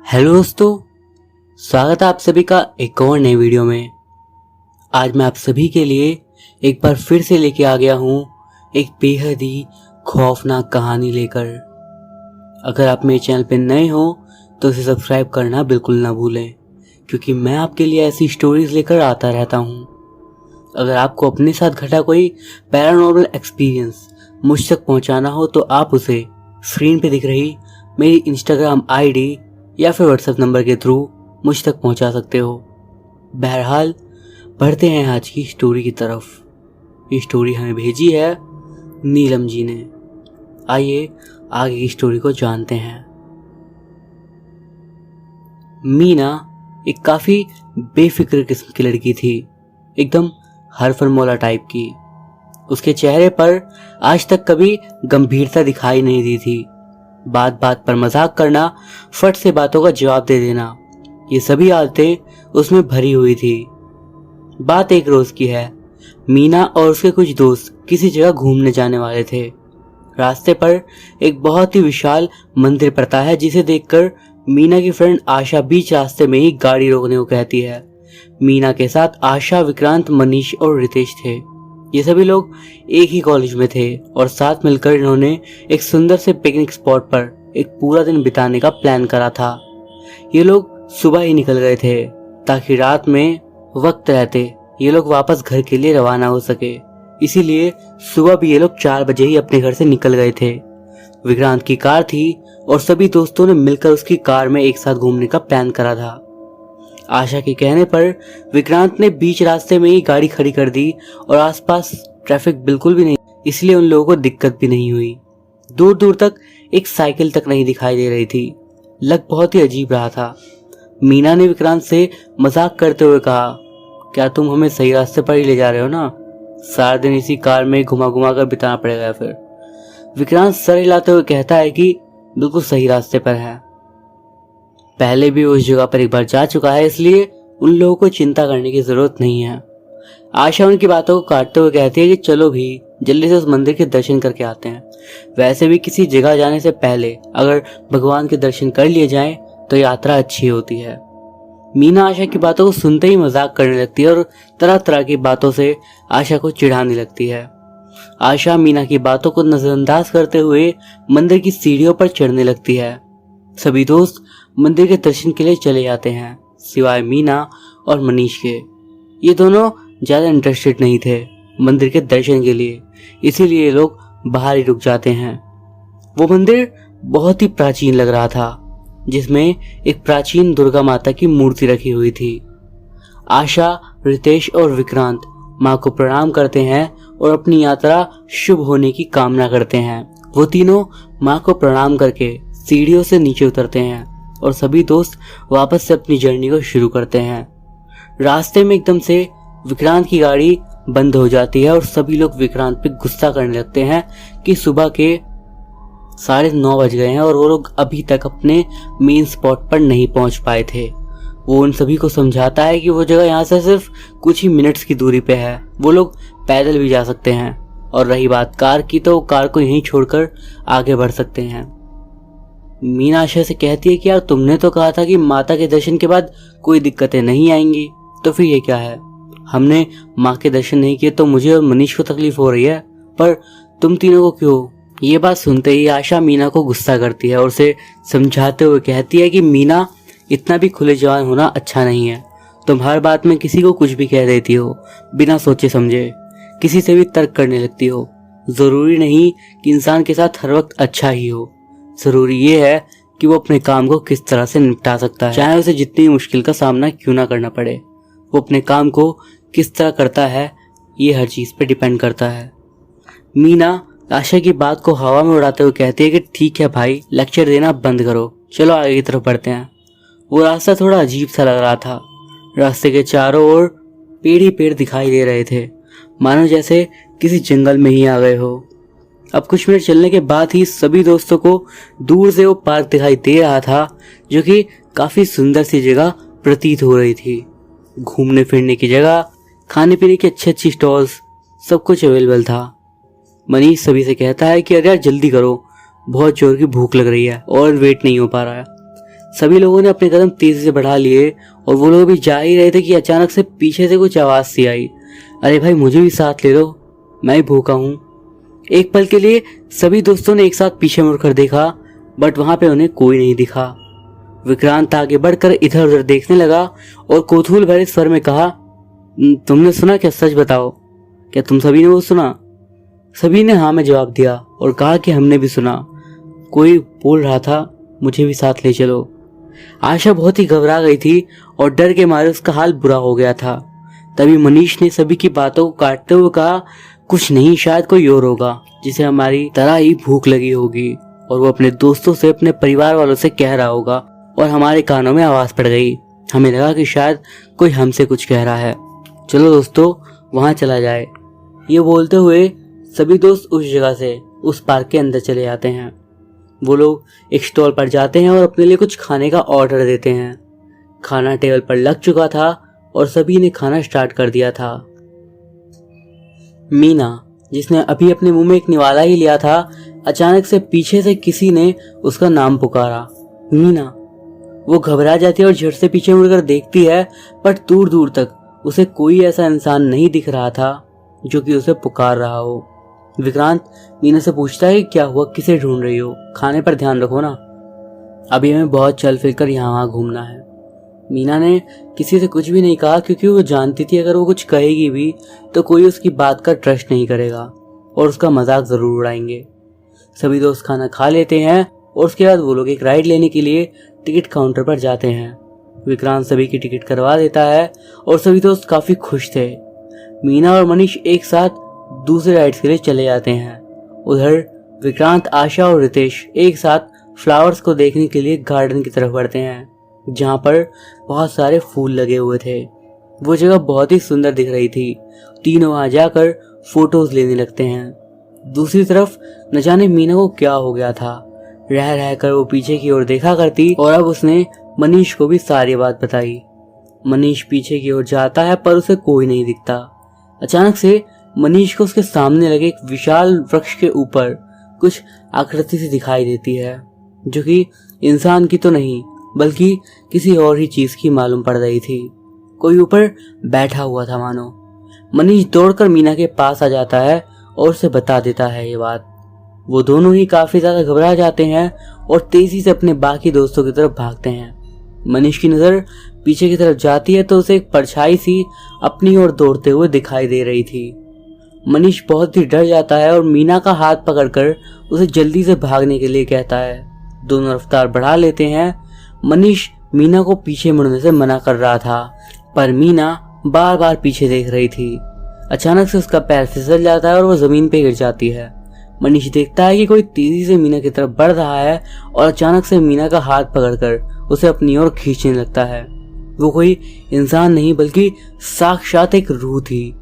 Hello दोस्तों, स्वागत है आप सभी का एक और नए वीडियो में। आज मैं आप सभी के लिए एक बार फिर से लेके आ गया हूँ एक बेहद ही खौफनाक कहानी लेकर। अगर आप मेरे चैनल पे नए हो तो इसे सब्सक्राइब करना बिल्कुल ना भूलें, क्योंकि मैं आपके लिए ऐसी स्टोरीज लेकर आता रहता हूँ। अगर आपको अपने साथ घटा कोई पैरानॉर्मल एक्सपीरियंस मुझ तक पहुँचाना हो तो आप उसे स्क्रीन पे दिख रही मेरी इंस्टाग्राम आईडी या फिर व्हाट्सएप नंबर के थ्रू मुझ तक पहुंचा सकते हो। बहरहाल बढ़ते हैं आज की स्टोरी की तरफ। ये स्टोरी हमें भेजी है नीलम जी ने। आइए आगे की स्टोरी को जानते हैं। मीना एक काफी बेफिक्र किस्म की लड़की थी, एकदम हरफनमौला टाइप की। उसके चेहरे पर आज तक कभी गंभीरता दिखाई नहीं दी थी। बात बात पर मजाक करना, फट से बातों का जवाब दे देना, ये सभी आदतें उसमें भरी हुई थी। बात एक रोज की है। मीना और उसके कुछ दोस्त किसी जगह घूमने जाने वाले थे। रास्ते पर एक बहुत ही विशाल मंदिर पड़ता है, जिसे देखकर मीना की फ्रेंड आशा बीच रास्ते में ही गाड़ी रोकने को कहती है। मीना के साथ आशा, विक्रांत, मनीष और रितेश थे। ये सभी लोग एक ही कॉलेज में थे और साथ मिलकर इन्होंने एक सुंदर से पिकनिक स्पॉट पर एक पूरा दिन बिताने का प्लान करा था। ये लोग सुबह ही निकल गए थे ताकि रात में वक्त रहते ये लोग वापस घर के लिए रवाना हो सके। इसीलिए सुबह भी ये लोग 4 बजे ही अपने घर से निकल गए थे। विक्रांत की कार थी और सभी दोस्तों ने मिलकर उसकी कार में एक साथ घूमने का प्लान करा था। आशा के कहने पर विक्रांत ने बीच रास्ते में ही गाड़ी खड़ी कर दी और आसपास ट्रैफिक बिल्कुल भी नहीं, इसलिए उन लोगों को दिक्कत भी नहीं हुई। दूर दूर तक एक साइकिल तक नहीं दिखाई दे रही थी। लग बहुत ही अजीब रहा था। मीना ने विक्रांत से मजाक करते हुए कहा, क्या तुम हमें सही रास्ते पर ही ले जा रहे हो ना? सारा दिन इसी कार में घुमा घुमा कर बिताना पड़ेगा फिर। विक्रांत सर हिलाते हुए कहता है कि बिल्कुल सही रास्ते पर है, पहले भी उस जगह पर एक बार जा चुका है, इसलिए उन लोगों को चिंता करने की जरूरत नहीं है। आशा उनकी बातों को काटते हुए कहती है कि चलो भी जल्दी से उस मंदिर के दर्शन करके आते हैं। वैसे भी किसी जगह जाने से पहले अगर भगवान के दर्शन कर लिए जाएं तो यात्रा अच्छी होती है। मीना आशा की बातों को सुनते ही मजाक करने लगती है और तरह तरह की बातों से आशा को चिढ़ाने लगती है। आशा मीना की बातों को नजरअंदाज करते हुए मंदिर की सीढ़ियों पर चढ़ने लगती है। सभी दोस्त मंदिर के दर्शन के लिए चले जाते हैं, सिवाय मीना और मनीष के। ये दोनों ज्यादा इंटरेस्टेड नहीं थे मंदिर के दर्शन के लिए, इसीलिए ये लोग बाहर ही रुक जाते हैं। वो मंदिर बहुत ही प्राचीन लग रहा था, जिसमें एक प्राचीन दुर्गा माता की मूर्ति रखी हुई थी। आशा, रितेश और विक्रांत माँ को प्रणाम करते हैं और अपनी यात्रा शुभ होने की कामना करते हैं। वो तीनों माँ को प्रणाम करके सीढ़ियों से नीचे उतरते हैं और सभी दोस्त वापस से अपनी जर्नी को शुरू करते हैं। रास्ते में एकदम से विक्रांत की गाड़ी बंद हो जाती है और सभी लोग विक्रांत पे गुस्सा करने लगते हैं कि सुबह के 9:30 बज गए हैं और वो लोग अभी तक अपने मेन स्पॉट पर नहीं पहुंच पाए थे। वो उन सभी को समझाता है कि वो जगह यहाँ से सिर्फ कुछ ही मिनट्स की दूरी पे है, वो लोग पैदल भी जा सकते हैं। और रही बात कार की, तो कार को यहीं छोड़कर आगे बढ़ सकते हैं। मीना आशा से कहती है कि यार तुमने तो कहा था कि माता के दर्शन के बाद कोई दिक्कतें नहीं आएंगी, तो फिर ये क्या है? हमने माँ के दर्शन नहीं किए तो मुझे और मनीष को तकलीफ हो रही है, पर तुम तीनों को क्यों? ये बात सुनते ही आशा मीना को गुस्सा करती है और उसे समझाते हुए कहती है कि मीना, इतना भी खुले जवान होना अच्छा नहीं है। तुम हर बात में किसी को कुछ भी कह देती हो, बिना सोचे समझे किसी से भी तर्क करने लगती हो। जरूरी नहीं कि इंसान के साथ हर वक्त अच्छा ही हो, जरूरी ये है कि वो अपने काम को किस तरह से निपटा सकता है, चाहे उसे जितनी मुश्किल का सामना क्यों ना करना पड़े। वो अपने काम को किस तरह करता है, ये हर चीज पे डिपेंड करता है। मीना आशा की बात को हवा में उड़ाते हुए कहती है कि ठीक है भाई, लेक्चर देना बंद करो, चलो आगे की तरफ बढ़ते हैं। वो रास्ता थोड़ा अजीब सा लग रहा था। रास्ते के चारों ओर पेड़ ही पेड़ दिखाई दे रहे थे, मानो जैसे किसी जंगल में ही आ गए हो। अब कुछ मिनट चलने के बाद ही सभी दोस्तों को दूर से वो पार्क दिखाई दे रहा था, जो कि काफी सुंदर सी जगह प्रतीत हो रही थी। घूमने फिरने की जगह, खाने पीने की अच्छी स्टॉल्स, सब कुछ अवेलेबल था। मनीष सभी से कहता है कि अरे यार जल्दी करो, बहुत जोर की भूख लग रही है और वेट नहीं हो पा रहा है। सभी लोगों ने अपने कदम तेजी से बढ़ा लिए और वो लोग भी जा ही रहे थे कि अचानक से पीछे से कुछ आवाज सी आई। अरे भाई मुझे भी साथ ले लो, मैं ही भूखा हूँ। एक पल के लिए सभी दोस्तों ने एक साथ पीछे मुड़कर देखा, बट वहां पे उन्हें कोई नहीं दिखा। विक्रांत आगे बढ़कर इधर उधर देखने लगा और कौतूहल भरे स्वर में कहा, तुमने सुना क्या? सच बताओ, क्या तुम सभी ने वो सुना? सभी ने हाँ में जवाब दिया और कहा कि हमने भी सुना। कोई बोल रहा था, मुझे भी साथ ले चलो। आशा बहुत ही घबरा गई थी और डर के मारे उसका हाल बुरा हो गया था। तभी मनीष ने सभी की बातों को काटते हुए कहा, कुछ नहीं, शायद कोई और होगा जिसे हमारी तरह ही भूख लगी होगी और वो अपने दोस्तों से, अपने परिवार वालों से कह रहा होगा और हमारे कानों में आवाज पड़ गई। हमें लगा कि शायद कोई हमसे कुछ कह रहा है, चलो दोस्तों वहां चला जाए। ये बोलते हुए सभी दोस्त उस जगह से उस पार्क के अंदर चले जाते हैं। वो लोग एक स्टॉल पर जाते हैं और अपने लिए कुछ खाने का ऑर्डर देते हैं। खाना टेबल पर लग चुका था और सभी ने खाना स्टार्ट कर दिया था। मीना, जिसने अभी अपने मुंह में एक निवाला ही लिया था, अचानक से पीछे से किसी ने उसका नाम पुकारा, मीना। वो घबरा जाती है और झट से पीछे मुड़कर देखती है, पर दूर दूर तक उसे कोई ऐसा इंसान नहीं दिख रहा था जो कि उसे पुकार रहा हो। विक्रांत मीना से पूछता है, क्या हुआ, किसे ढूंढ रही हो? खाने पर ध्यान रखो ना, अभी हमें बहुत चल फिर कर यहाँ वहाँ घूमना है। मीना ने किसी से कुछ भी नहीं कहा, क्योंकि वो जानती थी अगर वो कुछ कहेगी भी तो कोई उसकी बात का ट्रस्ट नहीं करेगा और उसका मजाक जरूर उड़ाएंगे। सभी दोस्त खाना खा लेते हैं और उसके बाद वो लोग एक राइड लेने के लिए टिकट काउंटर पर जाते हैं। विक्रांत सभी की टिकट करवा देता है और सभी दोस्त काफी खुश थे। मीना और मनीष एक साथ दूसरे राइड्स के लिए चले जाते हैं। उधर विक्रांत, आशा और रितेश एक साथ फ्लावर्स को देखने के लिए गार्डन की तरफ बढ़ते हैं, जहाँ पर बहुत सारे फूल लगे हुए थे। वो जगह बहुत ही सुंदर दिख रही थी। तीनों वहां जाकर फोटोज लेने लगते हैं। दूसरी तरफ न जाने मीना को क्या हो गया था, रह रहकर वो पीछे की ओर देखा करती और अब उसने मनीष को भी सारी बात बताई। मनीष पीछे की ओर जाता है पर उसे कोई नहीं दिखता। अचानक से मनीष को उसके सामने लगे एक विशाल वृक्ष के ऊपर कुछ आकृति सी दिखाई देती है, जो कि इंसान की तो नहीं बल्कि किसी और ही चीज की मालूम पड़ रही थी। कोई ऊपर बैठा हुआ था मानो। मनीष दौड़कर मीना के पास आ जाता है और उसे बता देता है ये बात। वो दोनों ही काफी ज्यादा घबरा जाते हैं और तेजी से अपने बाकी दोस्तों की तरफ भागते हैं। मनीष की नजर पीछे की तरफ जाती है तो उसे एक परछाई सी अपनी ओर दौड़ते हुए दिखाई दे रही थी। मनीष बहुत ही डर जाता है और मीना का हाथ पकड़कर उसे जल्दी से भागने के लिए कहता है। दोनों रफ्तार बढ़ा लेते हैं। मनीष मीना को पीछे मुड़ने से मना कर रहा था, पर मीना बार बार पीछे देख रही थी। अचानक से उसका पैर फिसल जाता है और वो जमीन पे गिर जाती है। मनीष देखता है कि कोई तेजी से मीना की तरफ बढ़ रहा है और अचानक से मीना का हाथ पकड़कर उसे अपनी ओर खींचने लगता है। वो कोई इंसान नहीं बल्कि साक्षात एक रूह थी।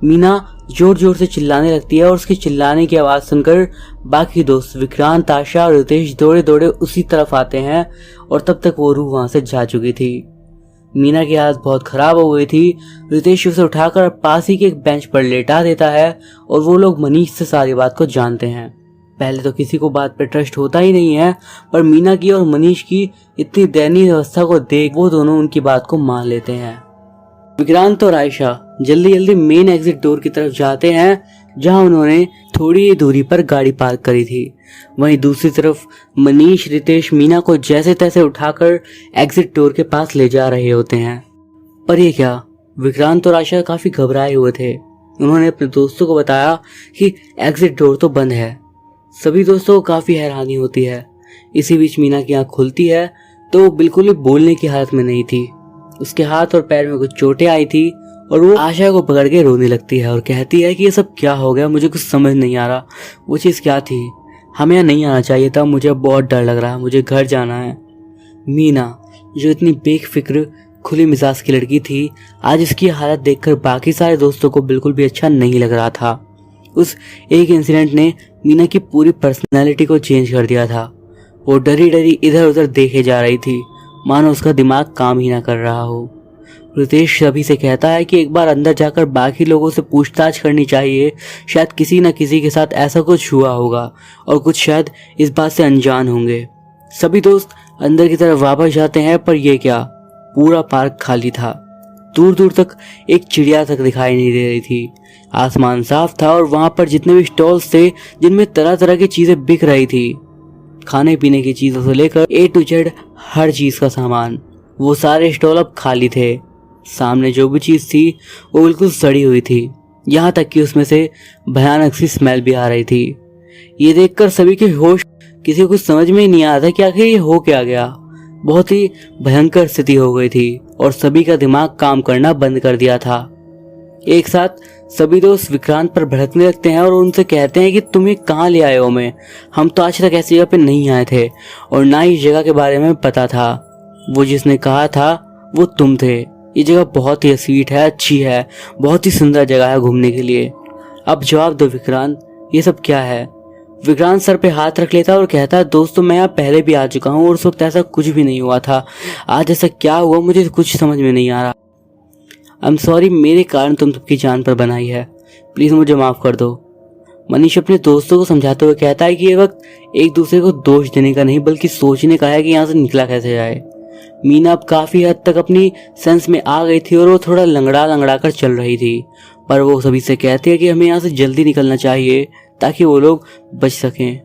मीना जोर जोर से चिल्लाने लगती है और उसके चिल्लाने की आवाज सुनकर बाकी दोस्त विक्रांत, आशा और रितेश दौड़े दौड़े उसी तरफ आते हैं और तब तक वो रूह वहां से जा चुकी थी। मीना की हालत बहुत खराब हो गई थी। रितेश उसे उठाकर पास ही के एक बेंच पर लेटा देता है और वो लोग मनीष से सारी बात को जानते हैं। पहले तो किसी को बात पर ट्रस्ट होता ही नहीं है, पर मीना की और मनीष की इतनी दयनीय अवस्था को देख वो दोनों उनकी बात को मान लेते हैं। विक्रांत और आयशा जल्दी जल्दी मेन एग्जिट डोर की तरफ जाते हैं, जहां उन्होंने थोड़ी ही दूरी पर गाड़ी पार्क करी थी। वहीं दूसरी तरफ मनीष, रितेश मीना को जैसे तैसे उठाकर एग्जिट डोर के पास ले जा रहे होते हैं। पर ये क्या, विक्रांत और आयशा काफी घबराए हुए थे। उन्होंने अपने दोस्तों को बताया कि एग्जिट डोर तो बंद है। सभी दोस्तों को काफी हैरानी होती है। इसी बीच मीना की आंख खुलती है तो वो बिल्कुल ही बोलने की हालत में नहीं थी। उसके हाथ और पैर में कुछ चोटें आई थी और वो आशा को पकड़ के रोने लगती है और कहती है कि ये सब क्या हो गया, मुझे कुछ समझ नहीं आ रहा। वो चीज़ क्या थी? हमें यहाँ नहीं आना चाहिए था, मुझे बहुत डर लग रहा है, मुझे घर जाना है। मीना, जो इतनी बेफिक्र खुली मिजाज की लड़की थी, आज इसकी हालत देखकर बाकी सारे दोस्तों को बिल्कुल भी अच्छा नहीं लग रहा था। उस एक इंसिडेंट ने मीना की पूरी पर्सनैलिटी को चेंज कर दिया था। वो डरी डरी इधर उधर देखे जा रही थी, मानो उसका दिमाग काम ही ना कर रहा हो। रितेश सभी से कहता है कि एक बार अंदर जाकर बाकी लोगों से पूछताछ करनी चाहिए, शायद किसी न किसी के साथ ऐसा कुछ हुआ होगा और कुछ शायद इस बात से अनजान होंगे। सभी दोस्त अंदर की तरफ वापस जाते हैं, पर यह क्या, पूरा पार्क खाली था। दूर दूर तक एक चिड़िया तक दिखाई नहीं दे रही थी। आसमान साफ था और वहां पर जितने भी स्टॉल्स थे जिनमें तरह तरह की चीजें बिक रही थी, खाने पीने की चीजों से लेकर A to Z हर चीज का सामान, वो सारे स्टॉल अब खाली थे। सामने जो भी चीज थी वो बिल्कुल सड़ी हुई थी, यहाँ तक कि उसमें से भयानक सी स्मेल भी आ रही थी। ये देखकर सभी के होश, किसी को कुछ समझ में ही नहीं आ रहा था कि आखिर ये हो क्या गया। बहुत ही भयंकर स्थिति हो गई थी और सभी का दिमाग काम करना बंद कर दिया था। एक साथ सभी दोस्त विक्रांत पर भड़कने लगते हैं और उनसे कहते हैं कि तुम ये कहाँ ले आए हो हमें, हम तो आज तक ऐसी जगह पे नहीं आए थे और ना ही इस जगह के बारे में पता था। वो जिसने कहा था वो तुम थे। ये जगह बहुत ही स्वीट है, अच्छी है, बहुत ही सुंदर जगह है घूमने के लिए। अब जवाब दो विक्रांत, ये सब क्या है। विक्रांत सर पे हाथ रख लेता और कहता है, दोस्तों मैं यहाँ पहले भी आ चुका हूँ और उस वक्त ऐसा कुछ भी नहीं हुआ था। आज ऐसा क्या हुआ मुझे कुछ समझ में नहीं आ रहा। आई एम सॉरी, मेरे कारण तुम सबकी जान पर बनाई है, प्लीज मुझे माफ कर दो। मनीष अपने दोस्तों को समझाते हुए कहता है कि ये वक्त एक दूसरे को दोष देने का नहीं बल्कि सोचने का है कि यहाँ से निकला कैसे जाए। मीना अब काफी हद तक अपनी सेंस में आ गई थी और वो थोड़ा लंगड़ा लंगड़ा कर चल रही थी, पर वो सभी से कहती है कि हमें यहाँ से जल्दी निकलना चाहिए ताकि वो लोग बच सकें।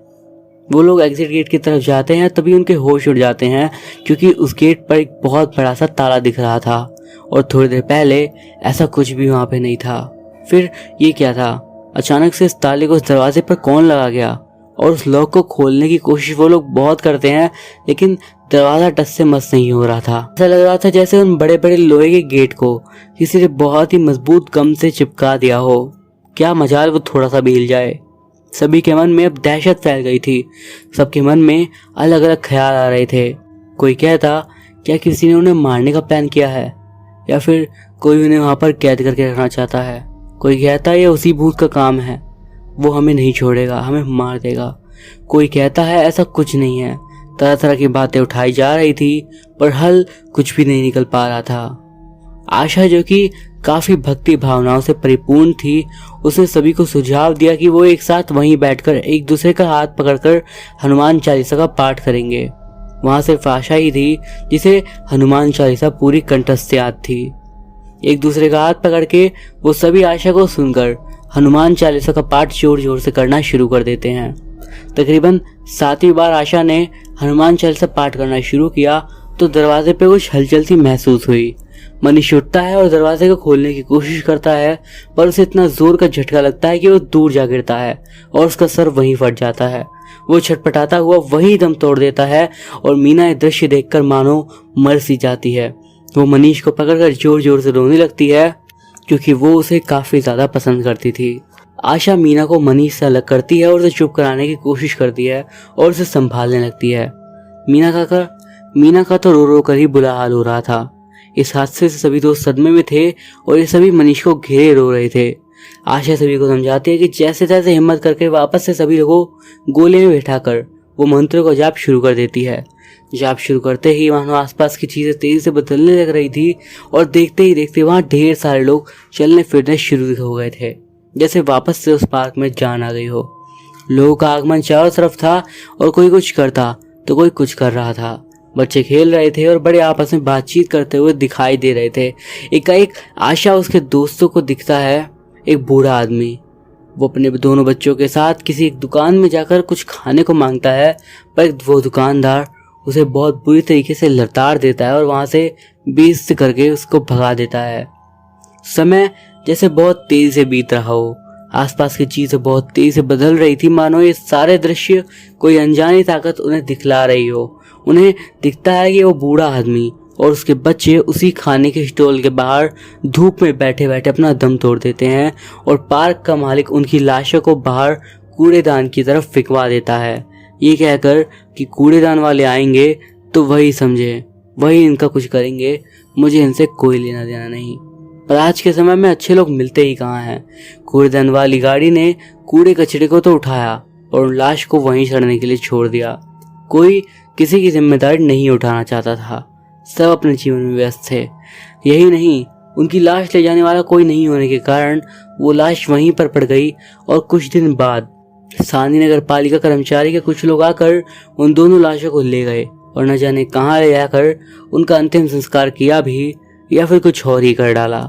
वो लोग एग्जिट गेट की तरफ जाते हैं, तभी उनके होश उड़ जाते हैं क्योंकि उस गेट पर एक बहुत बड़ा सा ताला दिख रहा था और थोड़ी देर पहले ऐसा कुछ भी वहां पे नहीं था। फिर ये क्या था, अचानक से इस ताले को उस दरवाजे पर कौन लगा गया और उस लॉक को खोलने की कोशिश वो लोग बहुत करते हैं लेकिन दरवाजा टस से मस नहीं हो रहा था। ऐसा लग रहा था जैसे उन बड़े बड़े लोहे के गेट को किसी ने बहुत ही मजबूत गम से चिपका दिया हो। क्या मजाल वो थोड़ा सा भी हिल जाए। सभी के मन में अब दहशत फैल गई थी। सबके मन में अलग अलग ख्याल आ रहे थे। कोई कहता क्या किसी ने उन्हें मारने का प्लान किया है या फिर कोई उन्हें वहां पर कैद करके रखना चाहता है। कोई कहता ये उसी भूत का काम है, वो हमें नहीं छोड़ेगा, हमें मार देगा। कोई कहता है ऐसा कुछ नहीं है। तरह तरह की बातें उठाई जा रही थी पर हल कुछ भी नहीं निकल पा रहा था। आशा जो कि काफी भक्ति भावनाओं से परिपूर्ण थी, उसने सभी को सुझाव दिया कि वो एक साथ वहीं बैठकर एक दूसरे का हाथ पकड़कर हनुमान चालीसा का पाठ करेंगे। वहां सिर्फ आशा ही थी जिसे हनुमान चालीसा पूरी कंठस्थ याद थी। एक दूसरे का हाथ पकड़ के वो सभी आशा को सुनकर हनुमान चालीसा का पाठ जोर जोर से करना शुरू कर देते हैं। तकरीबन 7वीं बार आशा ने हनुमान चालीसा पाठ करना शुरू किया तो दरवाजे पे कुछ हलचल सी महसूस हुई। मनीष उठता है और दरवाजे को खोलने की कोशिश करता है पर उसे इतना जोर का झटका लगता है कि वो दूर जा गिरता है और उसका सर वहीं फट जाता है। वो छटपटाता हुआ वहीं दम तोड़ देता है और मीना ये दृश्य देखकर मानो मर सी जाती है। वो मनीष को पकड़कर जोर जोर से रोने लगती है क्योंकि वो उसे काफी ज्यादा पसंद करती थी। आशा मीना को मनीष से अलग करती है और उसे चुप कराने की कोशिश करती है और उसे संभालने लगती है। मीना का तो रो रो कर ही बुरा हाल हो रहा था। इस हादसे से सभी दोस्त सदमे में थे और ये सभी मनीष को घेरे रो रहे थे। आशा सभी को समझाती है कि जैसे तैसे हिम्मत करके वापस से सभी लोगों को गोले में बैठाकर वो मंत्रों का जाप शुरू कर देती है। जाप शुरू करते ही मानो आसपास की चीजें तेजी से बदलने लग रही थी और देखते ही देखते वहां ढेर सारे लोग चलने फिरने शुरू हो गए थे, जैसे वापस से उस पार्क में जान आ गई हो। लोगों का आगमन चारों तरफ था और कोई कुछ करता तो कोई कुछ कर रहा था। बच्चे खेल रहे थे और बड़े आपस में बातचीत करते हुए दिखाई दे रहे थे। एकाएक आशा उसके दोस्तों को दिखता है एक बूढ़ा आदमी। वो अपने दोनों बच्चों के साथ किसी एक दुकान में जाकर कुछ खाने को मांगता है पर वो दुकानदार उसे बहुत बुरी तरीके से लताड़ देता है और वहां से बेइज्जत करके उसको भगा देता है। समय जैसे बहुत तेजी से बीत रहा हो। आसपास की चीजें बहुत तेजी से बदल रही थी, मानो ये सारे दृश्य कोई अनजानी ताकत उन्हें दिखला रही हो। उन्हें दिखता है कि वो बूढ़ा आदमी और उसके बच्चे उसी खाने के स्टॉल के बाहर धूप में बैठे बैठे अपना दम तोड़ देते हैं और पार्क का मालिक उनकी लाशों को बाहर कूड़ेदान की तरफ फेंकवा देता है, ये कहकर कि कूड़ेदान वाले आएंगे तो वही समझे, वही इनका कुछ करेंगे, मुझे इनसे कोई लेना देना नहीं। पर आज के समय में अच्छे लोग मिलते ही कहाँ हैं। कूड़ेदान वाली गाड़ी ने कूड़े कचरे को तो उठाया और लाश को वहीं सड़ने के लिए छोड़ दिया। कोई किसी की जिम्मेदारी नहीं उठाना चाहता था, सब अपने जीवन में व्यस्त थे। यही नहीं, उनकी लाश ले जाने वाला कोई नहीं होने के कारण वो लाश वहीं पर पड़ गई और कुछ दिन बाद स्थानीय नगर पालिका कर्मचारी के कुछ लोग आकर उन दोनों लाशों को ले गए और न जाने कहाँ ले जाकर उनका अंतिम संस्कार किया भी या फिर कुछ और ही कर डाला।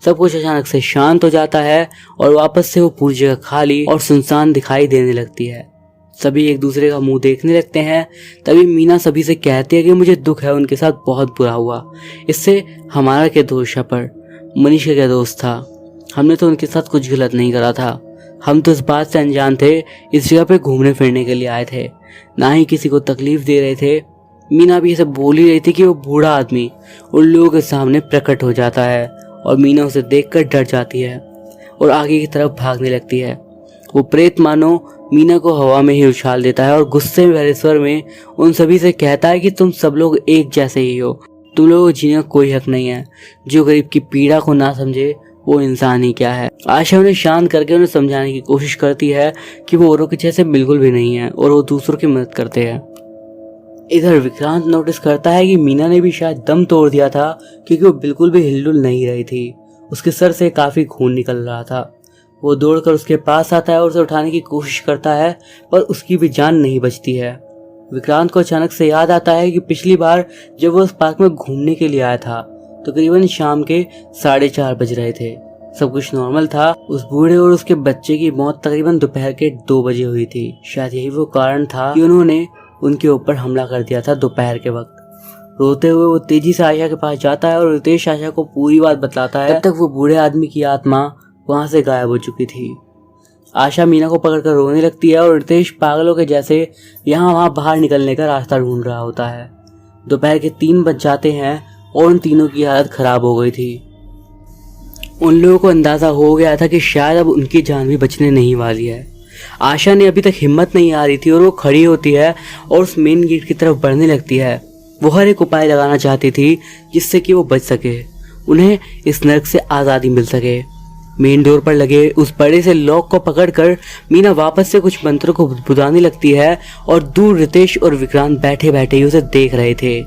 सब कुछ अचानक से शांत हो जाता है और वापस से वो पूरी जगह खाली और सुनसान दिखाई देने लगती है। सभी एक दूसरे का मुंह देखने लगते हैं। तभी मीना सभी से कहती है कि मुझे दुख है, उनके साथ बहुत बुरा हुआ। इससे हमारा क्या दोष है, पर मनीष का क्या दोष था? हमने तो उनके साथ कुछ गलत नहीं करा था। हम तो इस बात से अनजान थे, इस जगह पे घूमने फिरने के लिए आए थे, ना ही किसी को तकलीफ दे रहे थे। मीना भी ये सब बोल ही रही थी कि वो बूढ़ा आदमी उन लोगों के सामने प्रकट हो जाता है और मीना उसे देखकर डर जाती है और आगे की तरफ भागने लगती है। वो प्रेत मानो मीना को हवा में ही उछाल देता है और गुस्से में भरे स्वर में उन सभी से कहता है कि तुम सब लोग एक जैसे ही हो, तुम लोगों को जीने का कोई हक नहीं है। जो गरीब की पीड़ा को ना समझे वो इंसान ही क्या है। आशा उन्हें शांत करके उन्हें समझाने की कोशिश करती है कि वो औरों के जैसे बिल्कुल भी नहीं है और वो दूसरों की मदद करते हैं। इधर विक्रांत नोटिस करता है कि मीना ने भी शायद दम तोड़ दिया था, क्योंकि वो बिल्कुल भी हिलडुल नहीं रही थी। उसके सर से काफी खून निकल रहा था। वो दौड़कर उसके पास आता है और उसे उठाने की कोशिश करता है, पर उसकी भी जान नहीं बचती है। विक्रांत को अचानक से याद आता है कि पिछली बार जब वो उस पार्क में घूमने के लिए आया था तो करीबन शाम के 4:30 बज रहे थे। सब कुछ नॉर्मल था। उस बूढ़े और उसके बच्चे की मौत तकरीबन दोपहर के 2 बजे हुई थी। शायद यही वो कारण था कि उन्होंने उनके ऊपर हमला कर दिया था दोपहर के वक्त। रोते हुए वो तेजी से आशा के पास जाता है और रितेश आशा को पूरी बात बतलाता है। तब तक वो बूढ़े आदमी की आत्मा वहां से गायब हो चुकी थी। आशा मीना को पकड़कर रोने लगती है और रितेश पागलों के जैसे यहाँ वहां बाहर निकलने का रास्ता ढूंढ रहा होता है। दोपहर के 3 बज जाते हैं और उन तीनों की हालत खराब हो गई थी। उन लोगों को अंदाजा हो गया था कि शायद अब उनकी जान भी बचने नहीं वाली है। आशा ने अभी तक हिम्मत नहीं आ रही थी और वो खड़ी होती है और उस मेन गेट की तरफ बढ़ने लगती है। वो हर एक उपाय लगाना चाहती थी जिससे कि वो बच सके, उन्हें इस नरक से आज़ादी मिल सके। मेन डोर पर लगे उस बड़े से लॉक को पकड़कर मीना वापस से कुछ मंत्रों को बुदबुदाने लगती है और दूर रितेश और विक्रांत बैठे बैठे ही उसे देख रहे थे।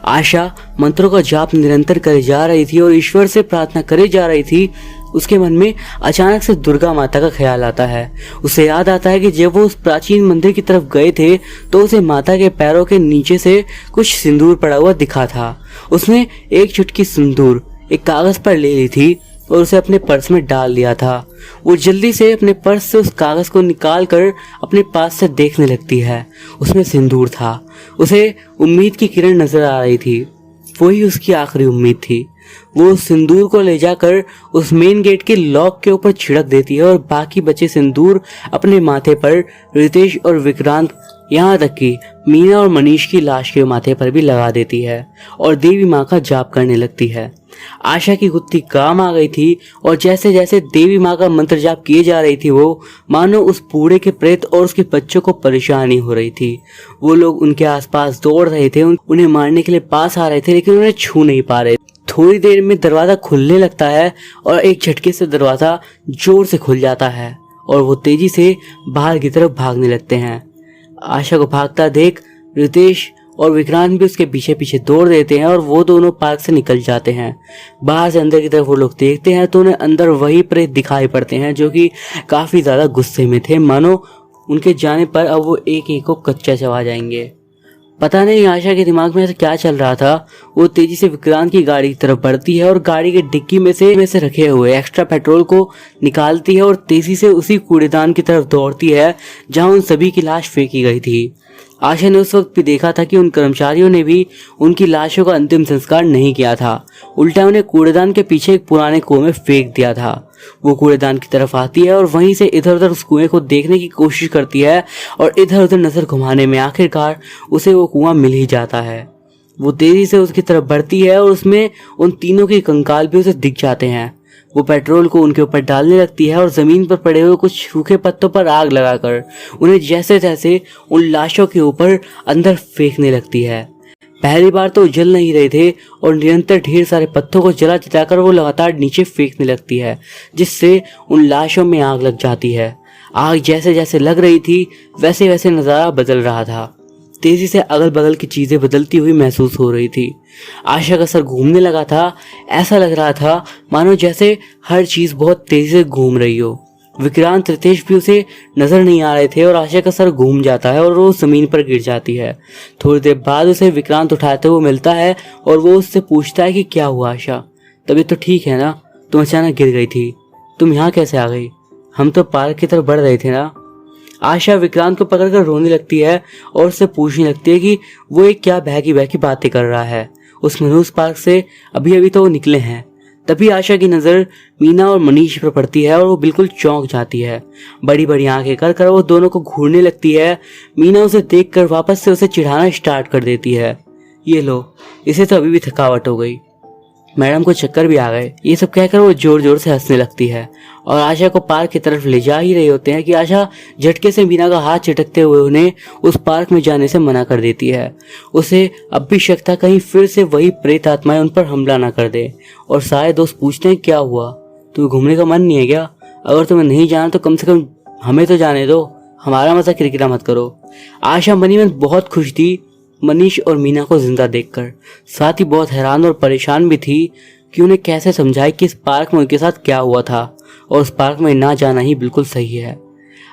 आशा मंत्रों का जाप निरंतर करे जा रही थी और ईश्वर से प्रार्थना करे जा रही थी। उसके मन में अचानक से दुर्गा माता का ख्याल आता है। उसे याद आता है कि जब वो उस प्राचीन मंदिर की तरफ गए थे तो उसे माता के पैरों के नीचे से कुछ सिंदूर पड़ा हुआ दिखा था। उसने एक चुटकी सिंदूर एक कागज पर ले ली थी और उसे अपने पर्स में डाल दिया था। वो जल्दी से अपने पर्स से उस कागज को निकाल कर अपने पास से देखने लगती है। उसमें सिंदूर था। उसे उम्मीद की किरण नजर आ रही थी। वही उसकी आखिरी उम्मीद थी। वो उस सिंदूर को ले जाकर उस मेन गेट के लॉक के ऊपर छिड़क देती है और बाकी बचे सिंदूर अपने माथे पर रितेश और विक्रांत, यहाँ तक कि मीना और मनीष की लाश के माथे पर भी लगा देती है और देवी माँ का जाप करने लगती है। आशा की गुत्थी काम आ गई थी और जैसे जैसे देवी माँ का मंत्र जाप किए जा रही थी वो मानो उस बूढ़े के प्रेत और उसके बच्चों को परेशानी हो रही थी। वो लोग उनके आसपास दौड़ रहे थे, उन्हें मारने के लिए पास आ रहे थे, लेकिन उन्हें छू नहीं पा रहे। थोड़ी देर में दरवाजा खुलने लगता है और एक झटके से दरवाजा जोर से खुल जाता है और वो तेजी से बाहर की तरफ भागने लगते हैं। आशा को भागता देख रितेश और विक्रांत भी उसके पीछे पीछे दौड़ देते हैं और वो दोनों पार्क से निकल जाते हैं। बाहर से अंदर की तरफ वो लोग देखते हैं तो उन्हें अंदर वही प्रेत दिखाई पड़ते हैं जो कि काफी ज्यादा गुस्से में थे, मानो उनके जाने पर अब वो एक एक को कच्चा चबा जाएंगे। पता नहीं आशा के दिमाग में ऐसा क्या चल रहा था। वो तेजी से विक्रांत की गाड़ी की तरफ बढ़ती है और गाड़ी के डिक्की में से रखे हुए एक्स्ट्रा पेट्रोल को निकालती है और तेजी से उसी कूड़ेदान की तरफ दौड़ती है जहां उन सभी की लाश फेंकी गई थी। आशा ने उस वक्त भी देखा था कि उन कर्मचारियों ने भी उनकी लाशों का अंतिम संस्कार नहीं किया था, उल्टा उन्हें कूड़ेदान के पीछे एक पुराने कुएं में फेंक दिया था। वो कूड़ेदान की तरफ आती है और वहीं से इधर उधर उस कुएं को देखने की कोशिश करती है और इधर उधर नजर घुमाने में आखिरकार उसे वो कुआं मिल ही जाता है। वो तेजी से उसकी तरफ बढ़ती है और उसमें उन तीनों के कंकाल भी उसे दिख जाते हैं। वो पेट्रोल को उनके ऊपर डालने लगती है और जमीन पर पड़े हुए कुछ सूखे पत्तों पर आग लगाकर उन्हें जैसे तैसे उन लाशों के ऊपर अंदर फेंकने लगती है। पहली बार तो जल नहीं रहे थे और निरंतर ढेर सारे पत्थरों को जला जलाकर वो लगातार नीचे फेंकने लगती है, जिससे उन लाशों में आग लग जाती है। आग जैसे जैसे लग रही थी वैसे वैसे नज़ारा बदल रहा था। तेजी से अगल बगल की चीजें बदलती हुई महसूस हो रही थी। आशा का सर घूमने लगा था। ऐसा लग रहा था मानो जैसे हर चीज बहुत तेजी से घूम रही हो। विक्रांत, रितेश भी उसे नजर नहीं आ रहे थे और आशा का सर घूम जाता है और वो जमीन पर गिर जाती है। थोड़ी देर बाद उसे विक्रांत उठाते हुए मिलता है और वो उससे पूछता है कि क्या हुआ आशा, तभी तो ठीक है ना, तुम अचानक गिर गई थी, तुम यहाँ कैसे आ गई, हम तो पार्क की तरफ बढ़ रहे थे ना। आशा विक्रांत को पकड़कर रोने लगती है और उससे पूछने लगती है कि वो एक क्या बहकी बहकी बातें कर रहा है, उस मनहूस पार्क से अभी अभी तो वो निकले हैं। तभी आशा की नज़र मीना और मनीष पर पड़ती है और वो बिल्कुल चौंक जाती है। बड़ी बड़ी आंखें कर कर वो दोनों को घूरने लगती है। मीना उसे देखकर वापस से उसे चिढ़ाना स्टार्ट कर देती है, ये लो, इसे तो अभी भी थकावट हो गई, मैडम को चक्कर भी आ गए। ये सब कहकर वो जोर जोर से हंसने लगती है और आशा को पार्क की तरफ ले जा ही रहे होते हैं कि आशा झटके से मीना का हाथ चिटकते हुए उन्हें उस पार्क में जाने से मना कर देती है। उसे अब भी शक था कहीं फिर से वही प्रेत आत्माएं उन पर हमला ना कर दे। और सारे दोस्त पूछते हैं क्या हुआ, तुम्हें घूमने का मन नहीं है क्या, अगर तुम्हें नहीं जाना तो कम से कम हमें तो जाने दो, हमारा मजा किरकिरा मत करो। आशा मनी में बहुत खुश थी मनीष और मीना को जिंदा देखकर, साथ ही बहुत हैरान और परेशान भी थी कि उन्हें कैसे समझाए कि इस पार्क में उनके साथ क्या हुआ था और उस पार्क में ना जाना ही बिल्कुल सही है।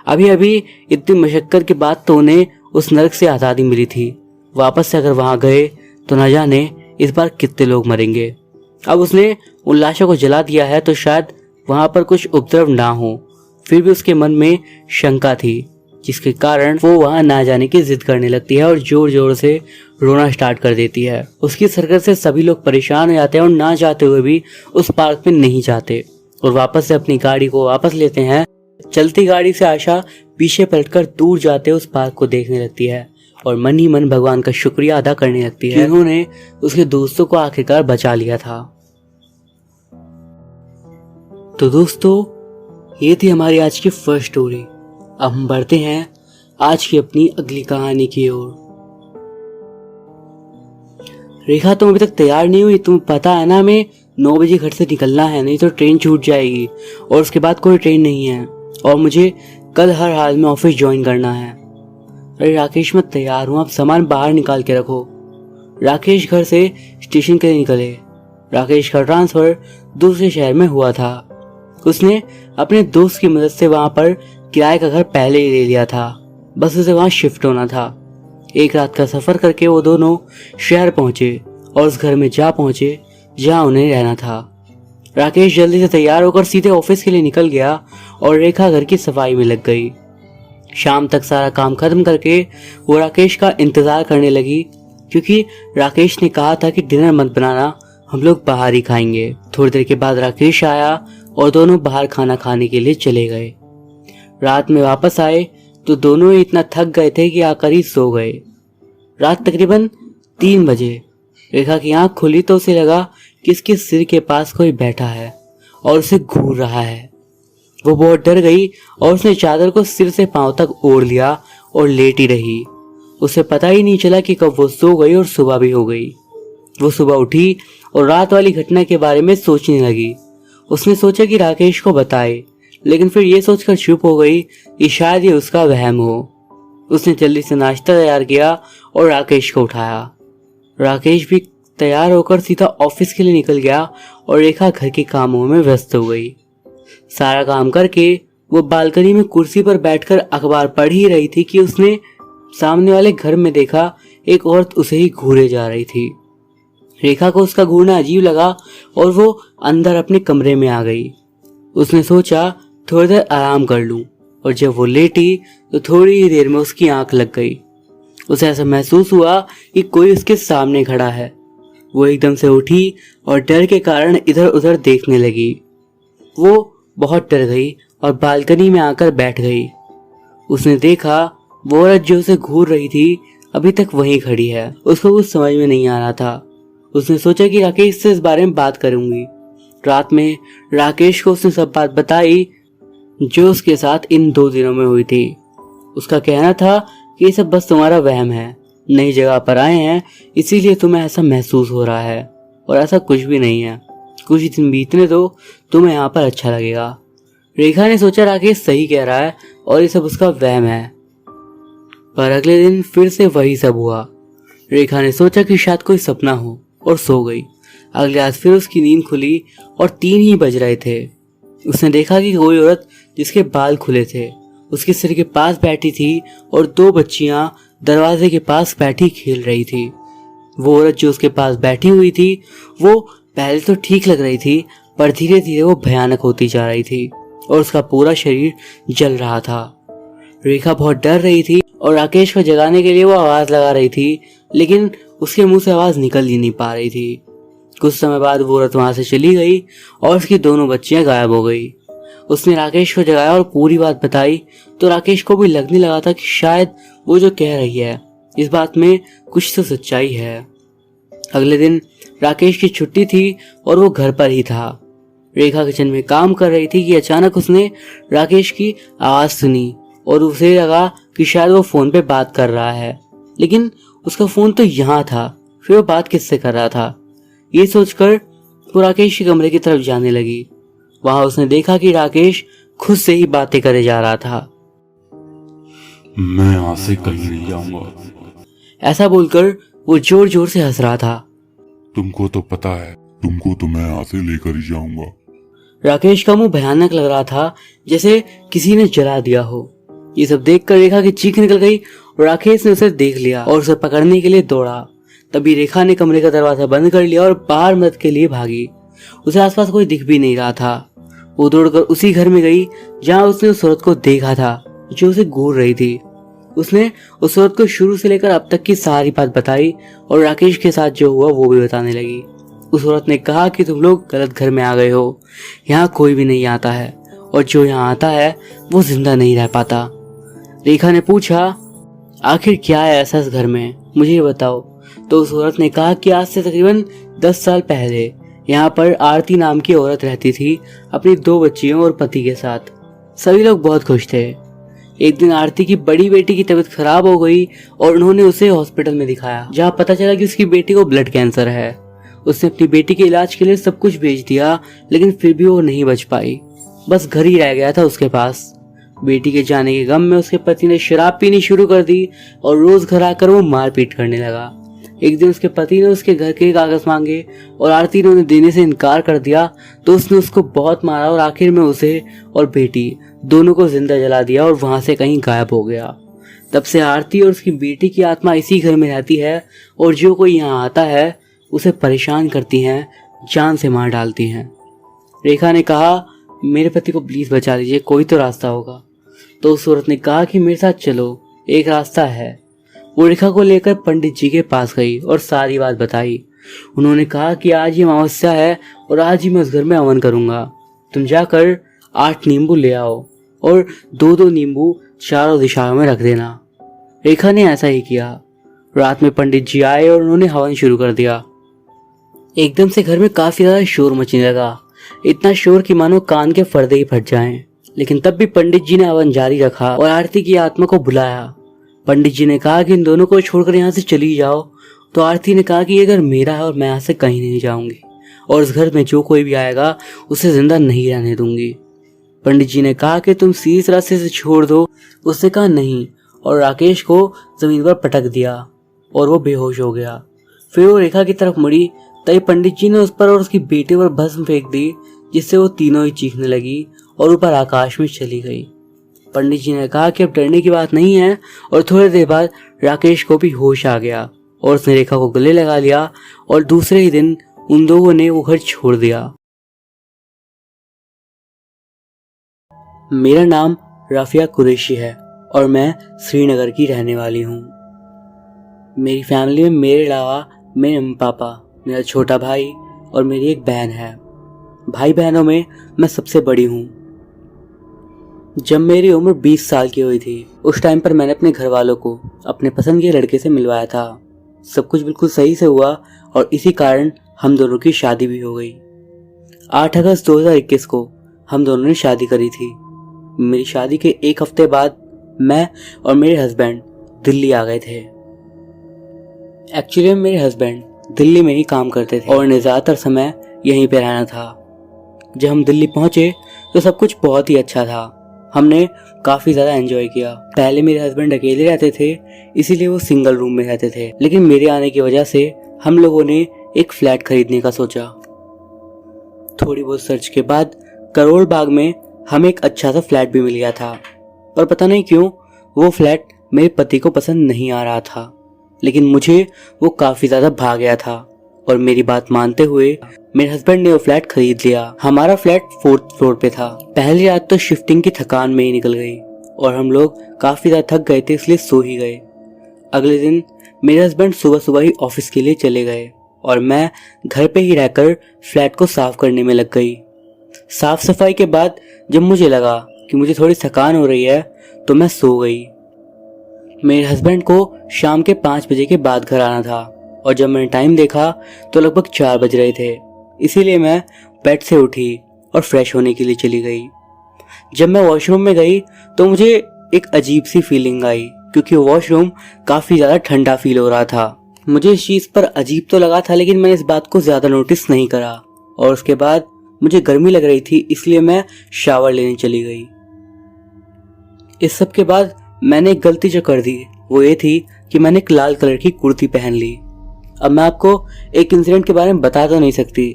अभी अभी इतनी मशक्कत के बाद तो उन्हें उस नरक से आज़ादी मिली थी, वापस से अगर वहां गए तो न जाने इस बार कितने लोग मरेंगे। अब उसने उन लाशों को जला दिया है तो शायद वहां पर कुछ उपद्रव ना हो, फिर भी उसके मन में शंका थी, जिसके कारण वो वहां ना जाने की जिद करने लगती है और जोर जोर से रोना स्टार्ट कर देती है। उसकी हरकत से सभी लोग परेशान हो जाते हैं और ना चाहते हुए भी उस पार्क में नहीं जाते और वापस से अपनी गाड़ी को वापस लेते हैं। चलती गाड़ी से आशा पीछे पलटकर दूर जाते उस पार्क को देखने लगती है और मन ही मन भगवान का शुक्रिया अदा करने लगती है, उन्होंने उसके दोस्तों को आखिरकार बचा लिया था। तो दोस्तों, ये थी हमारी आज की फर्स्ट स्टोरी। अब हम बढ़ते हैं आज की अपनी अगली कहानी की ओर। रेखा, तुम अभी तक तैयार नहीं हुई? तुम्हें पता है ना हमें 9 बजे घर से निकलना है, नहीं तो ट्रेन छूट जाएगी और उसके बाद कोई ट्रेन नहीं है और मुझे कल हर हाल में ऑफिस ज्वाइन करना है। अरे राकेश, मैं तैयार हूँ, आप सामान बाहर निकाल के रखो। राकेश घर से स्टेशन के लिए निकले। राकेश का ट्रांसफर दूसरे शहर में हुआ था। उसने अपने दोस्त की मदद से वहां पर किराए का घर पहले ही ले लिया था, बस उसे वहां शिफ्ट होना था। एक रात का सफर करके वो दोनों शहर पहुंचे और उस घर में जा पहुंचे जहां उन्हें रहना था। राकेश जल्दी से तैयार होकर सीधे ऑफिस के लिए निकल गया और रेखा घर की सफाई में लग गई। शाम तक सारा काम खत्म करके वो राकेश का इंतजार करने लगी, क्योंकि राकेश ने कहा था कि डिनर मत बनाना, हम लोग बाहर ही खाएंगे। थोड़ी देर के बाद राकेश आया और दोनों बाहर खाना खाने के लिए चले गए। रात में वापस आए तो दोनों ही इतना थक गए थे कि आकर ही सो गए। रात तकरीबन 3 बजे रेखा की आंख खुली तो उसे लगा कि इसके सिर के पास कोई बैठा है और उसे घूर रहा है। वो बहुत डर गई और उसने चादर को सिर से पांव तक ओढ़ लिया और लेटी रही। उसे पता ही नहीं चला कि कब वो सो गई और सुबह भी हो गई। वो सुबह उठी और रात वाली घटना के बारे में सोचने लगी। उसने सोचा कि राकेश को बताए, लेकिन फिर ये सोचकर चुप हो गई कि शायद ये उसका वहम हो। उसने जल्दी से नाश्ता तैयार किया और राकेश को उठाया। राकेश भी तैयार होकर सीधा ऑफिस के लिए निकल गया और रेखा घर के कामों में व्यस्त हो गई। सारा काम करके वो बालकनी में कुर्सी पर बैठकर अखबार पढ़ ही रही थी कि उसने सामने वाले घर में देखा एक औरत उसे ही घूरे जा रही थी। रेखा को उसका घूरना अजीब लगा और वो अंदर अपने कमरे में आ गई। उसने सोचा थोड़ी देर आराम कर लूं, और जब वो लेटी तो थोड़ी ही देर में उसकी आंख लग गई। उसे ऐसा महसूस हुआ कि कोई उसके सामने खड़ा है। वो एकदम से उठी और डर के कारण इधर उधर देखने लगी। वो बहुत डर गई और बालकनी में आकर बैठ गई। उसने देखा वो औरत जो उसे घूर रही थी अभी तक वहीं खड़ी है। उसको कुछ समझ में नहीं आ रहा था। उसने सोचा कि राकेश से इस बारे में बात करूंगी। रात में राकेश को उसने सब बात बताई जो उसके साथ इन 2 दिनों में हुई थी। उसका कहना था कि ये सब बस तुम्हारा वहम है, नई जगह पर आए हैं इसीलिए तुम्हें ऐसा महसूस हो रहा है, और ऐसा कुछ भी नहीं है। कुछ दिन बीतने दो, तुम्हें यहाँ पर अच्छा लगेगा। रेखा ने सोचा राकेश सही कह रहा है और ये सब उसका वहम है, पर अगले दिन फिर से वही सब हुआ। रेखा ने सोचा कि शायद कोई सपना हो और सो गई। अगले रात फिर उसकी नींद खुली और 3 ही बज रहे थे। उसने देखा कि कोई औरत जिसके बाल खुले थे, उसके सिर के पास बैठी थी और 2 बच्चियां दरवाजे के पास बैठी खेल रही थी। वो औरत जो उसके पास बैठी हुई थी वो पहले तो ठीक लग रही थी, पर धीरे धीरे वो भयानक होती जा रही थी और उसका पूरा शरीर जल रहा था। रेखा बहुत डर रही थी और राकेश को जगाने के लिए वो आवाज लगा रही थी, लेकिन उसके मुंह से आवाज निकल ही नहीं पा रही थी। कुछ समय बाद वो औरत वहां से चली गई और उसकी दोनों बच्चियां गायब हो गई। उसने राकेश को जगाया और पूरी बात बताई, तो राकेश को भी लगने लगा था कि शायद वो जो कह रही है इस बात में कुछ तो सच्चाई है। अगले दिन राकेश की छुट्टी थी और वो घर पर ही था। रेखा किचन में काम कर रही थी कि अचानक उसने राकेश की आवाज सुनी और उसे लगा कि शायद वो फोन पे बात कर रहा है, लेकिन उसका फोन तो यहाँ था, फिर वो बात किससे कर रहा था। ये सोचकर वो राकेश के कमरे की तरफ जाने लगी। वहां उसने देखा कि राकेश खुद से ही बातें करे जा रहा था। मैं यहाँ से कहीं नहीं जाऊंगा। ऐसा बोलकर वो जोर जोर से हंस रहा था। तुमको तो पता है, तुमको तो मैं यहाँ से लेकर ही जाऊंगा। राकेश का मुंह भयानक लग रहा था, जैसे किसी ने जला दिया हो। ये सब देखकर रेखा की चीख निकल गई और राकेश ने उसे देख लिया और उसे पकड़ने के लिए दौड़ा। तभी रेखा ने कमरे का दरवाजा बंद कर लिया और बाहर मदद के लिए भागी। उसे आसपास कोई दिख भी नहीं रहा था। वो दौड़कर उसी घर में गई जहां उसने उस औरत को देखा था जो उसे घूर रही थी। उसने उस औरत को शुरू से लेकर अब तक की सारी बात बताई और राकेश के साथ जो हुआ वो भी बताने लगी। उस औरत ने कहा कि तुम लोग गलत घर में आ गए हो, यहाँ कोई भी नहीं आता है और जो यहाँ आता है वो जिंदा नहीं रह पाता। रेखा ने पूछा, आखिर क्या है ऐसा इस घर में, मुझे ये बताओ। तो उस औरत ने कहा कि आज से तकरीबन 10 साल पहले यहाँ पर आरती नाम की औरत रहती थी अपनी 2 बच्चियों और पति के साथ। सभी लोग बहुत खुश थे। एक दिन आरती की बड़ी बेटी की तबीयत खराब हो गई और उन्होंने उसे हॉस्पिटल में दिखाया, जहाँ पता चला कि उसकी बेटी को ब्लड कैंसर है। उसने अपनी बेटी के इलाज के लिए सब कुछ बेच दिया, लेकिन फिर भी वो नहीं बच पाई। बस घर ही रह गया था उसके पास। बेटी के जाने के गम में उसके पति ने शराब पीनी शुरू कर दी और रोज घर आकर वो मारपीट करने लगा। एक दिन उसके पति ने उसके घर के कागज मांगे और आरती ने उन्हें देने से इनकार कर दिया, तो उसने उसको बहुत मारा और आखिर में उसे और बेटी दोनों को जिंदा जला दिया और वहां से कहीं गायब हो गया। तब से आरती और उसकी बेटी की आत्मा इसी घर में रहती है और जो कोई यहाँ आता है उसे परेशान करती हैं, जान से मार डालती हैं। रेखा ने कहा, मेरे पति को प्लीज बचा लीजिए, कोई तो रास्ता होगा। तो उस औरत ने कहा कि मेरे साथ चलो, एक रास्ता है। वो रेखा को लेकर पंडित जी के पास गई और सारी बात बताई। उन्होंने कहा कि आज ही अमावस्या है और आज ही मैं उस घर में हवन करूंगा। तुम जाकर 8 नींबू ले आओ और 2-2 नींबू चारों दिशाओं में रख देना। रेखा ने ऐसा ही किया। रात में पंडित जी आए और उन्होंने हवन शुरू कर दिया। एकदम से घर में काफी ज्यादा शोर मचने लगा, इतना शोर कि मानो कान के पर्दे ही फट जाएं। लेकिन तब भी पंडित जी ने हवन जारी रखा और आरती की आत्मा को बुलाया। पंडित जी ने कहा कि इन दोनों को छोड़कर यहाँ से चली जाओ। तो आरती ने कहा कि ये घर मेरा है और मैं यहाँ से कहीं नहीं जाऊंगी और इस घर में जो कोई भी आएगा उसे जिंदा नहीं रहने दूंगी। पंडित जी ने कहा कि तुम सीधे रास्ते से छोड़ दो। उसने कहा नहीं और राकेश को जमीन पर पटक दिया और वो बेहोश हो गया। फिर वो रेखा की तरफ मुड़ी, तभी पंडित जी ने उस पर और उसकी बेटी पर भस्म फेंक दी, जिससे वो तीनों ही चीखने लगी और ऊपर आकाश में चली गई। पंडित जी ने कहा कि अब डरने की बात नहीं है और थोड़ी देर बाद राकेश को भी होश आ गया और उसने रेखा को गले लगा लिया और दूसरे ही दिन उन दोनों ने वो घर छोड़ दिया। मेरा नाम राफिया कुरैशी है और मैं श्रीनगर की रहने वाली हूँ। मेरी फैमिली में मेरे अलावा मेरे मम्मी पापा, मेरा छोटा भाई और मेरी एक बहन है। भाई बहनों में मैं सबसे बड़ी हूँ। जब मेरी उम्र 20 साल की हुई थी, उस टाइम पर मैंने अपने घर वालों को अपने पसंद के लड़के से मिलवाया था। सब कुछ बिल्कुल सही से हुआ और इसी कारण हम दोनों की शादी भी हो गई। 8 अगस्त 2021 को हम दोनों ने शादी करी थी। मेरी शादी के 1 हफ्ते बाद मैं और मेरे हस्बैंड दिल्ली आ गए थे। एक्चुअली मेरे हस्बैंड दिल्ली में ही काम करते थे और उन्हें ज़्यादातर समय यहीं पे रहना था। जब हम दिल्ली पहुंचे तो सब कुछ बहुत ही अच्छा था। हमने काफ़ी ज़्यादा एंजॉय किया। पहले मेरे हस्बैंड अकेले रहते थे, इसीलिए वो सिंगल रूम में रहते थे, लेकिन मेरे आने की वजह से हम लोगों ने एक फ्लैट खरीदने का सोचा। थोड़ी बहुत सर्च के बाद करोल बाग में हमें एक अच्छा सा फ्लैट भी मिल गया था। पर पता नहीं क्यों वो फ्लैट मेरे पति को पसंद नहीं आ रहा था, लेकिन मुझे वो काफ़ी ज़्यादा भा गया था और मेरी बात मानते हुए मेरे हस्बैंड ने वो फ्लैट खरीद लिया। हमारा फ्लैट 4th फ्लोर पे था। पहली रात तो शिफ्टिंग की थकान में ही निकल गई और हम लोग काफ़ी ज़्यादा थक गए थे, इसलिए सो ही गए। अगले दिन मेरे हस्बैंड सुबह सुबह ही ऑफिस के लिए चले गए और मैं घर पे ही रहकर फ्लैट को साफ करने में लग गई। साफ सफाई के बाद जब मुझे लगा कि मुझे थोड़ी थकान हो रही है तो मैं सो गई। मेरे हस्बैंड को शाम के 5 बजे के बाद घर आना था और जब मैंने टाइम देखा तो लगभग 4 बज रहे थे। इसीलिए मैं बेड से उठी और फ्रेश होने के लिए चली गई। जब मैं वॉशरूम में गई तो मुझे एक अजीब सी फीलिंग आई, क्योंकि वॉशरूम काफ़ी ज़्यादा ठंडा फील हो रहा था। मुझे इस चीज़ पर अजीब तो लगा था, लेकिन मैंने इस बात को ज़्यादा नोटिस नहीं करा। और उसके बाद मुझे गर्मी लग रही थी, इसलिए मैं शावर लेने चली गई। इस सब के बाद मैंने एक गलती जो कर दी वो ये थी कि मैंने एक लाल कलर की कुर्ती पहन ली। अब मैं आपको एक इंसिडेंट के बारे में बता तो नहीं सकती,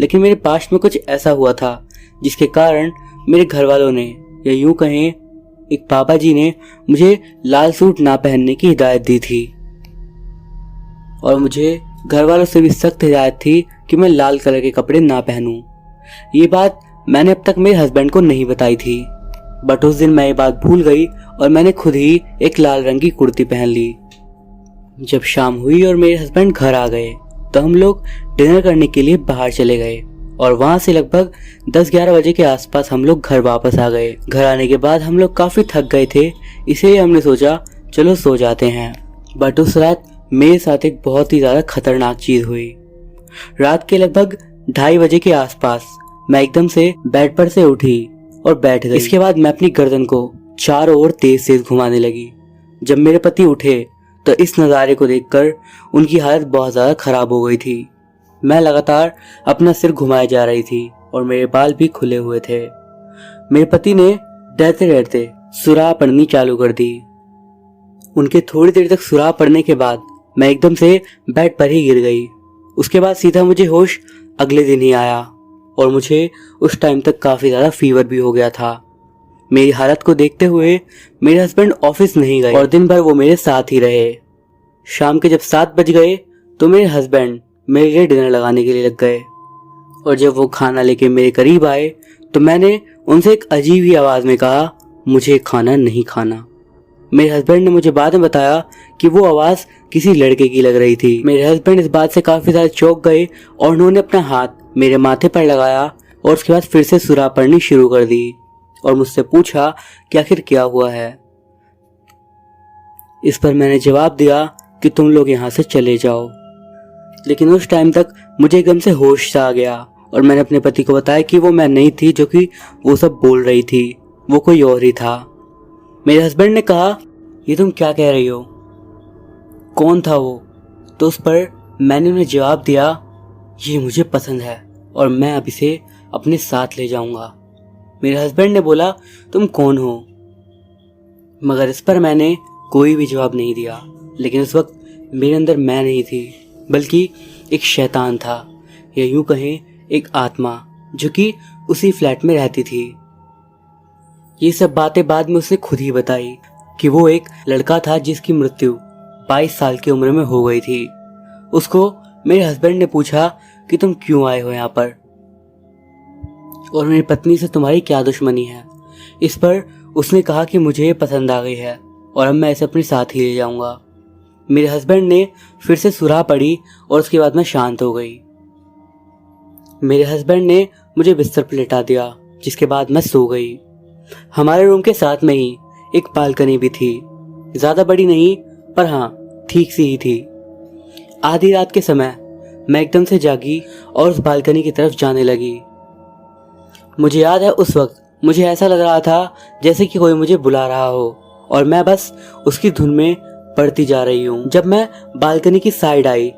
लेकिन मेरे पास्ट में कुछ ऐसा हुआ था जिसके कारण मेरे घर वालों ने, या यूं कहें एक पापा जी ने, मुझे लाल सूट ना पहनने की हिदायत दी थी। और मुझे घर वालों से भी सख्त हिदायत थी कि मैं लाल कलर के कपड़े ना पहनूं। ये बात मैंने अब तक मेरे हस्बैंड को नहीं बताई थी, बट उस दिन मैं ये बात भूल गई और मैंने खुद ही एक लाल रंग की कुर्ती पहन ली। जब शाम हुई और मेरे हस्बैंड घर आ गए तो हम लोग डिनर करने के लिए बाहर चले गए और वहां से लगभग 10-11 बजे के आसपास हम लोग घर वापस आ गए। घर आने के बाद हम लोग काफ़ी थक गए थे, इसलिए हमने सोचा चलो सो जाते हैं। बट उस रात मेरे साथ एक बहुत ही ज़्यादा खतरनाक चीज़ हुई। रात के लगभग 2:30 बजे के आसपास मैं एकदम से बेड पर से उठी और बैठ गई। इसके बाद मैं अपनी गर्दन को चारों ओर तेज तेज घुमाने लगी। जब मेरे पति उठे तो इस नज़ारे को देखकर उनकी हालत बहुत ज़्यादा खराब हो गई थी। मैं लगातार अपना सिर घुमाए जा रही थी और मेरे बाल भी खुले हुए थे। मेरे पति ने डरते डरते सुराह पढ़नी चालू कर दी। उनके थोड़ी देर तक सुराह पढ़ने के बाद मैं एकदम से बेड पर ही गिर गई। उसके बाद सीधा मुझे होश अगले दिन ही आया और मुझे उस टाइम तक काफ़ी ज़्यादा फीवर भी हो गया था। मेरी हालत को देखते हुए मेरे हस्बैंड ऑफिस नहीं गए और दिन भर वो मेरे साथ ही रहे। शाम के जब 7 बज गए तो मेरे हस्बैंड मेरे लिए डिनर लगाने के लिए लग गए और जब वो खाना लेके मेरे करीब आए तो मैंने उनसे एक अजीब ही आवाज़ में कहा, मुझे खाना नहीं खाना। मेरे हस्बैंड ने मुझे बाद में बताया कि वो आवाज़ किसी लड़के की लग रही थी। मेरे हस्बैंड इस बात से काफ़ी ज़्यादा चौंक गए और उन्होंने अपना हाथ मेरे माथे पर लगाया और उसके बाद फिर से सुराह पढ़नी शुरू कर दी और मुझसे पूछा कि आखिर क्या हुआ है। इस पर मैंने जवाब दिया कि तुम लोग यहाँ से चले जाओ। लेकिन उस टाइम तक मुझे एकदम से होश सा आ गया और मैंने अपने पति को बताया कि वो मैं नहीं थी जो कि वो सब बोल रही थी, वो कोई और ही था। मेरे हस्बैंड ने कहा, ये तुम क्या कह रही हो, कौन था वो? तो उस पर मैंने उन्हें जवाब दिया, ये मुझे पसंद है और मैं अब इसे अपने साथ ले जाऊंगा। मेरे हस्बैंड ने बोला, तुम कौन हो? मगर इस पर मैंने कोई भी जवाब नहीं दिया। लेकिन उस वक्त मेरे अंदर मैं नहीं थी, बल्कि एक शैतान था, या यूं कहें एक आत्मा जो कि उसी फ्लैट में रहती थी। ये सब बातें बाद में उसने खुद ही बताई कि वो एक लड़का था जिसकी मृत्यु 22 साल की उम्र में हो गई थी। उसको मेरे हस्बैंड ने पूछा कि तुम क्यों आए हो यहाँ पर और मेरी पत्नी से तुम्हारी क्या दुश्मनी है। इस पर उसने कहा कि मुझे ये पसंद आ गई है और अब मैं इसे अपने साथ ही ले जाऊंगा। मेरे हस्बैंड ने फिर से सुराह पड़ी और उसके बाद मैं शांत हो गई। मेरे हस्बैंड ने मुझे बिस्तर पर लेटा दिया, जिसके बाद मैं सो गई। हमारे रूम के साथ में ही एक बालकनी भी थी, ज़्यादा बड़ी नहीं पर हाँ ठीक सी ही थी। आधी रात के समय मैं एकदम से जागी और उस बालकनी की तरफ जाने लगी। मुझे याद है उस वक्त मुझे ऐसा लग रहा था जैसे कि कोई मुझे बुला रहा हो और मैं बस उसकी धुन में पढ़ती जा रही हूँ। जब मैं बालकनी की साइड आई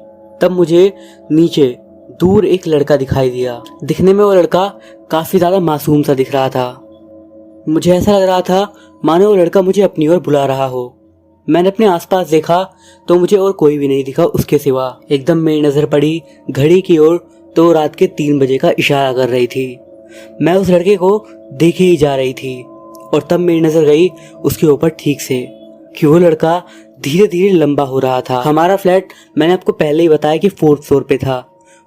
तब मुझे नीचे दूर एक लड़का दिखाई दिया। दिखने में वो लड़का काफ़ी ज़्यादा मासूम सा दिख रहा था। मुझे ऐसा लग रहा था मानो वो लड़का मुझे अपनी ओर बुला रहा हो। मैंने अपने आसपास देखा तो मुझे और कोई भी नहीं दिखा उसके सिवा। एकदम मेरी नज़र पड़ी घड़ी की ओर तो रात के 3 बजे का इशारा कर रही थी। मैं उस लड़के को देखे ही जा रही थी और तब मेरी नज़र गई उसके ऊपर ठीक से कि वो लड़का धीरे धीरे लंबा हो रहा था। हमारा फ्लैट मैंने आपको पहले ही बताया कि 4th फ्लोर पे था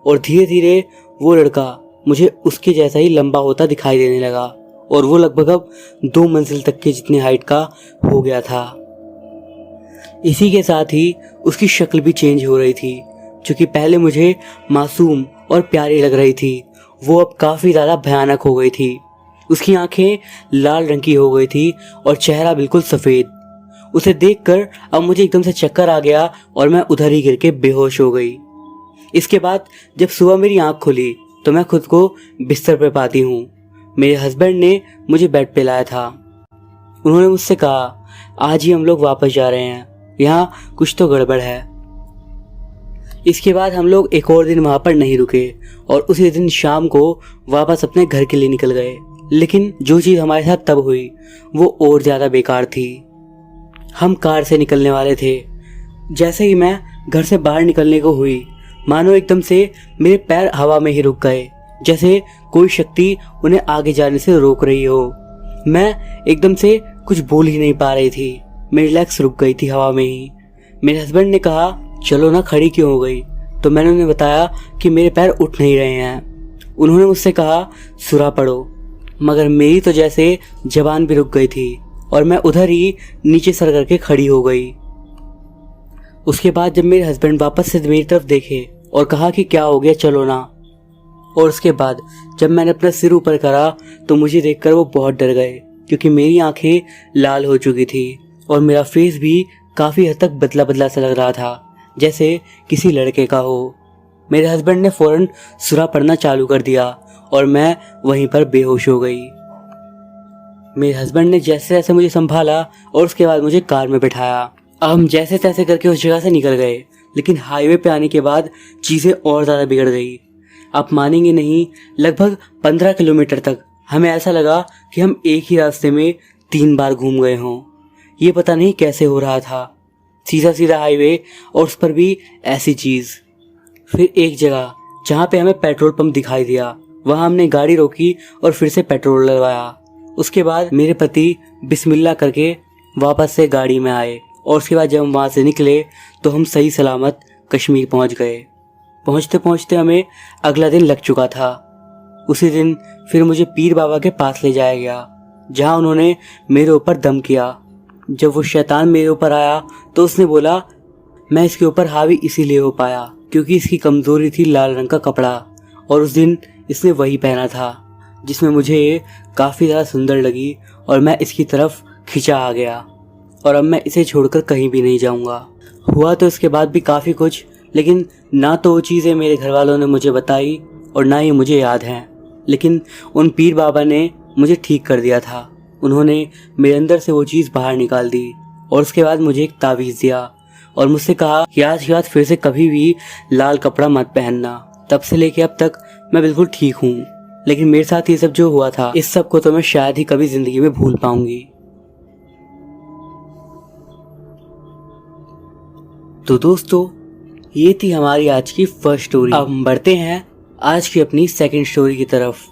और धीरे धीरे वो लड़का मुझे उसके जैसा ही लंबा होता दिखाई देने लगा और वो लगभग अब 2 मंजिल तक के जितनी हाइट का हो गया था। इसी के साथ ही उसकी शक्ल भी चेंज हो रही थी। जो कि पहले मुझे मासूम और प्यारी लग रही थी, वो अब काफ़ी ज़्यादा भयानक हो गई थी। उसकी आंखें लाल रंग की हो गई थी और चेहरा बिल्कुल सफ़ेद। उसे देखकर अब मुझे एकदम से चक्कर आ गया और मैं उधर ही गिर के बेहोश हो गई। इसके बाद जब सुबह मेरी आंख खुली तो मैं खुद को बिस्तर पर पाती हूँ। मेरे हस्बैंड ने मुझे बेड पे लाया था। उन्होंने मुझसे कहा, आज ही हम लोग वापस जा रहे हैं, यहाँ कुछ तो गड़बड़ है। इसके बाद हम लोग एक और दिन वहाँ पर नहीं रुके और उसी दिन शाम को वापस अपने घर के लिए निकल गए। लेकिन जो चीज़ हमारे साथ तब हुई वो और ज़्यादा बेकार थी। हम कार से निकलने वाले थे। जैसे ही मैं घर से बाहर निकलने को हुई, मानो एकदम से मेरे पैर हवा में ही रुक गए, जैसे कोई शक्ति उन्हें आगे जाने से रोक रही हो। मैं एकदम से कुछ बोल ही नहीं पा रही थी। मेरी लेग्स रुक गई थी हवा में ही। मेरे हस्बैंड ने कहा, चलो ना, खड़ी क्यों हो गई? तो मैंने उन्हें बताया कि मेरे पैर उठ नहीं रहे हैं। उन्होंने मुझसे कहा, सुरा पड़ो, मगर मेरी तो जैसे जबान भी रुक गई थी और मैं उधर ही नीचे सर करके खड़ी हो गई। उसके बाद जब मेरे हस्बैंड वापस से मेरी तरफ देखे और कहा कि क्या हो गया, चलो ना, और उसके बाद जब मैंने अपना सिर ऊपर करा तो मुझे देखकर वो बहुत डर गए, क्योंकि मेरी आंखें लाल हो चुकी थी और मेरा फेस भी काफ़ी हद तक बदला बदला सा लग रहा था, जैसे किसी लड़के का हो। मेरे हस्बैंड ने फ़ौरन सुरा पढ़ना चालू कर दिया और मैं वहीं पर बेहोश हो गई। मेरे हस्बैंड ने जैसे तैसे मुझे संभाला और उसके बाद मुझे कार में बैठाया। अब हम जैसे तैसे करके उस जगह से निकल गए, लेकिन हाईवे पे आने के बाद चीज़ें और ज़्यादा बिगड़ गई। आप मानेंगे नहीं, लगभग 15 किलोमीटर तक हमें ऐसा लगा कि हम एक ही रास्ते में 3 बार घूम गए हों। ये पता नहीं कैसे हो रहा था। सीधा सीधा हाईवे और उस पर भी ऐसी चीज़। फिर एक जगह जहाँ पे हमें पेट्रोल पंप दिखाई दिया, वहाँ हमने गाड़ी रोकी और फिर से पेट्रोल डलवाया। उसके बाद मेरे पति बिस्मिल्लाह करके वापस से गाड़ी में आए और उसके बाद जब हम वहाँ से निकले तो हम सही सलामत कश्मीर पहुँच गए। पहुँचते पहुँचते हमें अगला दिन लग चुका था। उसी दिन फिर मुझे पीर बाबा के पास ले जाया गया, जहाँ उन्होंने मेरे ऊपर दम किया। जब वो शैतान मेरे ऊपर आया तो उसने बोला, मैं इसके ऊपर हावी इसीलिए हो पाया क्योंकि इसकी कमज़ोरी थी लाल रंग का कपड़ा, और उस दिन इसने वही पहना था जिसमें मुझे काफ़ी ज़्यादा सुंदर लगी और मैं इसकी तरफ खिंचा आ गया और अब मैं इसे छोड़कर कहीं भी नहीं जाऊंगा। हुआ तो इसके बाद भी काफ़ी कुछ, लेकिन ना तो वो चीज़ें मेरे घर वालों ने मुझे बताई और ना ही मुझे याद हैं, लेकिन उन पीर बाबा ने मुझे ठीक कर दिया था। उन्होंने मेरे अंदर से वो चीज़ बाहर निकाल दी और उसके बाद मुझे एक तावीज़ दिया और मुझसे कहा कि आज के बाद फिर से कभी भी लाल कपड़ा मत पहनना। तब से लेके अब तक मैं बिल्कुल ठीक हूँ, लेकिन मेरे साथ ये सब जो हुआ था, इस सब को तो मैं शायद ही कभी ज़िंदगी में भूल पाऊंगी। तो दोस्तों, ये थी हमारी आज की फर्स्ट स्टोरी। अब हम बढ़ते हैं आज की अपनी सेकंड स्टोरी की तरफ,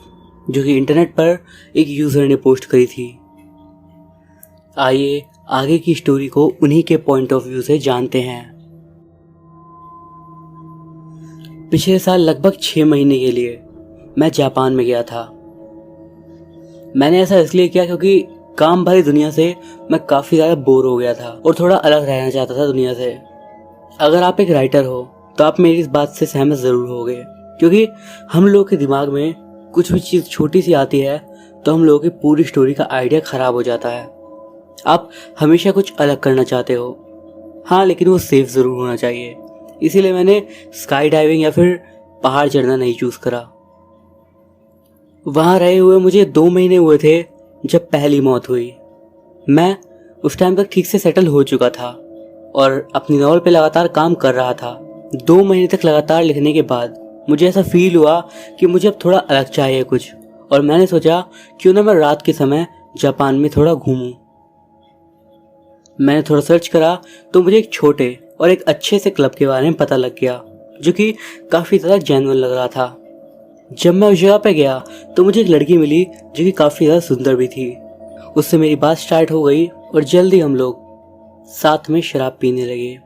जो कि इंटरनेट पर एक यूज़र ने पोस्ट करी थी। आइए आगे की स्टोरी को उन्हीं के पॉइंट ऑफ व्यू से जानते हैं। पिछले साल लगभग 6 महीने के लिए मैं जापान में गया था। मैंने ऐसा इसलिए किया क्योंकि काम भरी दुनिया से मैं काफ़ी ज़्यादा बोर हो गया था और थोड़ा अलग रहना चाहता था दुनिया से। अगर आप एक राइटर हो तो आप मेरी इस बात से सहमत ज़रूर होंगे, क्योंकि हम लोगों के दिमाग में कुछ भी चीज़ छोटी सी आती है तो हम लोगों की पूरी स्टोरी का आइडिया ख़राब हो जाता है। आप हमेशा कुछ अलग करना चाहते हो, हाँ, लेकिन वो सेफ ज़रूर होना चाहिए। इसीलिए मैंने स्काई डाइविंग या फिर पहाड़ चढ़ना नहीं चूज़ करा। वहाँ रहे हुए मुझे 2 महीने हुए थे जब पहली मौत हुई। मैं उस टाइम तक ठीक से सेटल हो चुका था और अपनी नॉवल पे लगातार काम कर रहा था। 2 महीने तक लगातार लिखने के बाद मुझे ऐसा फील हुआ कि मुझे अब थोड़ा अलग चाहिए कुछ, और मैंने सोचा क्यों ना मैं रात के समय जापान में थोड़ा घूमूं। मैंने थोड़ा सर्च करा तो मुझे एक छोटे और एक अच्छे से क्लब के बारे में पता लग गया, जो कि काफ़ी ज़्यादा जेन्युइन लग रहा था। जब मैं उस जगह पे गया तो मुझे एक लड़की मिली जो कि काफ़ी ज़्यादा सुंदर भी थी। उससे मेरी बात स्टार्ट हो गई और जल्दी हम लोग साथ में शराब पीने लगे।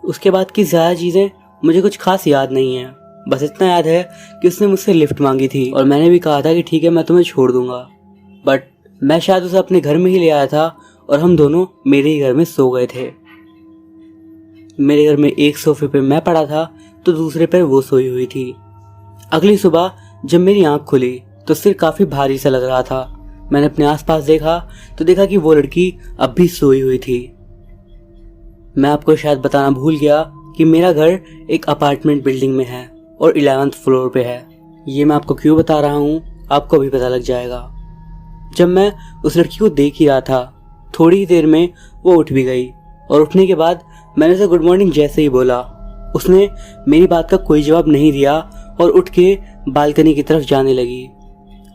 उसके बाद की ज़्यादा चीज़ें मुझे कुछ खास याद नहीं है, बस इतना याद है कि उसने मुझसे लिफ्ट मांगी थी और मैंने भी कहा था कि ठीक है मैं तुम्हें छोड़ दूंगा, बट मैं शायद उसे अपने घर में ही ले आया था और हम दोनों मेरे ही घर में सो गए थे। मेरे घर में एक सोफे पे मैं पड़ा था तो दूसरे पर वो सोई हुई थी। अगली सुबह जब मेरी आंख खुली तो सिर काफ़ी भारी सा लग रहा था। मैंने अपने आसपास देखा तो देखा कि वो लड़की अब भी सोई हुई थी। मैं आपको शायद बताना भूल गया कि मेरा घर एक अपार्टमेंट बिल्डिंग में है और 11th फ्लोर पे है। ये मैं आपको क्यों बता रहा हूँ आपको भी पता लग जाएगा। जब मैं उस लड़की को देख ही रहा था थोड़ी ही देर में वो उठ भी गई और उठने के बाद मैंने उसे गुड मॉर्निंग जैसे ही बोला उसने मेरी बात का कोई जवाब नहीं दिया और उठ के बालकनी की तरफ जाने लगी।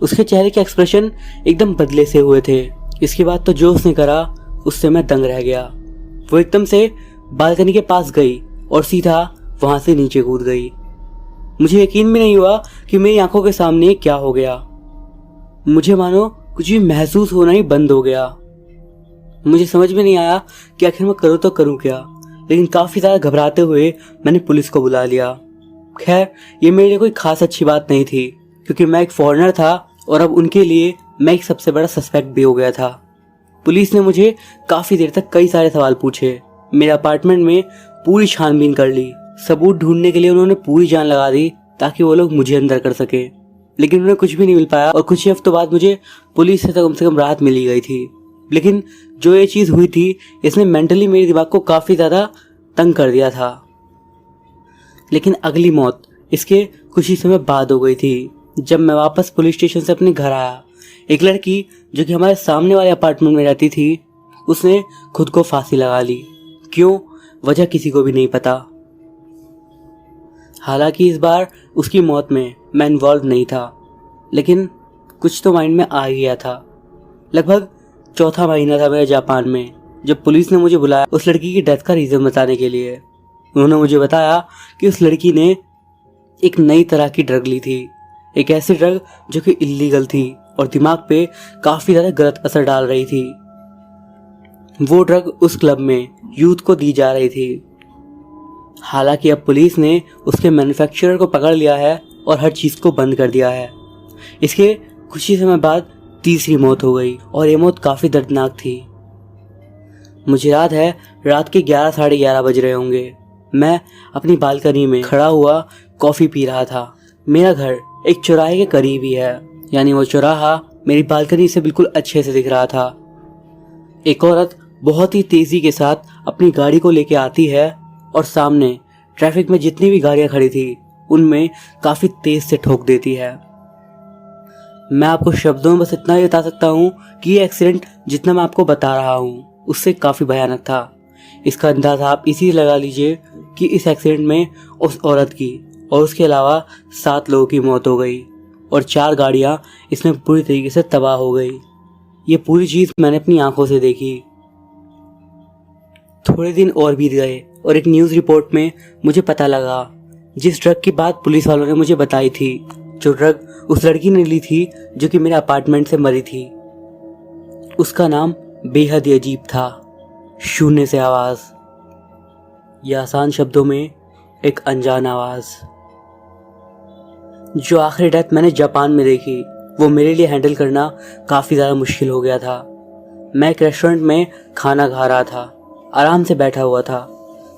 उसके चेहरे के एक्सप्रेशन एकदम बदले से हुए थे। इसके बाद तो जो उसने करा उससे मैं दंग रह गया। वो एकदम से बालकनी के पास गई और सीधा वहां से नीचे कूद गई। मुझे यकीन भी नहीं हुआ कि मेरी आंखों के सामने क्या हो गया। मुझे मानो कुछ भी महसूस होना ही बंद हो गया। मुझे समझ में नहीं आया कि आखिर मैं करूँ तो करूँ क्या, लेकिन काफ़ी ज़्यादा घबराते हुए मैंने पुलिस को बुला लिया। खैर ये मेरे लिए कोई खास अच्छी बात नहीं थी क्योंकि मैं एक फॉरेनर था और अब उनके लिए मैं एक सबसे बड़ा सस्पेक्ट भी हो गया था। पुलिस ने मुझे काफ़ी देर तक कई सारे सवाल पूछे। मेरे अपार्टमेंट में पूरी छानबीन कर ली। सबूत ढूंढने के लिए उन्होंने पूरी जान लगा दी ताकि वो लोग मुझे अंदर कर सके, लेकिन उन्हें कुछ भी नहीं मिल पाया और कुछ ही हफ्तों बाद मुझे पुलिस से कम राहत मिली गई थी। लेकिन जो ये चीज़ हुई थी इसने मेंटली मेरे दिमाग को काफ़ी ज़्यादा तंग कर दिया था। लेकिन अगली मौत इसके कुछ ही समय बाद हो गई थी। जब मैं वापस पुलिस स्टेशन से अपने घर आया, एक लड़की जो कि हमारे सामने वाले अपार्टमेंट में रहती थी उसने खुद को फांसी लगा ली। क्यों, वजह किसी को भी नहीं पता। हालांकि इस बार उसकी मौत में मैं इन्वॉल्व नहीं था, लेकिन कुछ तो माइंड में आ गया था। लगभग चौथा महीना था मेरा जापान में जब पुलिस ने मुझे बुलाया उस लड़की की डेथ का रीज़न बताने के लिए। उन्होंने मुझे बताया कि उस लड़की ने एक नई तरह की ड्रग ली थी, एक ऐसी ड्रग जो कि इल्लीगल थी और दिमाग पे काफ़ी ज़्यादा गलत असर डाल रही थी। वो ड्रग उस क्लब में यूथ को दी जा रही थी। हालांकि अब पुलिस ने उसके मैन्युफैक्चरर को पकड़ लिया है और हर चीज़ को बंद कर दिया है। इसके कुछ ही समय बाद तीसरी मौत हो गई और ये मौत काफ़ी दर्दनाक थी। मुझे याद है रात के 11 साढ़े 11 बज रहे होंगे। मैं अपनी बालकनी में खड़ा हुआ कॉफ़ी पी रहा था। मेरा घर एक चौराहे के करीब ही है, यानी वो चौराहा मेरी बालकनी से बिल्कुल अच्छे से दिख रहा था। एक औरत बहुत ही तेज़ी के साथ अपनी गाड़ी को लेके आती है और सामने ट्रैफिक में जितनी भी गाड़ियाँ खड़ी थी उनमें काफ़ी तेज़ से ठोक देती है। मैं आपको शब्दों में बस इतना ही बता सकता हूँ कि ये एक्सीडेंट जितना मैं आपको बता रहा हूँ उससे काफ़ी भयानक था। इसका अंदाज़ा आप इसी लगा लीजिए कि इस एक्सीडेंट में उस औरत की और उसके अलावा 7 लोगों की मौत हो गई और 4 गाड़ियाँ इसमें पूरी तरीके से तबाह हो गई। ये पूरी चीज़ मैंने अपनी आंखों से देखी। थोड़े दिन और बीत गए और एक न्यूज़ रिपोर्ट में मुझे पता लगा जिस ड्रग की बात पुलिस वालों ने मुझे बताई थी, जो ड्रग उस लड़की ने ली थी जो कि मेरे अपार्टमेंट से मरी थी, उसका नाम बेहद ही अजीब था, शून्य से आवाज़, या आसान शब्दों में एक अनजान आवाज़। जो आखिरी डेथ मैंने जापान में देखी वो मेरे लिए हैंडल करना काफ़ी ज़्यादा मुश्किल हो गया था। मैं एक रेस्टोरेंट में खाना खा रहा था, आराम से बैठा हुआ था।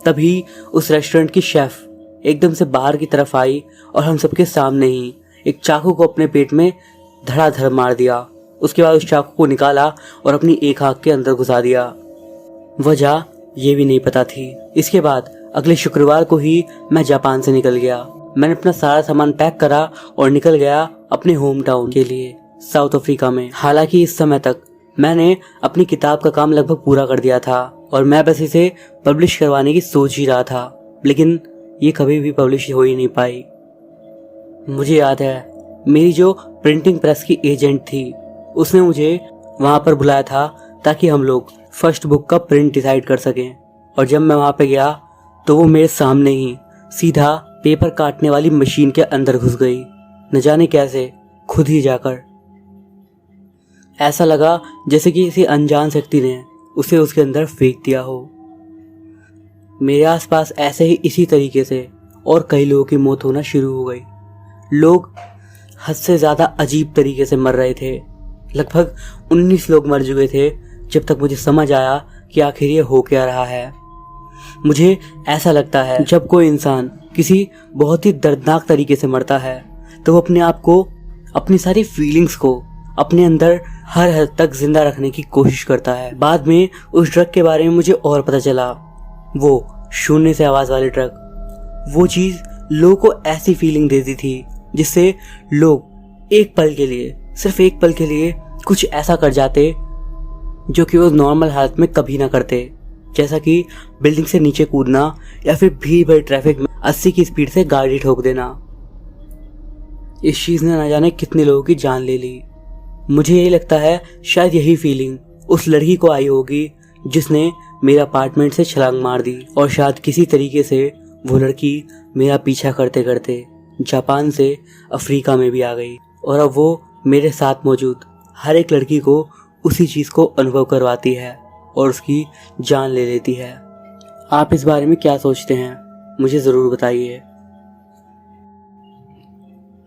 तभी उस रेस्टोरेंट की शेफ़ एकदम से बाहर की तरफ आई और हम सबके सामने ही एक चाकू को अपने पेट में धड़ाधड़ मार दिया। उसके बाद उस चाकू को निकाला और अपनी एक आंख के अंदर घुसा दिया। वजह ये भी नहीं पता थी। इसके बाद अगले शुक्रवार को ही मैं जापान से निकल गया। मैंने अपना सारा सामान पैक करा और निकल गया अपने होम टाउन के लिए साउथ अफ्रीका में। हालांकि इस समय तक मैंने अपनी किताब का काम लगभग पूरा कर दिया था और मैं बस इसे पब्लिश करवाने की सोच ही रहा था, लेकिन ये कभी भी पब्लिश हो ही नहीं पाई। मुझे याद है मेरी जो प्रिंटिंग प्रेस की एजेंट थी उसने मुझे वहाँ पर बुलाया था ताकि हम लोग फर्स्ट बुक का प्रिंट डिसाइड कर सकें। और जब मैं वहाँ पे गया तो वो मेरे सामने ही सीधा पेपर काटने वाली मशीन के अंदर घुस गई न जाने कैसे, खुद ही जाकर। ऐसा लगा जैसे कि किसी अनजान शक्ति ने उसे उसके अंदर फेंक दिया हो। मेरे आसपास ऐसे ही इसी तरीके से और कई लोगों की मौत होना शुरू हो गई। लोग हद से ज़्यादा अजीब तरीके से मर रहे थे। लगभग 19 लोग मर चुके थे जब तक मुझे समझ आया कि आखिर ये हो क्या रहा है। मुझे ऐसा लगता है जब कोई इंसान किसी बहुत ही दर्दनाक तरीके से मरता है तो वो अपने आप को, अपनी सारी फीलिंग्स को अपने अंदर हर हद तक जिंदा रखने की कोशिश करता है। बाद में उस ड्रग के बारे में मुझे और पता चला, वो शून्य से आवाज़ वाली ड्रग। वो चीज़ लोगों को ऐसी फीलिंग देती थी जिससे लोग एक पल के लिए, सिर्फ एक पल के लिए कुछ ऐसा कर जाते जो कि वो नॉर्मल हालत में कभी ना करते, जैसा कि बिल्डिंग से नीचे कूदना या फिर भीड़ भरी ट्रैफिक में 80 की स्पीड से गाड़ी ठोक देना। इस चीज़ ने न जाने कितने लोगों की जान ले ली। मुझे यही लगता है शायद यही फीलिंग उस लड़की को आई होगी जिसने मेरा अपार्टमेंट से छलांग मार दी, और शायद किसी तरीके से वो लड़की मेरा पीछा करते करते जापान से अफ्रीका में भी आ गई, और अब वो मेरे साथ मौजूद हर एक लड़की को उसी चीज़ को अनुभव करवाती है और उसकी जान ले लेती है। आप इस बारे में क्या सोचते हैं, मुझे ज़रूर बताइए।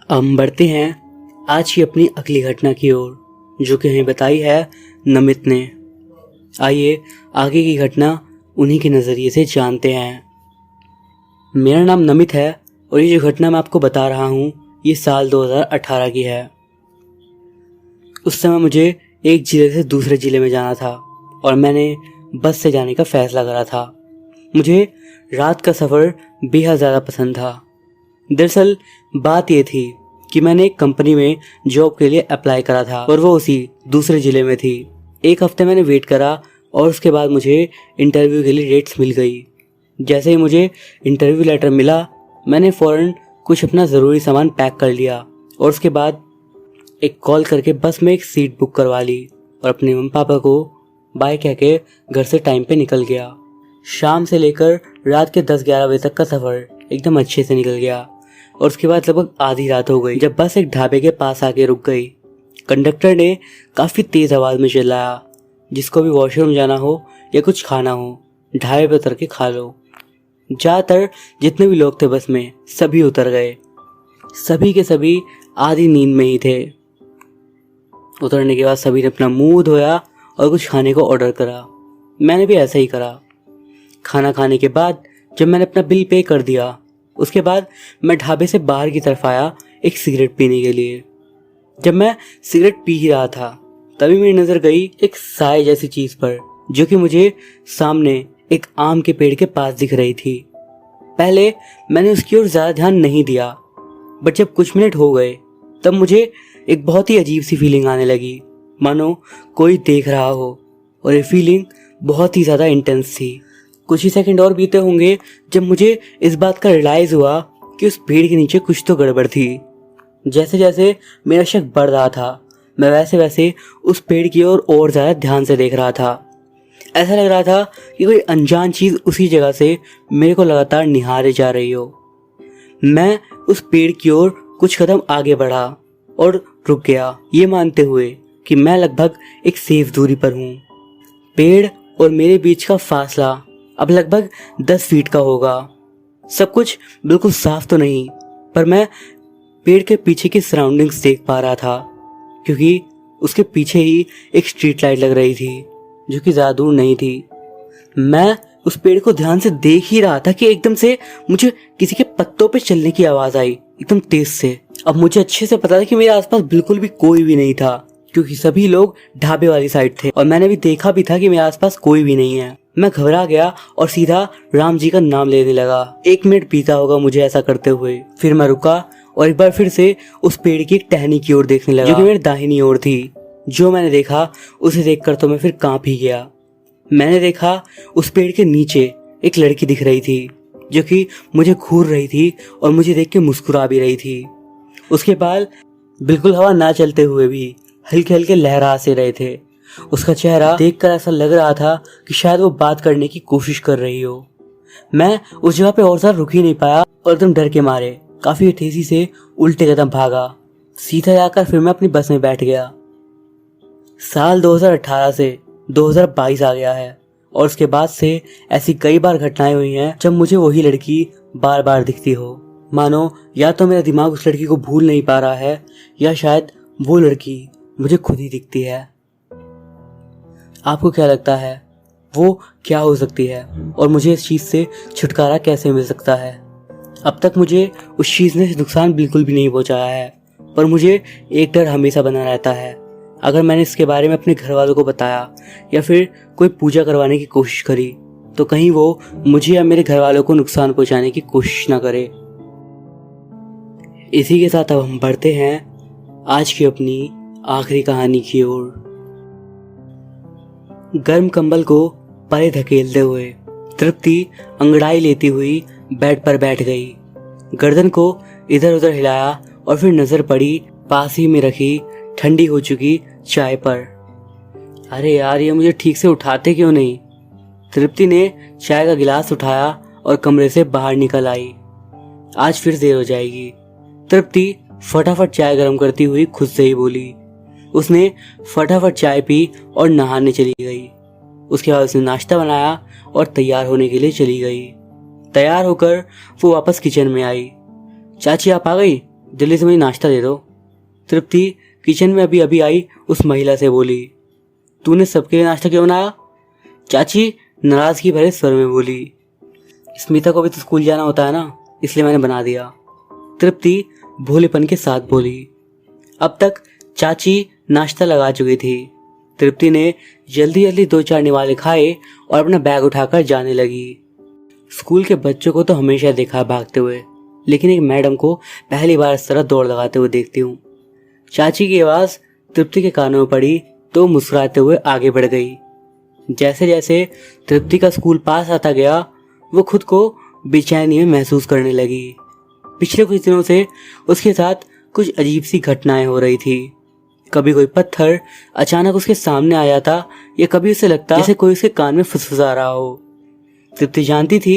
हम बढ़ते हैं आज की अपनी अगली घटना की ओर, जो कि हमें बताई है नमित ने। आइए आगे की घटना उन्हीं के नज़रिए से जानते हैं। मेरा नाम नमित है और ये जो घटना मैं आपको बता रहा हूँ ये साल 2018 की है। उस समय मुझे एक ज़िले से दूसरे ज़िले में जाना था और मैंने बस से जाने का फ़ैसला करा था। मुझे रात का सफ़र बेहद ज़्यादा पसंद था। दरअसल बात ये थी कि मैंने एक कंपनी में जॉब के लिए अप्लाई करा था और वो उसी दूसरे ज़िले में थी। एक हफ्ते मैंने वेट करा और उसके बाद मुझे इंटरव्यू के लिए डेट्स मिल गई। जैसे ही मुझे इंटरव्यू लेटर मिला मैंने फ़ौरन कुछ अपना ज़रूरी सामान पैक कर लिया और उसके बाद एक कॉल करके बस में एक सीट बुक करवा ली और अपने मम्मी पापा को बाय कह के घर से टाइम पे निकल गया। शाम से लेकर रात के 10-11 बजे तक का सफ़र एकदम अच्छे से निकल गया और उसके बाद लगभग आधी रात हो गई जब बस एक ढाबे के पास आके रुक गई। कंडक्टर ने काफ़ी तेज़ आवाज़ में चिल्लाया, जिसको भी वॉशरूम जाना हो या कुछ खाना हो ढाबे पे उतर के खा लो। ज़्यादातर जितने भी लोग थे बस में सभी उतर गए। सभी के सभी आधी नींद में ही थे। उतरने के बाद सभी ने अपना मुंह धोया और कुछ खाने को ऑर्डर करा। मैंने भी ऐसा ही करा। खाना खाने के बाद जब मैंने अपना बिल पे कर दिया उसके बाद मैं ढाबे से बाहर की तरफ आया एक सिगरेट पीने के लिए। जब मैं सिगरेट पी ही रहा था तभी मेरी नज़र गई एक साए जैसी चीज़ पर, जो कि मुझे सामने एक आम के पेड़ के पास दिख रही थी। पहले मैंने उसकी ओर ज़्यादा ध्यान नहीं दिया, बट जब कुछ मिनट हो गए तब मुझे एक बहुत ही अजीब सी फीलिंग आने लगी, मानो कोई देख रहा हो, और ये फीलिंग बहुत ही ज़्यादा इंटेंस थी। कुछ ही सेकंड और बीते होंगे जब मुझे इस बात का रियलाइज़ हुआ कि उस पेड़ के नीचे कुछ तो गड़बड़ थी। जैसे जैसे मेरा शक बढ़ रहा था मैं वैसे वैसे उस पेड़ की ओर और ज़्यादा ध्यान से देख रहा था। ऐसा लग रहा था कि कोई अनजान चीज़ उसी जगह से मेरे को लगातार निहारे जा रही हो। मैं उस पेड़ की ओर कुछ कदम आगे बढ़ा और रुक गया, ये मानते हुए कि मैं लगभग एक सेफ दूरी पर हूँ। पेड़ और मेरे बीच का फासला अब लगभग 10 फीट का होगा। सब कुछ बिल्कुल साफ तो नहीं, पर मैं पेड़ के पीछे की सराउंडिंग्स देख पा रहा था, क्योंकि उसके पीछे ही एक स्ट्रीट लाइट लग रही थी जो कि ज़्यादा दूर नहीं थी। मैं उस पेड़ को ध्यान से देख ही रहा था कि एकदम से मुझे किसी के पत्तों पे चलने की आवाज़ आई, एकदम तेज से। अब मुझे अच्छे से पता था कि मेरे आसपास बिल्कुल भी कोई भी नहीं था, क्योंकि सभी लोग ढाबे वाली साइड थे और मैंने भी देखा भी था कि मेरे आसपास कोई भी नहीं है। मैं घबरा गया और सीधा राम जी का नाम लेने लगा। 1 मिनट बीता होगा मुझे ऐसा करते हुए। फिर मैं रुका और एक बार फिर से उस पेड़ की एक टहनी की ओर देखने लगा, जो कि मेरी दाहिनी ओर थी। जो मैंने देखा उसे देखकर तो मैं फिर कांप ही गया। मैंने देखा उस पेड़ के नीचे एक लड़की दिख रही थी, जो कि मुझे घूर रही थी और मुझे देख के मुस्कुरा भी रही थी। उसके बाल बिल्कुल हवा ना चलते हुए भी हल्के हल्के लहरा से रहे थे। उसका चेहरा देखकर ऐसा लग रहा था कि शायद वो बात करने की कोशिश कर रही हो। मैं उस जगह पे और ज्यादा रुक ही नहीं पाया और एकदम डर के मारे काफ़ी तेज़ी से उल्टे कदम भागा। सीधा जाकर फिर मैं अपनी बस में बैठ गया। साल 2018 से 2022 आ गया है और उसके बाद से ऐसी कई बार घटनाएं हुई हैं जब मुझे वही लड़की बार बार दिखती हो। मानो या तो मेरा दिमाग उस लड़की को भूल नहीं पा रहा है या शायद वो लड़की मुझे खुद ही दिखती है। आपको क्या लगता है वो क्या हो सकती है और मुझे इस चीज़ से छुटकारा कैसे मिल सकता है? अब तक मुझे उस चीज़ ने नुकसान बिल्कुल भी नहीं पहुंचाया है, पर मुझे एक डर हमेशा बना रहता है। अगर मैंने इसके बारे में अपने घर वालों को बताया या फिर कोई पूजा करवाने की कोशिश करी तो कहीं वो मुझे या मेरे घर वालों को नुकसान पहुंचाने की कोशिश ना करे। इसी के साथ अब हम बढ़ते हैं आज की अपनी आखिरी कहानी की ओर। गर्म कंबल को परे धकेलते हुए तृप्ति अंगड़ाई लेती हुई बेड पर बैठ गई। गर्दन को इधर उधर हिलाया और फिर नजर पड़ी पास ही में रखी ठंडी हो चुकी चाय पर। अरे यार, ये मुझे ठीक से उठाते क्यों नहीं? तृप्ति ने चाय का गिलास उठाया और कमरे से बाहर निकल आई। आज फिर देर हो जाएगी। तृप्ति फटाफट चाय गर्म करती हुई खुद से ही बोली। उसने फटाफट चाय पी और नहाने चली गई। उसके बाद उसने नाश्ता बनाया और तैयार होने के लिए चली गई। तैयार होकर वो वापस किचन में आई। चाची आप आ गई, जल्दी से मुझे नाश्ता दे दो। तृप्ति किचन में अभी अभी आई उस महिला से बोली। तूने सबके लिए नाश्ता क्यों बनाया? चाची नाराजगी भरे स्वर में बोली। स्मिता को भी तो स्कूल जाना होता है ना, इसलिए मैंने बना दिया। तृप्ति भोलेपन के साथ बोली। अब तक चाची नाश्ता लगा चुकी थी। तृप्ति ने जल्दी जल्दी 2-4 निवाले खाए और अपना बैग उठाकर जाने लगी। स्कूल के बच्चों को तो हमेशा देखा भागते हुए, लेकिन एक मैडम को पहली बार इस तरह दौड़ लगाते हुए देखती हूँ। चाची की आवाज़ तृप्ति के कानों में पड़ी तो मुस्कुराते हुए आगे बढ़ गई। जैसे जैसे तृप्ति का स्कूल पास आता गया वो खुद को बेचैनी में महसूस करने लगी। पिछले कुछ दिनों से उसके साथ कुछ अजीब सी घटनाएं हो रही थी। कभी कोई पत्थर अचानक उसके सामने आ जाता या कभी उसे लगता जैसे कोई उसके कान में फुसफुसा रहा हो। तृप्ति जानती थी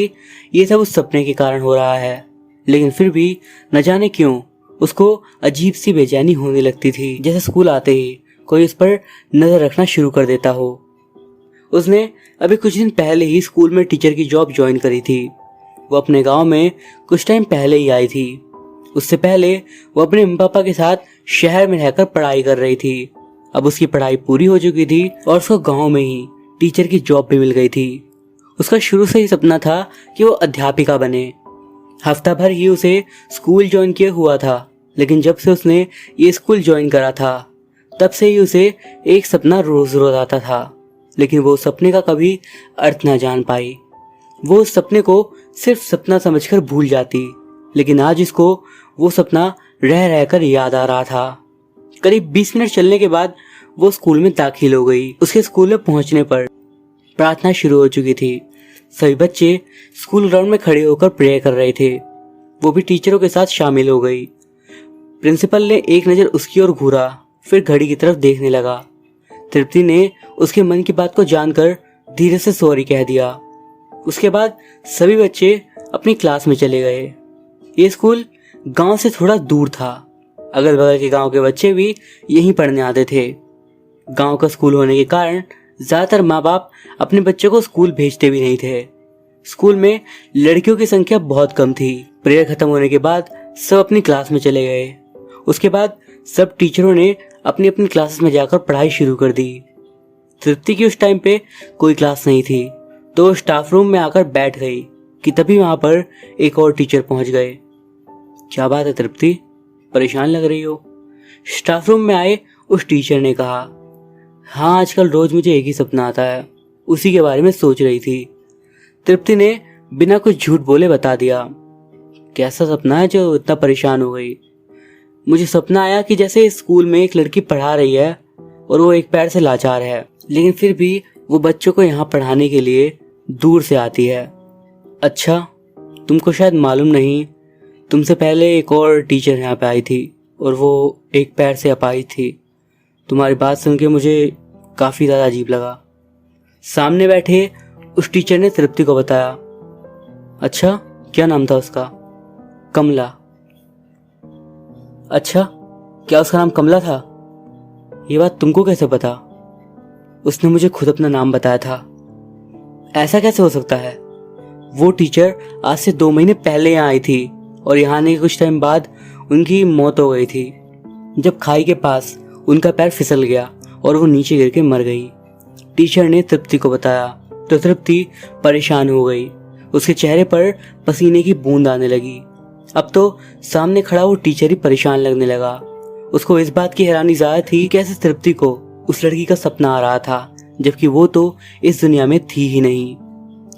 ये सब उस सपने के कारण हो रहा है, लेकिन फिर भी न जाने क्यों उसको अजीब सी बेचैनी होने लगती थी, जैसे स्कूल आते ही कोई उस पर नजर रखना शुरू कर देता हो। उसने अभी कुछ दिन पहले ही स्कूल में टीचर की जॉब ज्वाइन करी थी। वो अपने गांव में कुछ टाइम पहले ही आई थी। उससे पहले वो अपने मम्मी पापा के साथ शहर में रहकर पढ़ाई कर रही थी। अब उसकी पढ़ाई पूरी हो चुकी थी और उसको गांव में ही टीचर की जॉब भी मिल गई थी। उसका शुरू से ही सपना था कि वो अध्यापिका बने। हफ्ता भर ही उसे स्कूल ज्वाइन किया हुआ था, लेकिन जब से उसने ये स्कूल ज्वाइन करा था तब से ही उसे एक सपना रोज रोज आता था, लेकिन वो सपने का कभी अर्थ ना जान पाई। वो उस सपने को सिर्फ सपना समझकर भूल जाती, लेकिन आज इसको वो सपना रह रहकर याद आ रहा था। करीब 20 मिनट चलने के बाद वो स्कूल में दाखिल हो गई। उसके स्कूल में पहुंचने पर प्रार्थना शुरू हो चुकी थी। सभी बच्चे स्कूल ग्राउंड में खड़े होकर प्रेयर कर रहे थे। वो भी टीचरों के साथ शामिल हो गई। प्रिंसिपल ने एक नज़र उसकी ओर घूरा, फिर घड़ी की तरफ देखने लगा। तृप्ति ने उसके मन की बात को जानकर धीरे से सॉरी कह दिया। उसके बाद सभी बच्चे अपनी क्लास में चले गए। ये स्कूल गांव से थोड़ा दूर था। अगल बगल के गांव के बच्चे भी यहीं पढ़ने आते थे। गांव का स्कूल होने के कारण ज्यादातर माँ बाप अपने बच्चों को स्कूल भेजते भी नहीं थे। स्कूल में लड़कियों की संख्या बहुत कम थी। प्रेयर खत्म होने के बाद सब अपनी क्लास में चले गए। उसके बाद सब टीचरों ने अपनी अपनी क्लासेस में जाकर पढ़ाई शुरू कर दी। तृप्ति की उस टाइम पे कोई क्लास नहीं थी, तो स्टाफ रूम में आकर बैठ गई कि तभी वहां पर एक और टीचर पहुंच गए। क्या बात है तृप्ति, परेशान लग रही हो? स्टाफ रूम में आए उस टीचर ने कहा। हाँ, आजकल रोज मुझे एक ही सपना आता है, उसी के बारे में सोच रही थी। तृप्ति ने बिना कुछ झूठ बोले बता दिया। कैसा सपना है जो इतना परेशान हो गई? मुझे सपना आया कि जैसे स्कूल में एक लड़की पढ़ा रही है और वो एक पैर से लाचार है, लेकिन फिर भी वो बच्चों को यहाँ पढ़ाने के लिए दूर से आती है। अच्छा, तुमको शायद मालूम नहीं, तुमसे पहले एक और टीचर यहाँ पे आई थी और वो एक पैर से अपाहिज थी। तुम्हारी बात सुन के मुझे काफ़ी ज़्यादा अजीब लगा। सामने बैठे उस टीचर ने तृप्ति को बताया। अच्छा, क्या नाम था उसका? कमला। अच्छा, क्या उसका नाम कमला था? ये बात तुमको कैसे पता? उसने मुझे खुद अपना नाम बताया था। ऐसा कैसे हो सकता है? वो टीचर आज से 2 महीने पहले यहाँ आई थी और यहाँ आने के कुछ टाइम बाद उनकी मौत हो गई थी, जब खाई के पास उनका पैर फिसल गया और वो नीचे गिर के मर गई। टीचर ने तृप्ति को बताया तो तृप्ति परेशान हो गई। उसके चेहरे पर पसीने की बूंद आने लगी। अब तो सामने खड़ा वो टीचर ही परेशान लगने लगा। उसको इस बात की हैरानी ज्यादा थी कैसे तृप्ति को उस लड़की का सपना आ रहा था, जबकि वो तो इस दुनिया में थी ही नहीं।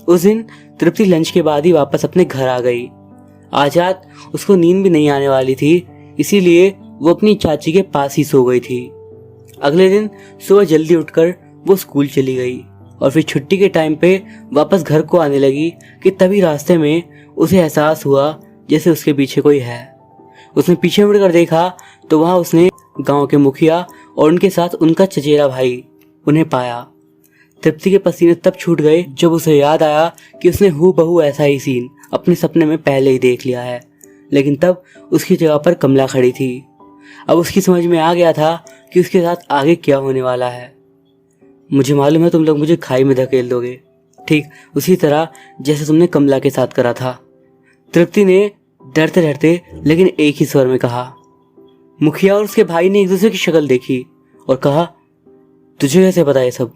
उस दिन तृप्ति लंच के बाद ही वापस अपने घर आ गई। आज रात उसको नींद भी नहीं आने वाली थी, इसीलिए वो अपनी चाची के पास ही सो गई थी। अगले दिन सुबह जल्दी उठकर वो स्कूल चली गई और फिर छुट्टी के टाइम पे वापस घर को आने लगी कि तभी रास्ते में उसे एहसास हुआ जैसे उसके पीछे कोई है। उसने पीछे मुड़कर देखा तो वहां उसने गांव के मुखिया और उनके साथ उनका चचेरा भाई उन्हें पाया। तृप्ति के पसीने तब छूट गए जब उसे याद आया कि उसने हूबहू ऐसा ही सीन अपने सपने में पहले ही देख लिया है, लेकिन तब उसकी जगह पर कमला खड़ी थी। अब उसकी समझ में आ गया था कि उसके साथ आगे क्या होने वाला है। मुझे मालूम है तुम लोग मुझे खाई में धकेल दोगे, ठीक उसी तरह जैसे तुमने कमला के साथ करा था। तृप्ति ने डरते डरते लेकिन एक ही स्वर में कहा। मुखिया और उसके भाई ने एक दूसरे की शक्ल देखी और कहा, तुझे कैसे पता ये सब?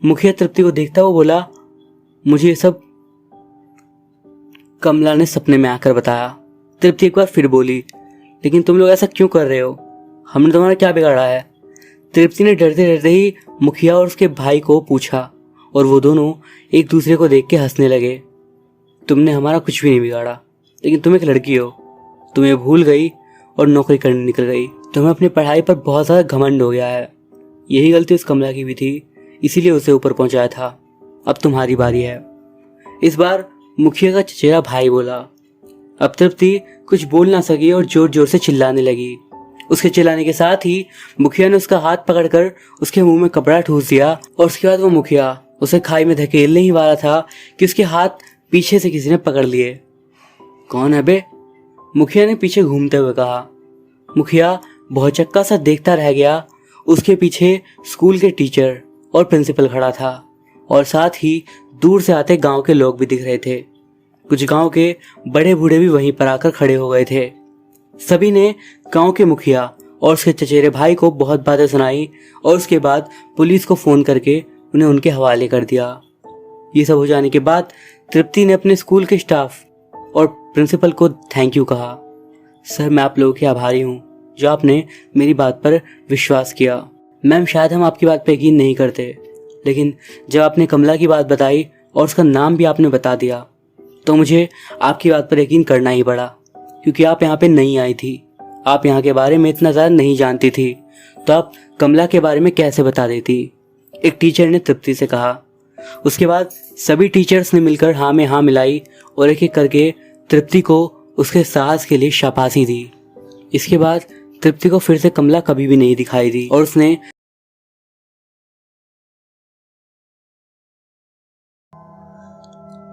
मुखिया तृप्ति को देखता हुआ बोला, मुझे ये सब कमला ने सपने में आकर बताया। तृप्ति एक बार फिर बोली, लेकिन तुम लोग ऐसा क्यों कर रहे हो? हमने तुम्हारा क्या बिगाड़ा है? तृप्ति ने डरते डरते ही मुखिया और उसके भाई को पूछा और वो दोनों एक दूसरे को देख के हंसने लगे। तुमने हमारा कुछ भी नहीं बिगाड़ा, लेकिन तुम एक लड़की हो, तुम्हें भूल गई और नौकरी करने निकल गई। तुम्हें अपनी पढ़ाई पर बहुत ज़्यादा घमंड हो गया है। यही गलती उस कमला की भी थी, इसीलिए उसे ऊपर पहुंचाया था। अब तुम्हारी बारी है। इस बार मुखिया का चचेरा भाई बोला। अब तृप्ति कुछ बोल ना सकी और जोर जोर से चिल्लाने लगी। उसके चिल्लाने के साथ ही मुखिया ने उसका हाथ पकड़कर उसके मुंह में कपड़ा ठूस दिया और उसके बाद वो मुखिया उसे खाई में धकेलने ही वाला था कि उसके हाथ पीछे से किसी ने पकड़ लिए। कौन है बे? मुखिया ने पीछे घूमते हुए कहा। मुखिया भौचक्का सा देखता रह गया। उसके पीछे स्कूल के टीचर और प्रिंसिपल खड़ा था और साथ ही दूर से आते गांव के लोग भी दिख रहे थे। कुछ गांव के बड़े बूढ़े भी वहीं पर आकर खड़े हो गए थे। सभी ने गांव के मुखिया और उसके चचेरे भाई को बहुत बातें सुनाई और उसके बाद पुलिस को फोन करके उन्हें उनके हवाले कर दिया। ये सब हो जाने के बाद तृप्ति ने अपने स्कूल के स्टाफ और प्रिंसिपल को थैंक यू कहा। सर, मैं आप लोगों के आभारी हूँ जो आपने मेरी बात पर विश्वास किया। मैम, शायद हम आपकी बात पर यकीन नहीं करते, लेकिन जब आपने कमला की बात बताई और उसका नाम भी आपने बता दिया तो मुझे आपकी बात पर यकीन करना ही पड़ा, क्योंकि आप यहाँ पे नहीं आई थी, आप यहाँ के बारे में इतना ज़्यादा नहीं जानती थी, तो आप कमला के बारे में कैसे बता देती? एक टीचर ने तृप्ति से कहा। उसके बाद सभी टीचर्स ने मिलकर हाँ में हाँ मिलाई और एक एक करके तृप्ति को उसके साहस के लिए शाबाशी दी। इसके बाद तृप्ति को फिर से कमला कभी भी नहीं दिखाई दी और उसने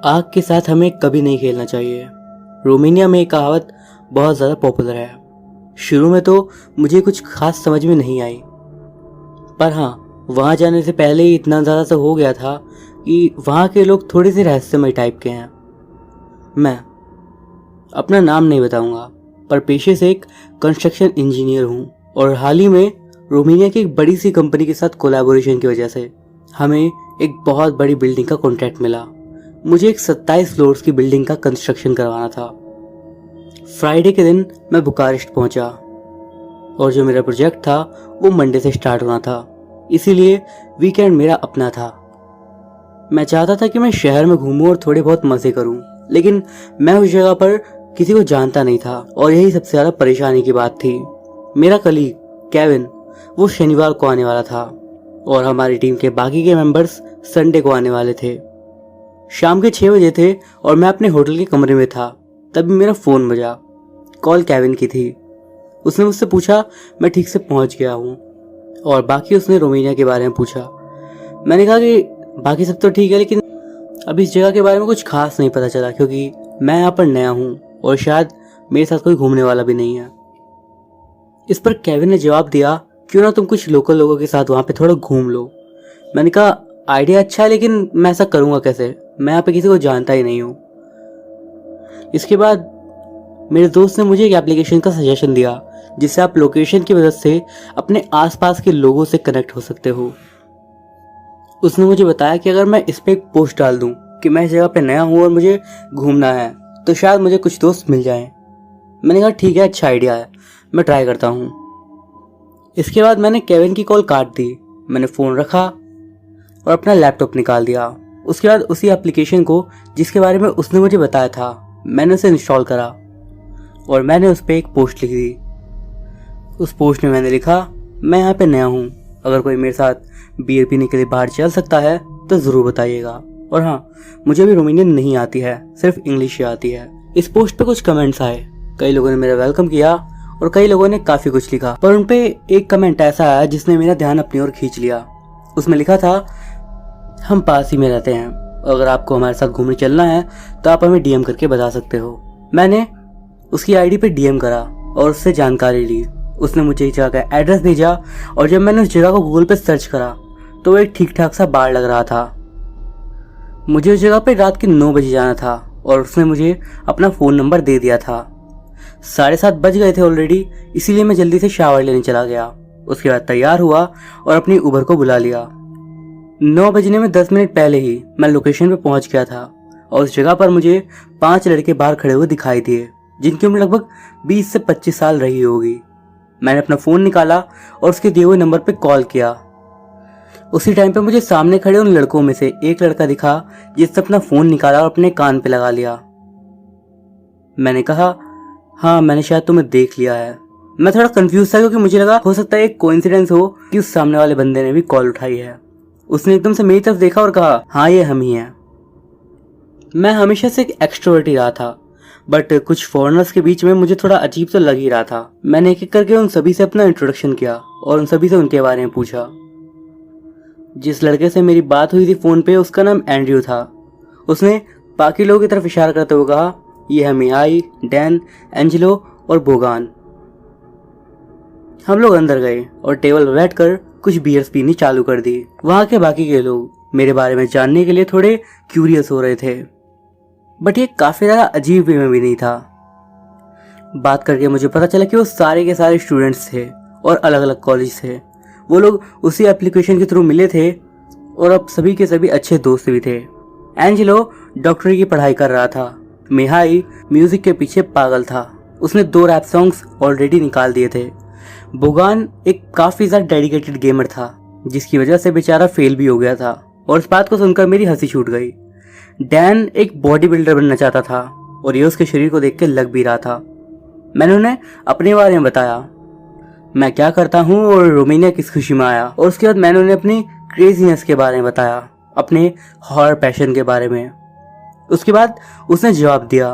आग के साथ हमें कभी नहीं खेलना चाहिए। रोमानिया में एक कहावत बहुत ज़्यादा पॉपुलर है। शुरू में तो मुझे कुछ खास समझ में नहीं आई, पर हाँ, वहाँ जाने से पहले ही इतना ज़्यादा तो हो गया था कि वहाँ के लोग थोड़े से रहस्यमय टाइप के हैं। मैं अपना नाम नहीं बताऊंगा, पर पेशे से एक कंस्ट्रक्शन इंजीनियर हूँ और हाल ही में रोमानिया की एक बड़ी सी कंपनी के साथ कोलैबोरेशन की वजह से हमें एक बहुत बड़ी बिल्डिंग का कॉन्ट्रैक्ट मिला। मुझे एक 27 फ्लोर्स की बिल्डिंग का कंस्ट्रक्शन करवाना था। फ्राइडे के दिन मैं बुकारेस्ट पहुंचा और जो मेरा प्रोजेक्ट था वो मंडे से स्टार्ट होना था, इसीलिए वीकेंड मेरा अपना था। मैं चाहता था कि मैं शहर में घूमूं और थोड़े बहुत मजे करूं, लेकिन मैं उस जगह पर किसी को जानता नहीं था और यही सबसे ज़्यादा परेशानी की बात थी। मेरा कलीग केविन वो शनिवार को आने वाला था और हमारी टीम के बाकी के मेंबर्स संडे को आने वाले थे। शाम के 6 बजे थे और मैं अपने होटल के कमरे में था, तभी मेरा फ़ोन बजा। कॉल केविन की थी। उसने मुझसे पूछा मैं ठीक से पहुंच गया हूँ और बाकी उसने रोमानिया के बारे में पूछा। मैंने कहा कि बाकी सब तो ठीक है, लेकिन अब इस जगह के बारे में कुछ खास नहीं पता चला, क्योंकि मैं यहाँ पर नया हूँ और शायद मेरे साथ कोई घूमने वाला भी नहीं है। इस पर केविन ने जवाब दिया, क्यों ना तुम कुछ लोकल लोगों के साथ वहाँ पे थोड़ा घूम लो। मैंने कहा आइडिया अच्छा है, लेकिन मैं ऐसा करूँगा कैसे, मैं यहाँ पे किसी को जानता ही नहीं हूँ। इसके बाद मेरे दोस्त ने मुझे एक एप्लीकेशन का सजेशन दिया जिससे आप लोकेशन की मदद से अपने आसपास के लोगों से कनेक्ट हो सकते हो। उसने मुझे बताया कि अगर मैं इस पर एक पोस्ट डाल दूं कि मैं इस जगह पे नया हूं और मुझे घूमना है तो शायद मुझे कुछ दोस्त मिल जाएं। मैंने कहा ठीक है, अच्छा आइडिया है, मैं ट्राई करता हूं। इसके बाद मैंने केविन की कॉल काट दी। मैंने फ़ोन रखा और अपना लैपटॉप निकाल दिया। उसके बाद उसी एप्लीकेशन को जिसके बारे में उसने मुझे बताया था मैंने उसे इंस्टॉल करा और मैंने उस पर एक पोस्ट लिख दी। उस पोस्ट में मैंने लिखा, मैं यहाँ पे नया हूँ, अगर कोई मेरे साथ बियर पीने के लिए बाहर चल सकता है तो ज़रूर बताइएगा। और हाँ, मुझे भी रोमानियन नहीं आती है, सिर्फ इंग्लिश ही आती है। इस पोस्ट पे कुछ कमेंट्स आए, कई लोगों ने मेरा वेलकम किया और कई लोगों ने काफ़ी कुछ लिखा, पर उन पे एक कमेंट ऐसा आया जिसने मेरा ध्यान अपनी ओर खींच लिया। उसमें लिखा था, हम पास ही में रहते हैं, अगर आपको हमारे साथ घूमने चलना है तो आप हमें डीएम करके बता सकते हो। मैंने उसकी आईडी पे डीएम करा और उससे जानकारी ली। उसने मुझे इस जगह का एड्रेस भेजा और जब मैंने उस जगह को गूगल पे सर्च करा तो वो एक ठीक ठाक सा बार लग रहा था। मुझे उस जगह पे रात के 9 बजे जाना था और उसने मुझे अपना फ़ोन नंबर दे दिया था। 7:30 बज गए थे ऑलरेडी, इसीलिए मैं जल्दी से शावर लेने चला गया। उसके बाद तैयार हुआ और अपनी उबर को बुला लिया। 9 बजने में 10 मिनट पहले ही मैं लोकेशन पे पहुंच गया था और उस जगह पर मुझे 5 लड़के बाहर खड़े हुए दिखाई दिए जिनकी उम्र लगभग 20 से 25 साल रही होगी। मैंने अपना फ़ोन निकाला और उसके दिए हुए नंबर पे कॉल किया। उसी टाइम पे मुझे सामने खड़े उन लड़कों में से एक लड़का दिखा जिसने अपना फ़ोन निकाला और अपने कान पे लगा लिया। मैंने कहा, हाँ मैंने शायद तुम्हें देख लिया है। मैं थोड़ा कंफ्यूज था क्योंकि मुझे लगा हो सकता है एक कोइंसिडेंस हो कि उस सामने वाले बंदे ने भी कॉल उठाई है। उसने एकदम से मेरी तरफ देखा और कहा, हाँ ये हम ही हैं। मैं हमेशा से एक एक्सट्रोवर्ट ही रहा था, बट कुछ फॉरेनर्स के बीच में मुझे थोड़ा अजीब तो लग ही रहा था। मैंने एक एक करके उन सभी से अपना इंट्रोडक्शन किया और उन सभी से उनके बारे में पूछा। जिस लड़के से मेरी बात हुई थी फ़ोन पे उसका नाम एंड्रयू था। उसने बाकी लोगों की तरफ इशारा करते हुए कहा, ये है मिहाई, डैन, एंजेलो और बोगान। हम लोग अंदर गए और टेबल पर बैठकर कुछ बियर्स पीनी चालू कर दी। वहाँ के बाकी के लोग मेरे बारे में जानने के लिए थोड़े क्यूरियस हो रहे थे, बट ये काफ़ी ज़्यादा अजीब वे में भी नहीं था। बात करके मुझे पता चला कि वो सारे के सारे स्टूडेंट्स थे और अलग अलग कॉलेज थे। वो लोग उसी एप्लीकेशन के थ्रू मिले थे और अब सभी के सभी अच्छे दोस्त भी थे। एंजेलो डॉक्टरी की पढ़ाई कर रहा था। मिहाई म्यूजिक के पीछे पागल था, उसने 2 रैप सॉन्ग्स ऑलरेडी निकाल दिए थे। बोगान एक काफ़ी ज़्यादा डेडिकेटेड गेमर था जिसकी वजह से बेचारा फेल भी हो गया था और इस बात को सुनकर मेरी हंसी छूट गई। डैन एक बॉडी बिल्डर बनना चाहता था और ये उसके शरीर को देख के लग भी रहा था। मैंने उन्हें अपने बारे में बताया, मैं क्या करता हूँ और रोमानिया किस खुशी में आया। और उसके बाद मैंने उन्हें अपनी क्रेजीनेस के बारे में बताया, अपने हॉरर पैशन के बारे में। उसके बाद उसने जवाब दिया,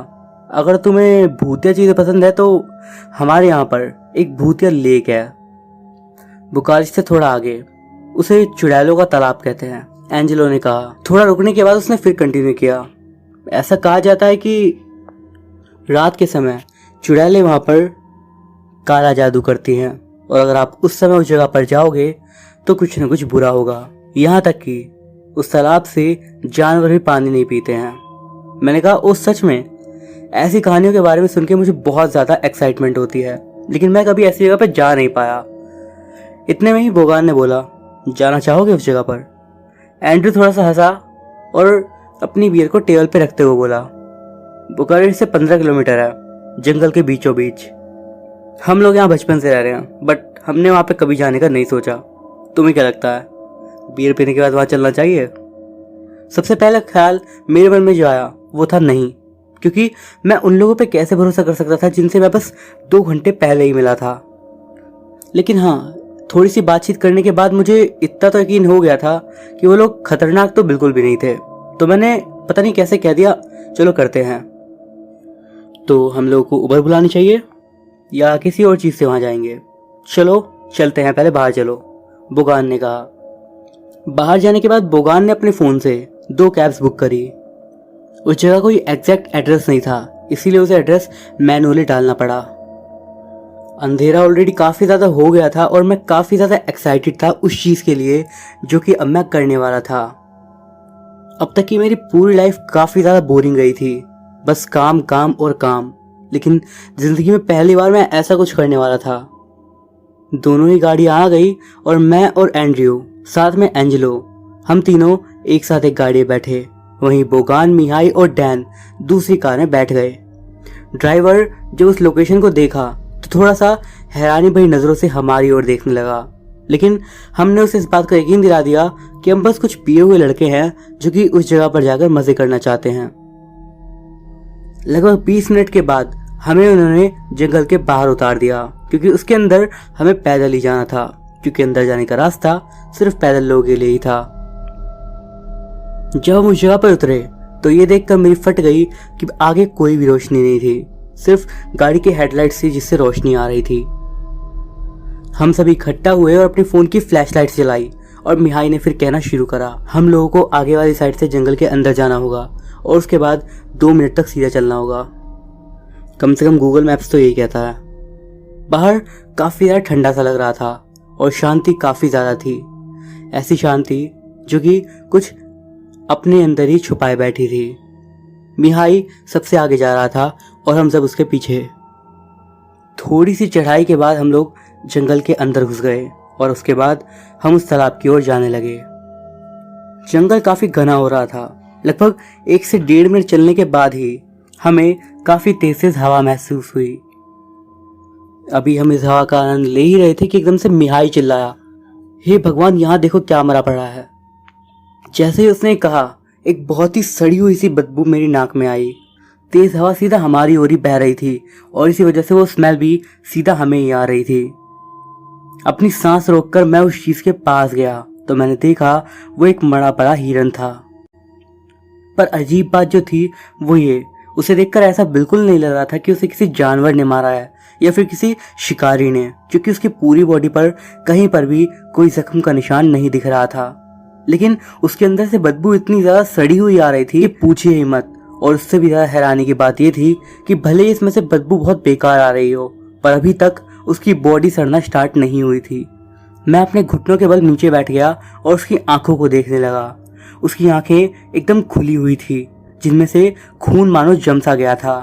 अगर तुम्हें भूतिया चीज़ें पसंद है तो हमारे यहाँ पर एक भूतिया लेक है, बुकारेस्ट से थोड़ा आगे, उसे चुड़ैलों का तालाब कहते हैं। एंजेलो ने कहा। थोड़ा रुकने के बाद उसने फिर कंटिन्यू किया, ऐसा कहा जाता है कि रात के समय चुड़ैलें वहाँ पर काला जादू करती हैं और अगर आप उस समय उस जगह पर जाओगे तो कुछ न कुछ बुरा होगा। यहाँ तक कि उस तालाब से जानवर भी पानी नहीं पीते हैं। मैंने कहा, ओ सच में? ऐसी कहानियों के बारे में सुन के मुझे बहुत ज़्यादा एक्साइटमेंट होती है, लेकिन मैं कभी ऐसी जगह पर जा नहीं पाया। इतने में ही बोगान ने बोला, जाना चाहोगे उस जगह पर? एंड्रू थोड़ा सा हंसा और अपनी बियर को टेबल पे रखते हुए बोला, बुकारेस्ट से 15 किलोमीटर है, जंगल के बीचों बीच। हम लोग यहाँ बचपन से रह रहे हैं, बट हमने वहाँ पे कभी जाने का नहीं सोचा। तुम्हें क्या लगता है, बियर पीने के बाद वहाँ चलना चाहिए? सबसे पहला ख्याल मेरे मन में जो आया वो था नहीं, क्योंकि मैं उन लोगों पे कैसे भरोसा कर सकता था जिनसे मैं बस 2 घंटे पहले ही मिला था। लेकिन हाँ, थोड़ी सी बातचीत करने के बाद मुझे इतना तो यकीन हो गया था कि वो लोग खतरनाक तो बिल्कुल भी नहीं थे। तो मैंने पता नहीं कैसे कह दिया, चलो करते हैं। तो हम लोगों को उबर बुलानी चाहिए या किसी और चीज़ से वहाँ जाएंगे? चलो चलते हैं, पहले बाहर चलो, बोगान ने कहा। बाहर जाने के बाद बोगान ने अपने फ़ोन से 2 कैब्स बुक करी। उस जगह कोई एग्जैक्ट एड्रेस नहीं था, इसीलिए उसे एड्रेस मैनुअली डालना पड़ा। अंधेरा ऑलरेडी काफ़ी ज़्यादा हो गया था और मैं काफ़ी ज़्यादा एक्साइटेड था उस चीज़ के लिए जो कि अब मैं करने वाला था। अब तक की मेरी पूरी लाइफ काफ़ी ज़्यादा बोरिंग गई थी, बस काम काम और काम। लेकिन ज़िंदगी में पहली बार मैं ऐसा कुछ करने वाला था। दोनों ही गाड़ियाँ आ गई और मैं और एंड्रयू साथ में एंजेलो, हम तीनों एक साथ एक गाड़ी में बैठे। वहीं बोगान, मिहाई और डैन दूसरी कार में बैठ गए। ड्राइवर जब उस लोकेशन को देखा तो थोड़ा सा हैरानी भरी नज़रों से हमारी ओर देखने लगा, लेकिन हमने उसे इस बात का यकीन दिला दिया कि हम बस कुछ पिए हुए लड़के हैं जो कि उस जगह पर जाकर मजे करना चाहते हैं। लगभग 20 मिनट के बाद हमें उन्होंने जंगल के बाहर उतार दिया, क्योंकि उसके अंदर हमें पैदल ही जाना था, क्योंकि अंदर जाने का रास्ता सिर्फ पैदल लोगों के लिए ही था। जब हम उस जगह पर उतरे तो ये देखकर मेरी फट गई कि आगे कोई भी रोशनी नहीं थी, सिर्फ गाड़ी के हेडलाइट्स थी जिससे रोशनी आ रही थी। हम सभी इकट्ठा हुए और अपने फोन की फ्लैशलाइट जलाई और मिहाई ने फिर कहना शुरू करा, हम लोगों को आगे वाली साइड से जंगल के अंदर जाना होगा और उसके बाद 2 मिनट तक सीधा चलना होगा। कम से कम गूगल मैप्स तो यही कहता है। बाहर काफी ज़्यादा ठंडा सा लग रहा था और शांति काफी ज़्यादा थी, ऐसी शांति जो कि कुछ अपने अंदर ही छुपाए बैठी थी। मिहाई सबसे आगे जा रहा था और हम सब उसके पीछे। थोड़ी सी चढ़ाई के बाद हम लोग जंगल के अंदर घुस गए और उसके बाद हम उस तालाब की ओर जाने लगे। जंगल काफी घना हो रहा था। लगभग 1 से 1.5 मिनट चलने के बाद ही हमें काफी तेज हवा महसूस हुई। अभी हम इस हवा का आनंद ले ही रहे थे कि एकदम से मिहाई चिल्लाया, हे भगवान, यहाँ देखो क्या मरा पड़ा है। जैसे ही उसने कहा, एक बहुत ही सड़ी हुई सी बदबू मेरी नाक में आई। तेज हवा सीधा हमारी ओर ही बह रही थी और इसी वजह से वो स्मेल भी सीधा हमें ही आ रही थी। अपनी सांस रोककर मैं उस चीज के पास गया तो मैंने देखा वो एक मरा पड़ा हिरन था। पर अजीब बात जो थी वो ये, उसे देखकर ऐसा बिल्कुल नहीं लग रहा था कि उसे किसी जानवर ने मारा है या फिर किसी शिकारी ने, क्योंकि उसकी पूरी बॉडी पर कहीं पर भी कोई जख्म का निशान नहीं दिख रहा था। लेकिन उसके अंदर से बदबू इतनी ज्यादा सड़ी हुई आ रही थी कि पूछिए ही मत। और उससे भी ज्यादा हैरानी की बात यह थी कि भले ही इसमें से बदबू बहुत बेकार आ रही हो, पर अभी तक उसकी बॉडी सड़ना स्टार्ट नहीं हुई थी। मैं अपने घुटनों के बल नीचे बैठ गया और उसकी आंखों को देखने लगा। उसकी आंखें एकदम खुली हुई थी, जिनमें से खून मानो जम सा गया था।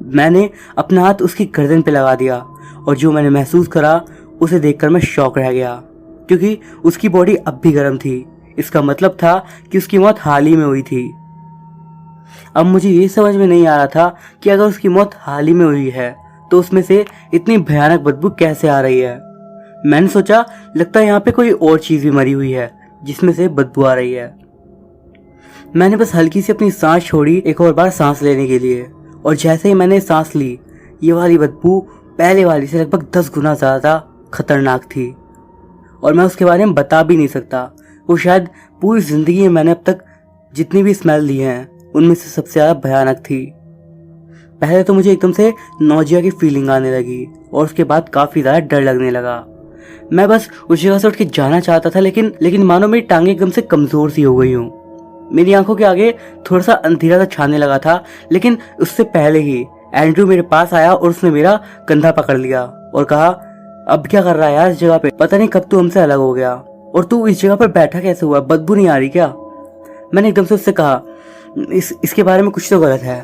मैंने अपना हाथ उसकी गर्दन पे लगा दिया और जो मैंने महसूस करा उसे देखकर मैं शॉक रह गया, क्योंकि उसकी बॉडी अब भी गर्म थी। इसका मतलब था कि उसकी मौत हाल ही में हुई थी। अब मुझे ये समझ में नहीं आ रहा था कि अगर उसकी मौत हाल ही में हुई है तो उसमें से इतनी भयानक बदबू कैसे आ रही है। मैंने सोचा, लगता है यहाँ पे कोई और चीज भी मरी हुई है जिसमें से बदबू आ रही है। मैंने बस हल्की सी अपनी सांस छोड़ी एक और बार सांस लेने के लिए, और जैसे ही मैंने सांस ली, ये वाली बदबू पहले वाली से लगभग 10 गुना ज्यादा खतरनाक थी और मैं उसके बारे में बता भी नहीं सकता। वो शायद पूरी जिंदगी में मैंने अब तक जितनी भी स्मेल ली हैं उनमें से सबसे ज्यादा भयानक थी। पहले तो मुझे एकदम से नौजिया की फीलिंग आने लगी और उसके बाद काफी ज्यादा डर लगने लगा। मैं बस उस जगह से उठ के जाना चाहता था, लेकिन मानो मेरी टांगे एकदम से कमजोर सी हो गई हूँ। मेरी आंखों के आगे थोड़ा सा अंधेरा सा छाने लगा था, लेकिन उससे पहले ही एंड्रयू मेरे पास आया और उसने मेरा कंधा पकड़ लिया और कहा, अब क्या कर रहा है यार इस जगह पे? पता नहीं कब तू हमसे अलग हो गया और तू इस जगह पर बैठा कैसे हुआ? बदबू नहीं आ रही क्या? मैंने एकदम से उससे कहा, इसके बारे में कुछ तो गलत है।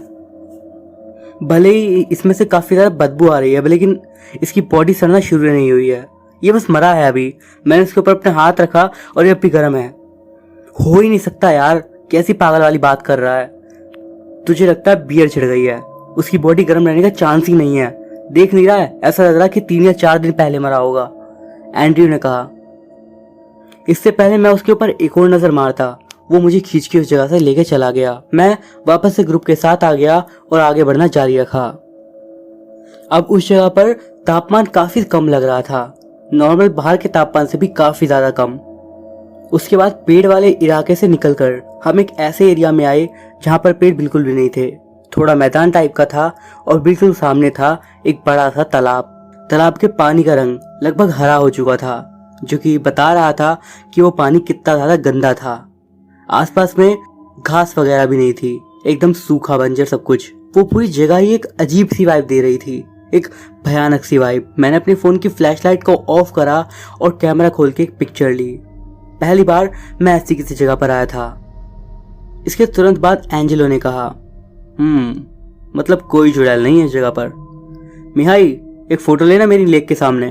भले ही इसमें से काफी ज्यादा बदबू आ रही है, लेकिन इसकी बॉडी सड़ना शुरू नहीं हुई है, ये बस मरा है अभी। मैंने इसके ऊपर अपना हाथ रखा और ये अब भी गर्म है। हो ही नहीं सकता यार, कैसी पागल वाली बात कर रहा है? तुझे लगता है बियर चढ़ गई है? उसकी बॉडी गर्म रहने का चांस ही नहीं है। देख नहीं रहा है, ऐसा लग रहा है कि 3 या 4 दिन पहले मरा होगा, एंड्रयू ने कहा। इससे पहले मैं उसके ऊपर एक और नजर मारता, वो मुझे खींच के उस जगह से लेके चला गया। मैं वापस से ग्रुप के साथ आ गया और आगे बढ़ना जारी रखा। अब उस जगह पर तापमान काफी कम लग रहा था, नॉर्मल बाहर के तापमान से भी काफी ज्यादा कम। उसके बाद पेड़ वाले इलाके से निकलकर हम एक ऐसे एरिया में आए जहाँ पर पेड़ बिल्कुल भी नहीं थे। थोड़ा मैदान टाइप का था और बिल्कुल सामने था एक बड़ा सा तालाब। तालाब के पानी का रंग लगभग हरा हो चुका था, जो कि बता रहा था कि वो पानी कितना ज्यादा गंदा था। आसपास में घास वगैरह भी नहीं थी, एकदम सूखा बंजर सब कुछ। वो पूरी जगह ही एक अजीब सी वाइब दे रही थी, एक भयानक सी वाइब। मैंने अपने फ़ोन की फ्लैशलाइट को ऑफ करा और कैमरा खोल के एक पिक्चर ली। पहली बार मैं ऐसी किसी जगह पर आया था। इसके तुरंत बाद एंजेलो ने कहा, मतलब कोई चुड़ैल नहीं है इस जगह पर। मिहाई, एक फ़ोटो लेना मेरी लेक के सामने।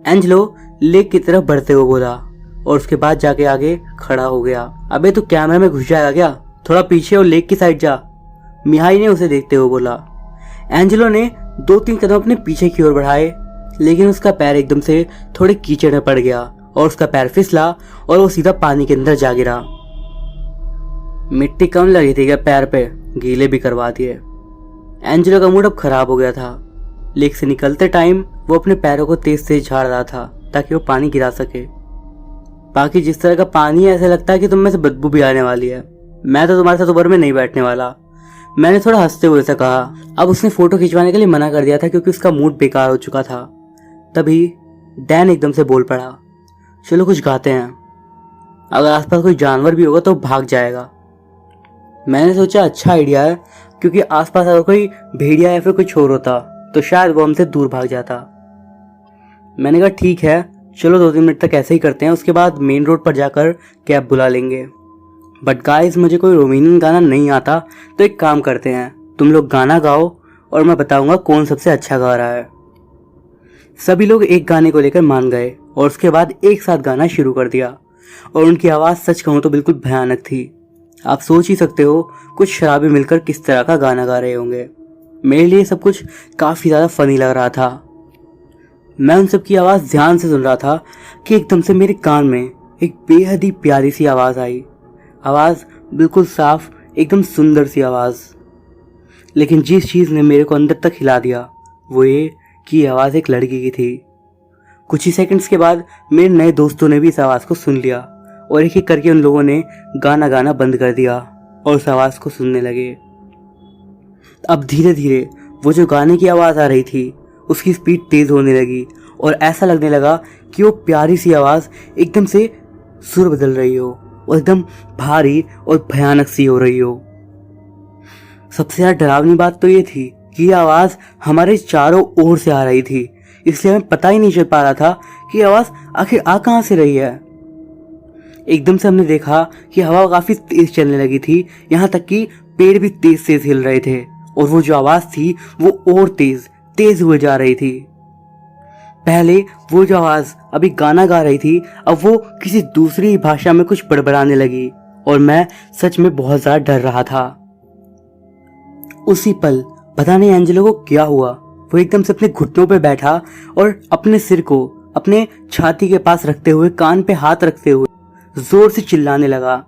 एंजेलो लेक की तरफ बढ़ते हुए बोला और उसके बाद जाके आगे खड़ा हो गया। अबे तू कैमरा में घुस जाएगा क्या? थोड़ा पीछे और लेक की साइड जा, मिहाई ने उसे देखते हुए बोला। एंजेलो ने 2-3 कदम अपने पीछे की ओर बढ़ाए, लेकिन उसका पैर एकदम से थोड़े कीचड़ में पड़ गया और उसका पैर फिसला और वो सीधा पानी के अंदर जा गिरा। मिट्टी कम लगी थी क्या पैर पे? गीले भी करवा दिए। एंजेलो का मूड अब खराब हो गया था। लेक से निकलते टाइम वो अपने पैरों को तेज तेज झाड़ रहा था ताकि वो पानी गिरा सके। बाकी जिस तरह का पानी है ऐसा लगता है कि तुम में से बदबू भी आने वाली है। मैं तो तुम्हारे साथ उबर में नहीं बैठने वाला, मैंने थोड़ा हंसते हुए से कहा। अब उसने फोटो खिंचवाने के लिए मना कर दिया था क्योंकि उसका मूड बेकार हो चुका था। तभी डैन एकदम से बोल पड़ा, चलो कुछ गाते हैं, अगर आसपास कोई जानवर भी होगा तो भाग जाएगा। मैंने सोचा अच्छा आइडिया है, क्योंकि आसपास अगर कोई भेड़िया या फिर कोई चोर होता तो शायद वो हमसे दूर भाग जाता। मैंने कहा ठीक है, चलो 2-3 मिनट तक ऐसे ही करते हैं, उसके बाद मेन रोड पर जाकर कैब बुला लेंगे। बट गाइस, मुझे कोई रोमानियन गाना नहीं आता, तो एक काम करते हैं, तुम लोग गाना गाओ और मैं बताऊंगा कौन सबसे अच्छा गा रहा है। सभी लोग एक गाने को लेकर मान गए और उसके बाद एक साथ गाना शुरू कर दिया और उनकी आवाज़ सच कहूँ तो बिल्कुल भयानक थी। आप सोच ही सकते हो कुछ शराबी मिलकर किस तरह का गाना गा रहे होंगे। मेरे लिए सब कुछ काफ़ी ज़्यादा फनी लग रहा था। मैं उन सब की आवाज़ ध्यान से सुन रहा था कि एकदम से मेरे कान में एक बेहद ही प्यारी सी आवाज़ आई। आवाज़ बिल्कुल साफ, एकदम सुंदर सी आवाज़। लेकिन जिस चीज़ ने मेरे को अंदर तक हिला दिया वो ये कि ये आवाज़ एक लड़की की थी। कुछ ही सेकंड्स के बाद मेरे नए दोस्तों ने भी इस आवाज़ को सुन लिया और एक एक करके उन लोगों ने गाना गाना बंद कर दिया और उस आवाज़ को सुनने लगे। अब धीरे धीरे वो जो गाने की आवाज़ आ रही थी उसकी स्पीड तेज़ होने लगी और ऐसा लगने लगा कि वो प्यारी सी आवाज़ एकदम से सुर बदल रही हो और एकदम भारी और भयानक सी हो रही हो। सबसे ज़्यादा डरावनी बात तो ये थी कि ये आवाज़ हमारे चारों ओर से आ रही थी, इसलिए हमें पता ही नहीं चल पा रहा था कि आवाज़ आखिर आ कहाँ से रही है। एकदम से हमने देखा कि हवा काफ़ी तेज़ चलने लगी थी, यहाँ तक कि पेड़ भी तेज़ तेज़ हिल रहे थे और वो जो आवाज़ थी वो और तेज़ हुए जा रही थी। पहले वो जो आवाज़ अभी गाना गा रही थी अब वो किसी दूसरी भाषा में कुछ बड़बड़ाने लगी और मैं सच में बहुत ज़्यादा डर रहा था। उसी पल पता नहीं एंजेलो को क्या हुआ, वो एकदम से अपने घुटनों पे बैठा और अपने सिर को अपने छाती के पास रखते हुए कान पे हाथ रखते हुए जोर से चिल्लाने लगा,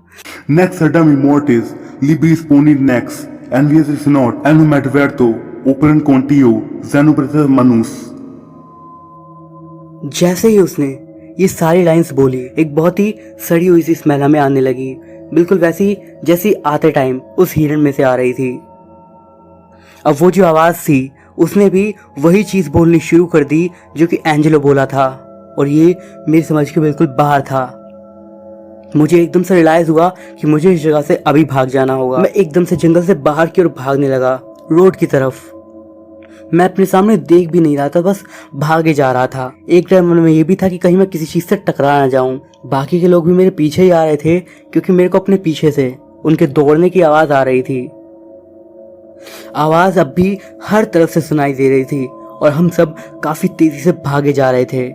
Nex Adam Immortis, Libis Ponid Nex, Envious is not, Enu Medverto, Operan Contio, Xenopreter Manus। जैसे ही उसने ये सारी लाइंस बोली एक बहुत ही सड़ी हुई सी स्मेल हमें आने लगी, बिल्कुल वैसी जैसी आते टाइम उस हिरण में से आ रही थी। अब वो जो आवाज़ थी उसने भी वही चीज़ बोलनी शुरू कर दी जो कि एंजेलो बोला था और ये मेरी समझ के बिल्कुल बाहर था। मुझे एकदम से रियलाइज हुआ कि मुझे इस जगह से अभी भाग जाना होगा। मैं एकदम से जंगल से बाहर की ओर भागने लगा, रोड की तरफ। मैं अपने सामने देख भी नहीं रहा था, बस भागे जा रहा था। एक टाइम मन में ये भी था कि कहीं मैं किसी चीज़ से टकरा ना जाऊं। बाकी के लोग भी मेरे पीछे ही आ रहे थे क्योंकि मेरे को अपने पीछे से उनके दौड़ने की आवाज़ आ रही थी। आवाज़ अब भी हर तरफ से सुनाई दे रही थी और हम सब काफ़ी तेज़ी से भागे जा रहे थे।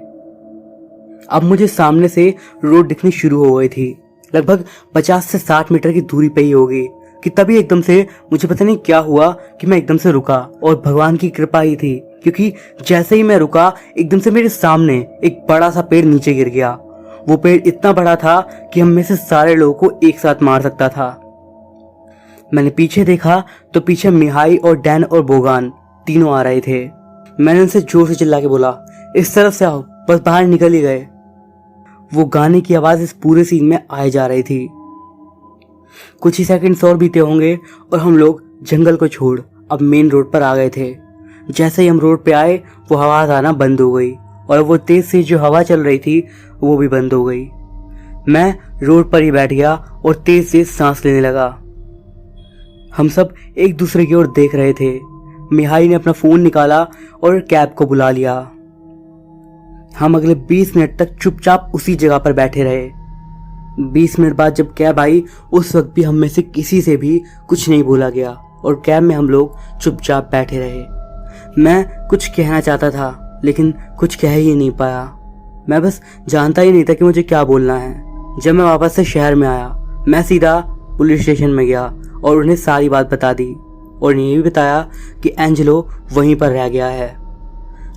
अब मुझे सामने से रोड दिखनी शुरू हो गई थी, लगभग 50 से 60 मीटर की दूरी पे ही होगी कि तभी एकदम से मुझे पता नहीं क्या हुआ कि मैं एकदम से रुका और भगवान की कृपा ही थी क्योंकि जैसे ही मैं रुका एकदम से मेरे सामने एक बड़ा सा पेड़ नीचे गिर गया। वो पेड़ इतना बड़ा था कि हम में से सारे लोगों को एक साथ मार सकता था। मैंने पीछे देखा तो पीछे मिहाई और डैन और बोगान तीनों आ रहे थे। मैंने उनसे जोर से चिल्ला के बोला, इस तरफ से आओ, बस बाहर निकल ही गए। वो गाने की आवाज़ इस पूरे सीन में आए जा रही थी। कुछ ही सेकंड्स और बीते होंगे और हम लोग जंगल को छोड़ अब मेन रोड पर आ गए थे। जैसे ही हम रोड पे आए वो आवाज़ आना बंद हो गई और वो तेज़ से जो हवा चल रही थी वो भी बंद हो गई। मैं रोड पर ही बैठ गया और तेज़ तेज़ सांस लेने लगा। हम सब एक दूसरे की ओर देख रहे थे। मिहाई ने अपना फ़ोन निकाला और कैब को बुला लिया। हम अगले 20 मिनट तक चुपचाप उसी जगह पर बैठे रहे। 20 मिनट बाद जब कैब आई, उस वक्त भी हम में से किसी से भी कुछ नहीं बोला गया और कैब में हम लोग चुपचाप बैठे रहे। मैं कुछ कहना चाहता था लेकिन कुछ कह ही नहीं पाया। मैं बस जानता ही नहीं था कि मुझे क्या बोलना है। जब मैं वापस से शहर में आया, मैं सीधा पुलिस स्टेशन में गया और उन्हें सारी बात बता दी और ये भी बताया कि एंजेलो वहीं पर रह गया है।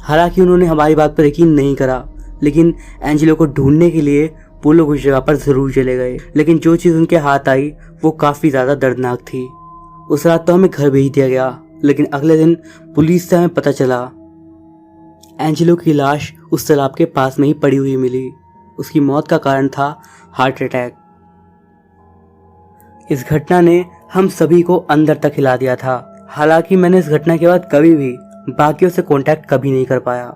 हालांकि उन्होंने हमारी बात पर यकीन नहीं करा, लेकिन एंजेलो को ढूंढने के लिए वो लोग उस जगह पर जरूर चले गए। लेकिन जो चीज़ उनके हाथ आई वो काफ़ी ज़्यादा दर्दनाक थी। उस रात तो हमें घर भेज दिया गया, लेकिन अगले दिन पुलिस से हमें पता चला एंजेलो की लाश उस तालाब के पास में ही पड़ी हुई मिली। उसकी मौत का कारण था हार्ट अटैक। इस घटना ने हम सभी को अंदर तक हिला दिया था। हालांकि मैंने इस घटना के बाद कभी भी बाकियों से कांटेक्ट कभी नहीं कर पाया।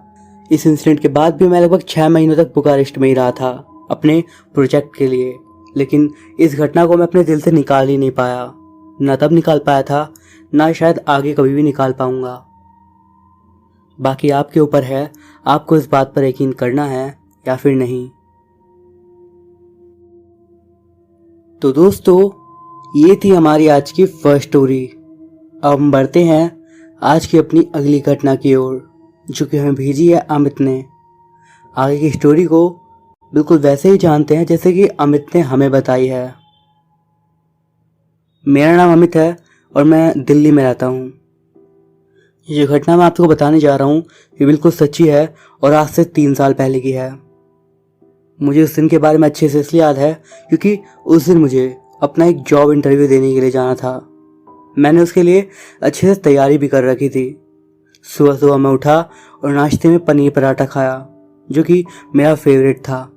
इस इंसिडेंट के बाद भी मैं लगभग 6 महीनों तक बुकारेस्ट में ही रहा था अपने प्रोजेक्ट के लिए, लेकिन इस घटना को मैं अपने दिल से निकाल ही नहीं पाया। ना तब निकाल पाया था, ना शायद आगे कभी भी निकाल पाऊंगा। बाकी आपके ऊपर है, आपको इस बात पर यकीन करना है या फिर नहीं। तो दोस्तों, ये थी हमारी आज की फर्स्ट स्टोरी। अब हम बढ़ते हैं आज की अपनी अगली घटना की ओर, जो कि हमें भेजी है अमित ने। आगे की स्टोरी को बिल्कुल वैसे ही जानते हैं जैसे कि अमित ने हमें बताई है। मेरा नाम अमित है और मैं दिल्ली में रहता हूँ। ये घटना मैं आपको बताने जा रहा हूँ ये बिल्कुल सच्ची है और आज से 3 साल पहले की है। मुझे उस दिन के बारे में अच्छे से इसलिए याद है क्योंकि उस दिन मुझे अपना एक जॉब इंटरव्यू देने के लिए जाना था। मैंने उसके लिए अच्छे से तैयारी भी कर रखी थी। सुबह सुबह मैं उठा और नाश्ते में पनीर पराठा खाया, जो कि मेरा फेवरेट था।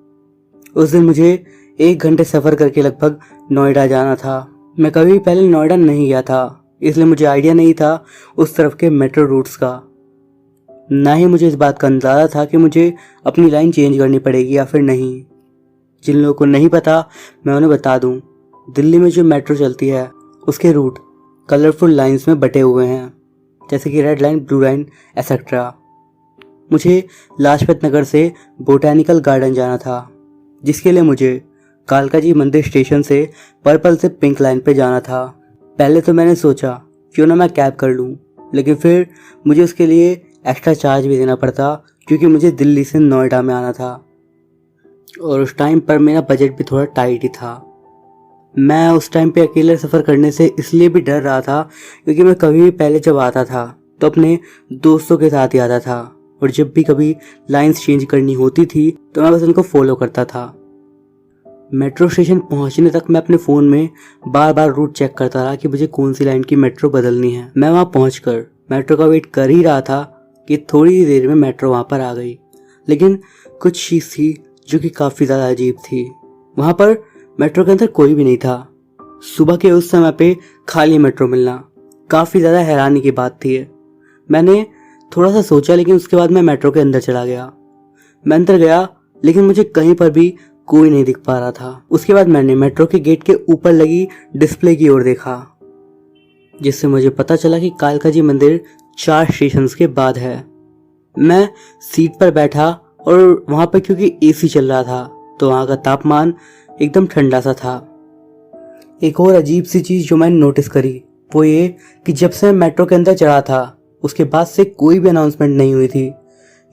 उस दिन मुझे 1 घंटे सफ़र करके लगभग नोएडा जाना था। मैं कभी पहले नोएडा नहीं गया था, इसलिए मुझे आइडिया नहीं था उस तरफ के मेट्रो रूट्स का। ना ही मुझे इस बात का अंदाज़ा था कि मुझे अपनी लाइन चेंज करनी पड़ेगी या फिर नहीं। जिन लोगों को नहीं पता मैं उन्हें बता दूं, दिल्ली में जो मेट्रो चलती है उसके रूट कलरफुल लाइंस में बटे हुए हैं, जैसे कि red line, blue line etcetera. मुझे लाजपत नगर से बोटैनिकल गार्डन जाना था, जिसके लिए मुझे कालका जी मंदिर स्टेशन से पर्पल से पिंक लाइन पे जाना था। पहले तो मैंने सोचा क्यों ना मैं कैब कर लूँ, लेकिन फिर मुझे उसके लिए एक्स्ट्रा चार्ज भी देना पड़ता क्योंकि मुझे दिल्ली से नोएडा में आना था और उस टाइम पर मेरा बजट भी थोड़ा टाइट ही था। मैं उस टाइम पे अकेले सफ़र करने से इसलिए भी डर रहा था क्योंकि मैं कभी भी पहले जब आता था तो अपने दोस्तों के साथ ही आता था और जब भी कभी लाइंस चेंज करनी होती थी तो मैं बस उनको फॉलो करता था। मेट्रो स्टेशन पहुंचने तक मैं अपने फ़ोन में बार बार रूट चेक करता रहा कि मुझे कौन सी लाइन की मेट्रो बदलनी है। मैं वहाँ पहुंचकर मेट्रो का वेट कर ही रहा था कि थोड़ी ही देर में मेट्रो वहाँ पर आ गई। लेकिन कुछ चीज़ थी जो कि काफ़ी ज़्यादा अजीब थी। वहाँ पर मेट्रो के अंदर कोई भी नहीं था। सुबह के उस समय पे खाली मेट्रो मिलना काफ़ी ज़्यादा हैरानी की बात थी। मैंने थोड़ा सा सोचा, लेकिन उसके बाद मैं मेट्रो के अंदर चला गया। मैं अंदर गया लेकिन मुझे कहीं पर भी कोई नहीं दिख पा रहा था। उसके बाद मैंने मेट्रो के गेट के ऊपर लगी डिस्प्ले की ओर देखा, जिससे मुझे पता चला कि कालका जी मंदिर 4 स्टेशन के बाद है। मैं सीट पर बैठा और वहाँ पर क्योंकि एसी चल रहा था तो वहाँ का तापमान एकदम ठंडा सा था। एक और अजीब सी चीज़ जो मैंने नोटिस करी वो ये कि जब से मैं मेट्रो के अंदर चढ़ा था उसके बाद से कोई भी अनाउंसमेंट नहीं हुई थी।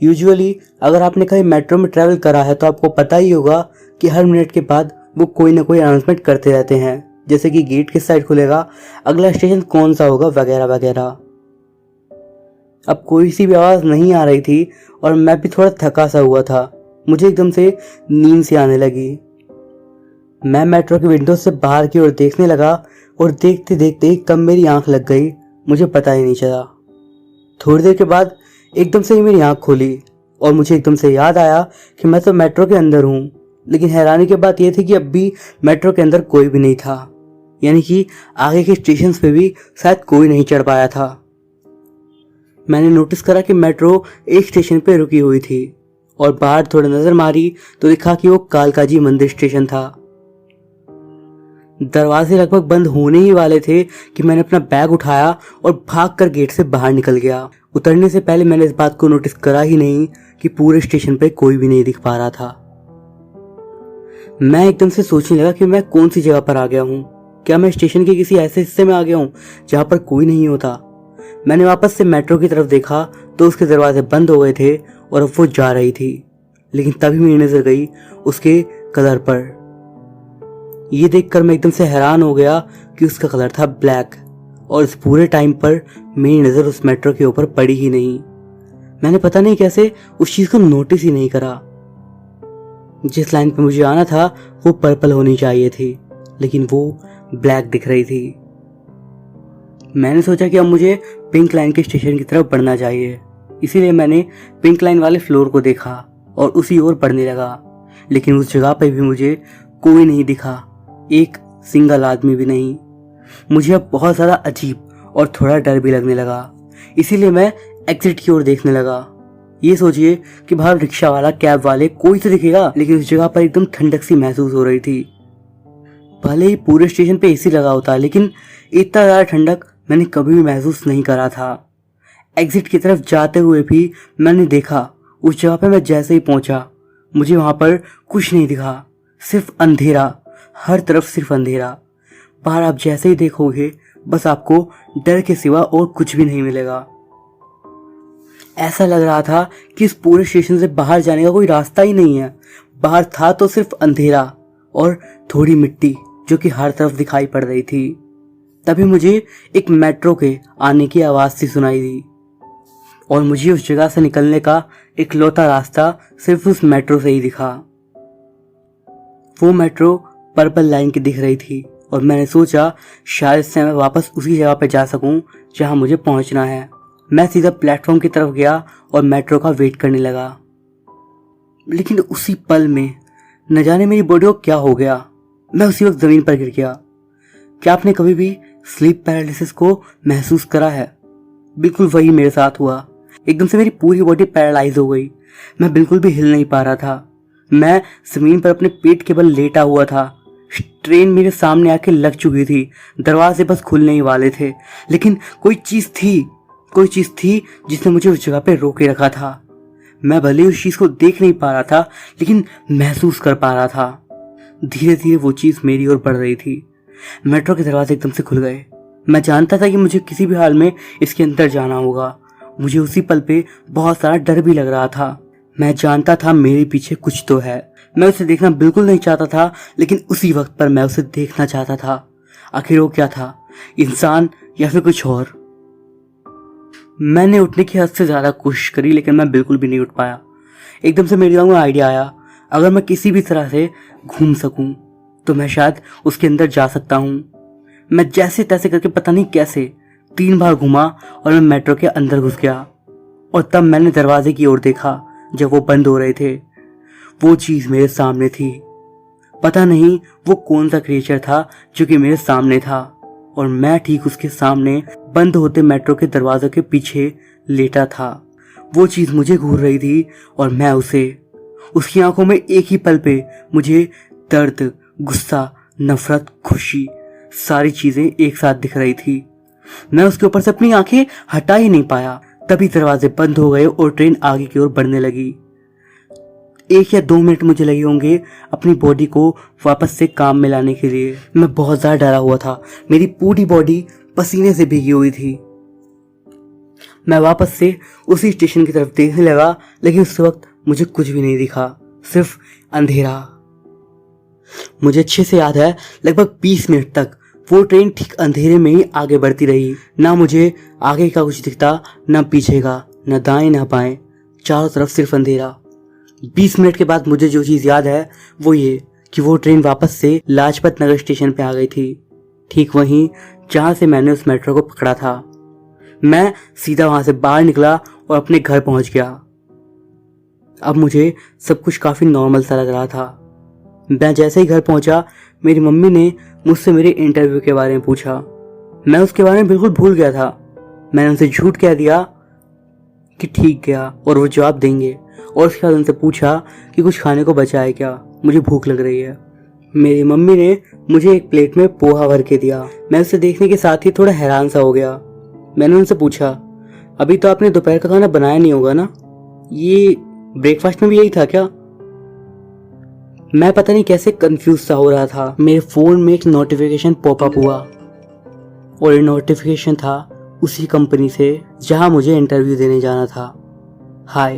यूजुअली अगर आपने कहीं मेट्रो में ट्रैवल करा है तो आपको पता ही होगा कि हर मिनट के बाद वो कोई ना कोई अनाउंसमेंट करते रहते हैं, जैसे कि गेट किस साइड खुलेगा, अगला स्टेशन कौन सा होगा, वगैरह वगैरह। अब कोई सी भी आवाज़ नहीं आ रही थी और मैं भी थोड़ा थका सा हुआ था। मुझे एकदम से नींद सी आने लगी। मैं मेट्रो की विंडो से बाहर की ओर देखने लगा और देखते देखते ही कब मेरी आंख लग गई मुझे पता ही नहीं चला। थोड़ी देर के बाद एकदम से ही मेरी आंख खोली और मुझे एकदम से याद आया कि मैं तो मेट्रो के अंदर हूँ। लेकिन हैरानी की बात यह थी कि अब भी मेट्रो के अंदर कोई भी नहीं था, यानी कि आगे के स्टेशन पे भी शायद कोई नहीं चढ़ पाया था। मैंने नोटिस करा कि मेट्रो एक स्टेशन पे रुकी हुई थी और बाहर थोड़ा नजर मारी तो देखा कि वो कालका जी मंदिर स्टेशन था। दरवाजे लगभग बंद होने ही वाले थे कि मैंने अपना बैग उठाया और भागकर गेट से बाहर निकल गया। उतरने से पहले मैंने इस बात को नोटिस करा ही नहीं कि पूरे स्टेशन पे कोई भी नहीं दिख पा रहा था। मैं एकदम से सोचने लगा कि मैं कौन सी जगह पर आ गया हूँ। क्या मैं स्टेशन के किसी ऐसे हिस्से में आ गया हूँ जहाँ पर कोई नहीं होता। मैंने वापस से मेट्रो की तरफ देखा तो उसके दरवाजे बंद हो गए थे और अब वो जा रही थी। लेकिन तभी मेरी नजर गई उसके कलर पर। ये देखकर मैं एकदम से हैरान हो गया कि उसका कलर था ब्लैक और इस पूरे टाइम पर मेरी नज़र उस मेट्रो के ऊपर पड़ी ही नहीं। मैंने पता नहीं कैसे उस चीज़ को नोटिस ही नहीं करा। जिस लाइन पे मुझे आना था वो पर्पल होनी चाहिए थी, लेकिन वो ब्लैक दिख रही थी। मैंने सोचा कि अब मुझे पिंक लाइन के स्टेशन की तरफ बढ़ना चाहिए, इसीलिए मैंने पिंक लाइन वाले फ्लोर को देखा और उसी ओर बढ़ने लगा। लेकिन उस जगह पे भी मुझे कोई नहीं दिखा, एक सिंगल आदमी भी नहीं। मुझे अब बहुत ज़्यादा अजीब और थोड़ा डर भी लगने लगा, इसीलिए मैं एग्जिट की ओर देखने लगा। ये सोचिए कि बाहर रिक्शा वाला, कैब वाले, कोई तो दिखेगा, लेकिन उस जगह पर एकदम ठंडक सी महसूस हो रही थी। भले ही पूरे स्टेशन पे एसी लगा होता, लेकिन इतना ज़्यादा ठंडक मैंने कभी भी महसूस नहीं करा था। एग्जिट की तरफ जाते हुए भी मैंने देखा, उस जगह पे मैं जैसे ही पहुंचा मुझे वहां पर कुछ नहीं दिखा, सिर्फ अंधेरा, हर तरफ सिर्फ अंधेरा। बाहर आप जैसे ही देखोगे बस आपको डर के सिवा और कुछ भी नहीं मिलेगा। ऐसा लग रहा था कि इस पूरे स्टेशन से बाहर जाने का कोई रास्ता ही नहीं है। बाहर था तो सिर्फ अंधेरा और थोड़ी मिट्टी जो कि हर तरफ दिखाई पड़ रही थी। तभी मुझे एक मेट्रो के आने की आवाज़ सी सुनाई दी और मुझे उस जगह से निकलने का इकलौता रास्ता सिर्फ उस मेट्रो से ही दिखा। वो मेट्रो पर्पल लाइन की दिख रही थी और मैंने सोचा शायद से मैं वापस उसी जगह पर जा सकूं जहां मुझे पहुंचना है। मैं सीधा प्लेटफॉर्म की तरफ गया और मेट्रो का वेट करने लगा। लेकिन उसी पल में न जाने मेरी बॉडी को क्या हो गया, मैं उसी वक्त ज़मीन पर गिर गया। क्या आपने कभी भी स्लीप पैरालिसिस को महसूस करा है? बिल्कुल वही मेरे साथ हुआ। एकदम से मेरी पूरी बॉडी पैरालाइज हो गई। मैं बिल्कुल भी हिल नहीं पा रहा था। मैं ज़मीन पर अपने पेट के बल लेटा हुआ था। ट्रेन मेरे सामने आके लग चुकी थी, दरवाजे बस खुलने ही वाले थे, लेकिन कोई चीज़ थी जिसने मुझे उस जगह पे रोके रखा था। मैं भले उस चीज़ को देख नहीं पा रहा था, लेकिन महसूस कर पा रहा था। धीरे धीरे वो चीज़ मेरी ओर बढ़ रही थी। मेट्रो के दरवाजे एकदम से खुल गए। मैं जानता था कि मुझे किसी भी हाल में इसके अंदर जाना होगा। मुझे उसी पल पे बहुत सारा डर भी लग रहा था। मैं जानता था मेरे पीछे कुछ तो है। मैं उसे देखना बिल्कुल नहीं चाहता था, लेकिन उसी वक्त पर मैं उसे देखना चाहता था। आखिर वो क्या था, इंसान या फिर कुछ और? मैंने उठने की हद से ज़्यादा कोशिश करी, लेकिन मैं बिल्कुल भी नहीं उठ पाया। एकदम से मेरे दिमाग में आइडिया आया, अगर मैं किसी भी तरह से घूम सकूं तो मैं शायद उसके अंदर जा सकता हूं। मैं जैसे तैसे करके पता नहीं कैसे 3 बार घुमा और मैं मेट्रो के अंदर घुस गया। और तब मैंने दरवाजे की ओर देखा जब वो बंद हो रहे थे। वो चीज़ मेरे सामने थी। पता नहीं वो कौन सा क्रिएचर था जो कि मेरे सामने था, और मैं ठीक उसके सामने बंद होते मेट्रो के दरवाजे के पीछे लेटा था। वो चीज़ मुझे घूर रही थी और मैं उसे। उसकी आंखों में एक ही पल पे मुझे दर्द, गुस्सा, नफरत, खुशी, सारी चीजें एक साथ दिख रही थी। मैं उसके ऊपर से अपनी आंखें हटा ही नहीं पाया। तभी दरवाजे बंद हो गए और ट्रेन आगे की ओर बढ़ने लगी। 1 या 2 मिनट मुझे लगे होंगे अपनी बॉडी को वापस से काम में लाने के लिए। मैं बहुत ज़्यादा डरा हुआ था। मेरी पूरी बॉडी पसीने से भीगी हुई थी। मैं वापस से उसी स्टेशन की तरफ देखने लगा, लेकिन उस वक्त मुझे कुछ भी नहीं दिखा, सिर्फ अंधेरा। मुझे अच्छे से याद है, लगभग 20 मिनट तक वो ट्रेन ठीक अंधेरे में ही आगे बढ़ती रही। ना मुझे आगे का कुछ दिखता, ना पीछे का, ना दाएं ना बाएं, चारों तरफ सिर्फ अंधेरा। 20 मिनट के बाद मुझे जो चीज़ याद है वो ये कि वो ट्रेन वापस से लाजपत नगर स्टेशन पे आ गई थी, ठीक वहीं जहाँ से मैंने उस मेट्रो को पकड़ा था। मैं सीधा वहाँ से बाहर निकला और अपने घर पहुँच गया। अब मुझे सब कुछ काफ़ी नॉर्मल सा लग रहा था। मैं जैसे ही घर पहुँचा, मेरी मम्मी ने मुझसे मेरे इंटरव्यू के बारे में पूछा। मैं उसके बारे में बिल्कुल भूल गया था। मैंने उनसे झूठ कह दिया कि ठीक गया और वो जवाब देंगे, और उसके बाद उनसे पूछा कि कुछ खाने को बचा है क्या, मुझे भूख लग रही है। मेरी मम्मी ने मुझे एक प्लेट में पोहा भर के दिया। मैं उसे देखने के साथ ही थोड़ा हैरान सा हो गया। मैंने उनसे पूछा, अभी तो आपने दोपहर का खाना बनाया नहीं होगा ना? ये ब्रेकफास्ट में भी यही था क्या? मैं पता नहीं कैसे कंफ्यूज सा हो रहा था। मेरे फोन में एक नोटिफिकेशन पॉपअप हुआ और ये नोटिफिकेशन था उसी कंपनी से जहां मुझे इंटरव्यू देने जाना था। हाय,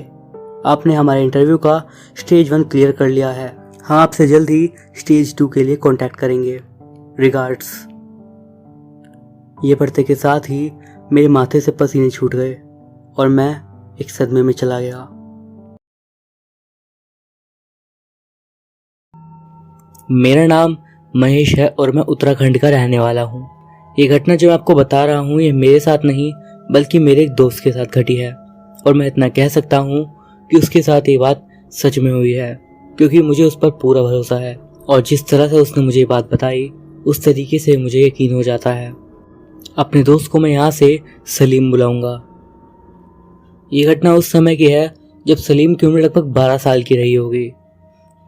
आपने हमारे इंटरव्यू का स्टेज 1 क्लियर कर लिया है। हम आपसे जल्द ही स्टेज 2 के लिए कांटेक्ट करेंगे। रिगार्ड्स। ये पढ़ते के साथ ही मेरे माथे से पसीने छूट गए और मैं एक सदमे में चला गया। मेरा नाम महेश है और मैं उत्तराखंड का रहने वाला हूँ। ये घटना जो मैं आपको बता रहा हूँ ये मेरे साथ नहीं बल्कि मेरे एक दोस्त के साथ घटी है और मैं इतना कह सकता हूँ कि उसके साथ ये बात सच में हुई है, क्योंकि मुझे उस पर पूरा भरोसा है और जिस तरह से उसने मुझे बात बताई उस तरीके से मुझे यकीन हो जाता है। अपने दोस्त को मैं यहाँ से सलीम बुलाऊंगा। ये घटना उस समय की है जब सलीम की उम्र लगभग 12 साल की रही होगी।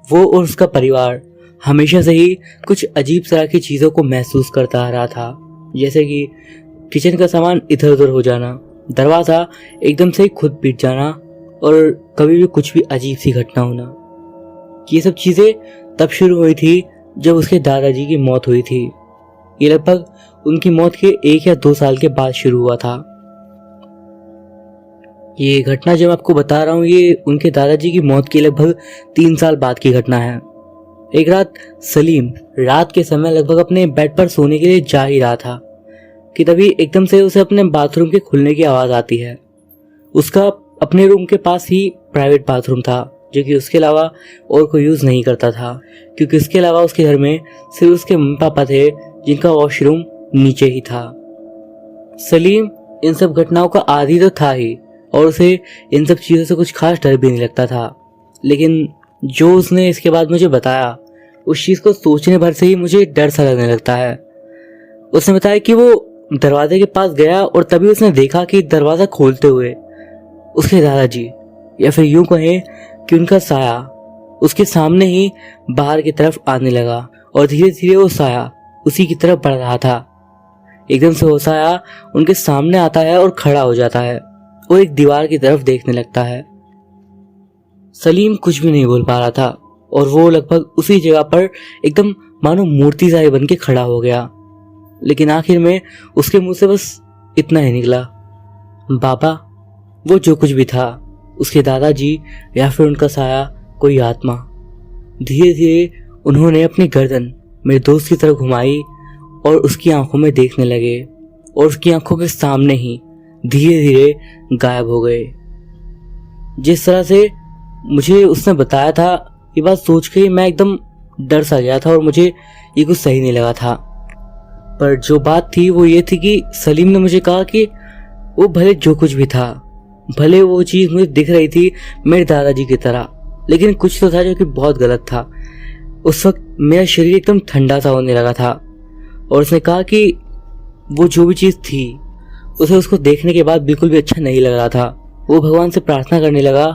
वो और उसका परिवार हमेशा से ही कुछ अजीब तरह की चीज़ों को महसूस करता आ रहा था, जैसे कि किचन का सामान इधर उधर हो जाना, दरवाज़ा एकदम से ही खुद पीट जाना और कभी भी कुछ भी अजीब सी घटना होना। ये सब चीज़ें तब शुरू हुई थी जब उसके दादाजी की मौत हुई थी। ये लगभग उनकी मौत के 1 या 2 साल के बाद शुरू हुआ था। ये घटना जो मैं आपको बता रहा हूँ ये उनके दादाजी की मौत के लगभग 3 साल बाद की घटना है। एक रात सलीम रात के समय लगभग अपने बेड पर सोने के लिए जा ही रहा था कि तभी एकदम से उसे अपने बाथरूम के खुलने की आवाज़ आती है। उसका अपने रूम के पास ही प्राइवेट बाथरूम था जो कि उसके अलावा और कोई यूज़ नहीं करता था, क्योंकि उसके अलावा उसके घर में सिर्फ उसके मम्मी पापा थे जिनका वॉशरूम नीचे ही था। सलीम इन सब घटनाओं का आदी तो था ही और उसे इन सब चीज़ों से कुछ खास डर भी नहीं लगता था, लेकिन जो उसने इसके बाद मुझे बताया उस चीज़ को सोचने भर से ही मुझे डर सा लगने लगता है। उसने बताया कि वो दरवाजे के पास गया और तभी उसने देखा कि दरवाज़ा खोलते हुए उसके दादाजी, या फिर यूं कहें कि उनका साया, उसके सामने ही बाहर की तरफ आने लगा और धीरे धीरे वो साया उसी की तरफ बढ़ रहा था। एकदम से वो साया उनके सामने आता है और खड़ा हो जाता है और एक दीवार की तरफ देखने लगता है। सलीम कुछ भी नहीं बोल पा रहा था और वो लगभग उसी जगह पर एकदम मानो मूर्ति सा बन के खड़ा हो गया, लेकिन आखिर में उसके मुंह से बस इतना ही निकला, बाबा। वो जो कुछ भी था, उसके दादाजी या फिर उनका साया, कोई आत्मा। धीरे धीरे उन्होंने अपनी गर्दन मेरे दोस्त की तरफ घुमाई और उसकी आंखों में देखने लगे और उसकी आंखों के सामने ही धीरे धीरे गायब हो गए। जिस तरह से मुझे उसने बताया था ये बात सोच के मैं एकदम डर सा गया था और मुझे ये कुछ सही नहीं लगा था। पर जो बात थी वो ये थी कि सलीम ने मुझे कहा कि वो भले जो कुछ भी था, भले वो चीज़ मुझे दिख रही थी मेरे दादाजी की तरह, लेकिन कुछ तो था जो कि बहुत गलत था। उस वक्त मेरा शरीर एकदम ठंडा सा होने लगा था और उसने कहा कि वो जो भी चीज़ थी उसे उसको देखने के बाद बिल्कुल भी अच्छा नहीं लग रहा था। वो भगवान से प्रार्थना करने लगा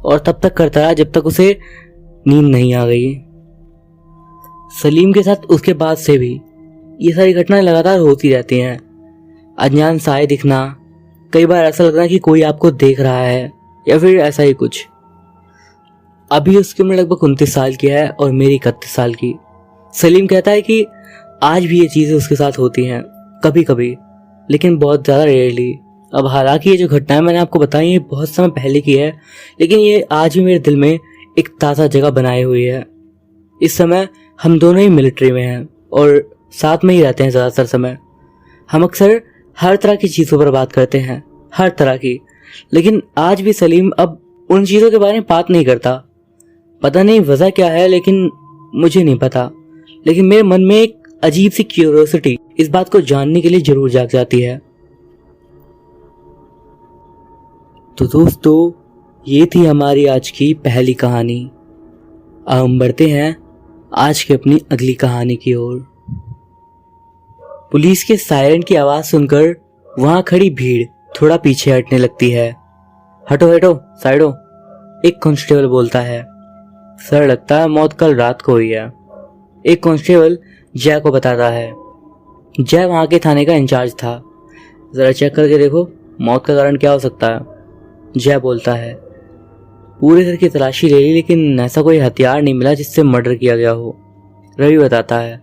और तब तक करता रहा जब तक उसे नींद नहीं आ गई। सलीम के साथ उसके बाद से भी ये सारी घटनाएं लगातार होती रहती हैं। अज्ञान साए दिखना, कई बार ऐसा लगना कि कोई आपको देख रहा है या फिर ऐसा ही कुछ। अभी उसकी उम्र लगभग 29 साल की है और मेरी 31 साल की। सलीम कहता है कि आज भी ये चीज़ें उसके साथ होती हैं कभी कभी, लेकिन बहुत ज़्यादा रेयरली। अब हालांकि ये जो घटनाएं मैंने आपको बताई ये बहुत समय पहले की है, लेकिन ये आज भी मेरे दिल में एक ताज़ा जगह बनाई हुई है। इस समय हम दोनों ही मिलिट्री में हैं और साथ में ही रहते हैं ज़्यादातर समय। हम अक्सर हर तरह की चीज़ों पर बात करते हैं, हर तरह की, लेकिन आज भी सलीम अब उन चीज़ों के बारे में बात नहीं करता। पता नहीं वजह क्या है, लेकिन मुझे नहीं पता, लेकिन मेरे मन में एक अजीब सी क्यूरियोसिटी इस बात को जानने के लिए जरूर जाग जाती है। तो दोस्तों, ये थी हमारी आज की पहली कहानी। अब हम बढ़ते हैं आज की अपनी अगली कहानी की ओर। पुलिस के सायरन की आवाज सुनकर वहां खड़ी भीड़ थोड़ा पीछे हटने लगती है। हटो हटो, साइड हो, एक कांस्टेबल बोलता है। सर, लगता है मौत कल रात को हुई है। एक कांस्टेबल जय को बताता है। जय वहां के थाने का इंचार्ज था। जरा चेक करके देखो मौत का कारण क्या हो सकता है, जय बोलता है। पूरे घर की तलाशी ले ली लेकिन ऐसा कोई हथियार नहीं मिला जिससे मर्डर किया गया हो, रवि बताता है।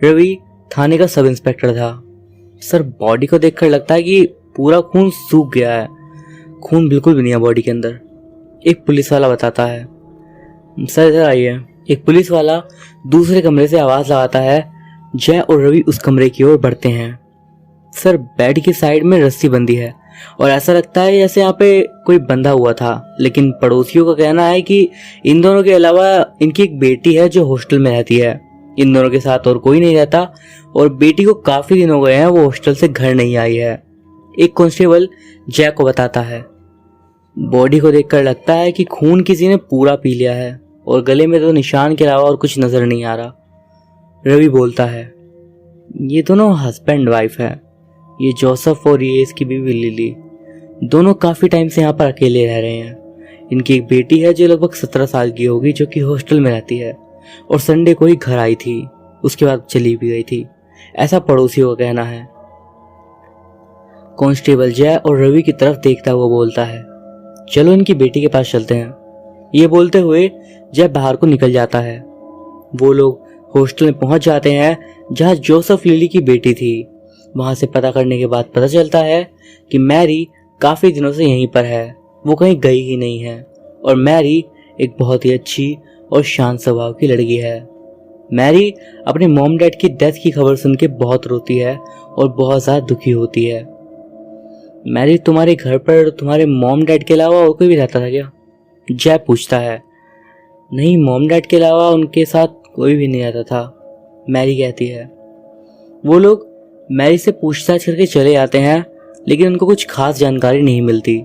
रवि थाने का सब इंस्पेक्टर था। सर बॉडी को देखकर लगता है कि पूरा खून सूख गया है, खून बिल्कुल भी नहीं है बॉडी के अंदर, एक पुलिस वाला बताता है। सर इधर आइए। एक पुलिस वाला दूसरे कमरे से आवाज लगाता है। जय और रवि उस कमरे की ओर बढ़ते हैं। सर बेड की साइड में रस्सी बंधी है और ऐसा लगता है जैसे यहाँ पे कोई बंधा हुआ था, लेकिन पड़ोसियों का कहना है कि इन दोनों के अलावा इनकी एक बेटी है जो हॉस्टल में रहती है। इन दोनों के साथ और कोई नहीं रहता और बेटी को काफी दिन हो गए हैं वो हॉस्टल से घर नहीं आई है, एक कांस्टेबल जय को बताता है। बॉडी को देखकर लगता है कि खून किसी ने पूरा पी लिया है और गले में तो निशान के अलावा और कुछ नजर नहीं आ रहा। रवि बोलता है, ये दोनों हस्बैंड वाइफ है, ये जोसेफ और ये इसकी बीवी लिली। दोनों काफी टाइम से यहाँ पर अकेले रह रहे हैं। इनकी एक बेटी है जो लगभग 17 साल की होगी, जो कि हॉस्टल में रहती है और संडे को ही घर आई थी, उसके बाद चली भी गई थी, ऐसा पड़ोसियों का कहना है। कांस्टेबल जय और रवि की तरफ देखता हुआ बोलता है, चलो इनकी बेटी के पास चलते हैं। ये बोलते हुए जय बाहर को निकल जाता है। वो लोग हॉस्टल में पहुंच जाते हैं जहां जोसेफ लिली की बेटी थी। वहां से पता करने के बाद पता चलता है कि मैरी काफी दिनों से यहीं पर है, वो कहीं गई ही नहीं है और मैरी एक बहुत ही अच्छी और शांत स्वभाव की लड़की है। मैरी अपने मॉम डैड की डेथ की खबर सुन के बहुत रोती है और बहुत ज्यादा दुखी होती है। मैरी तुम्हारे घर पर तुम्हारे मॉम डैड के अलावा और कोई भी रहता था क्या, जय पूछता है। नहीं, मॉम डैड के अलावा उनके साथ कोई भी नहीं रहता था, मैरी कहती है। वो लोग मैरी से पूछताछ करके चले जाते हैं लेकिन उनको कुछ खास जानकारी नहीं मिलती।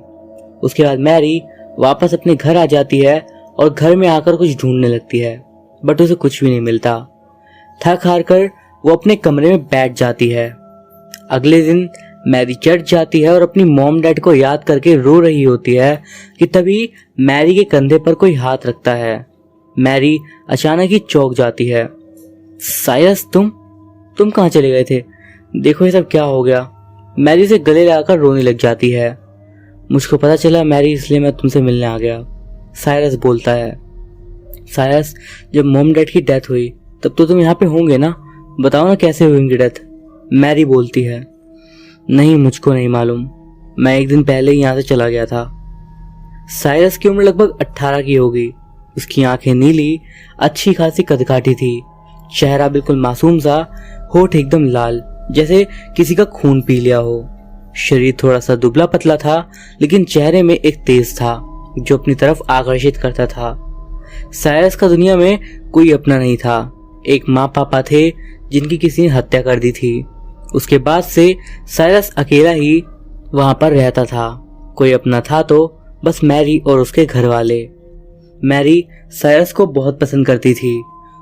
उसके बाद मैरी वापस अपने घर आ जाती है और घर में आकर कुछ ढूंढने लगती है, बट उसे कुछ भी नहीं मिलता। थक हार कर वो अपने कमरे में बैठ जाती है। अगले दिन मैरी चढ़ जाती है और अपनी मॉम डैड को याद करके रो रही होती है कि तभी मैरी के कंधे पर कोई हाथ रखता है। मैरी अचानक ही चौंक जाती है। साइरस, तुम कहाँ चले गए थे? देखो ये सब क्या हो गया। मैरी से गले लगाकर रोने लग जाती है। मुझको पता चला मैरी, इसलिए मैं तुमसे मिलने आ गया, साइरस बोलता है। साइरस, जब मॉम डैड की डेथ हुई तब तो तुम यहाँ पे होंगे ना, बताओ ना कैसे हुई उनकी डेथ, मैरी बोलती है। नहीं, मुझको नहीं मालूम, मैं एक दिन पहले ही यहाँ से चला गया था। साइरस की उम्र लगभग 18 की होगी। उसकी आंखें नीली, अच्छी खासी कदकाठी थी, चेहरा बिल्कुल मासूम सा, होठ एकदम लाल जैसे किसी का खून पी लिया हो। शरीर थोड़ा सा दुबला पतला था लेकिन चेहरे में एक तेज था जो अपनी तरफ आकर्षित करता था। साइरस का दुनिया में कोई अपना नहीं था। एक माँ पापा थे जिनकी किसी ने हत्या कर दी थी। उसके बाद से साइरस अकेला ही वहां पर रहता था। कोई अपना था तो बस मैरी और उसके घर वाले। मैरी साइरस को बहुत पसंद करती थी।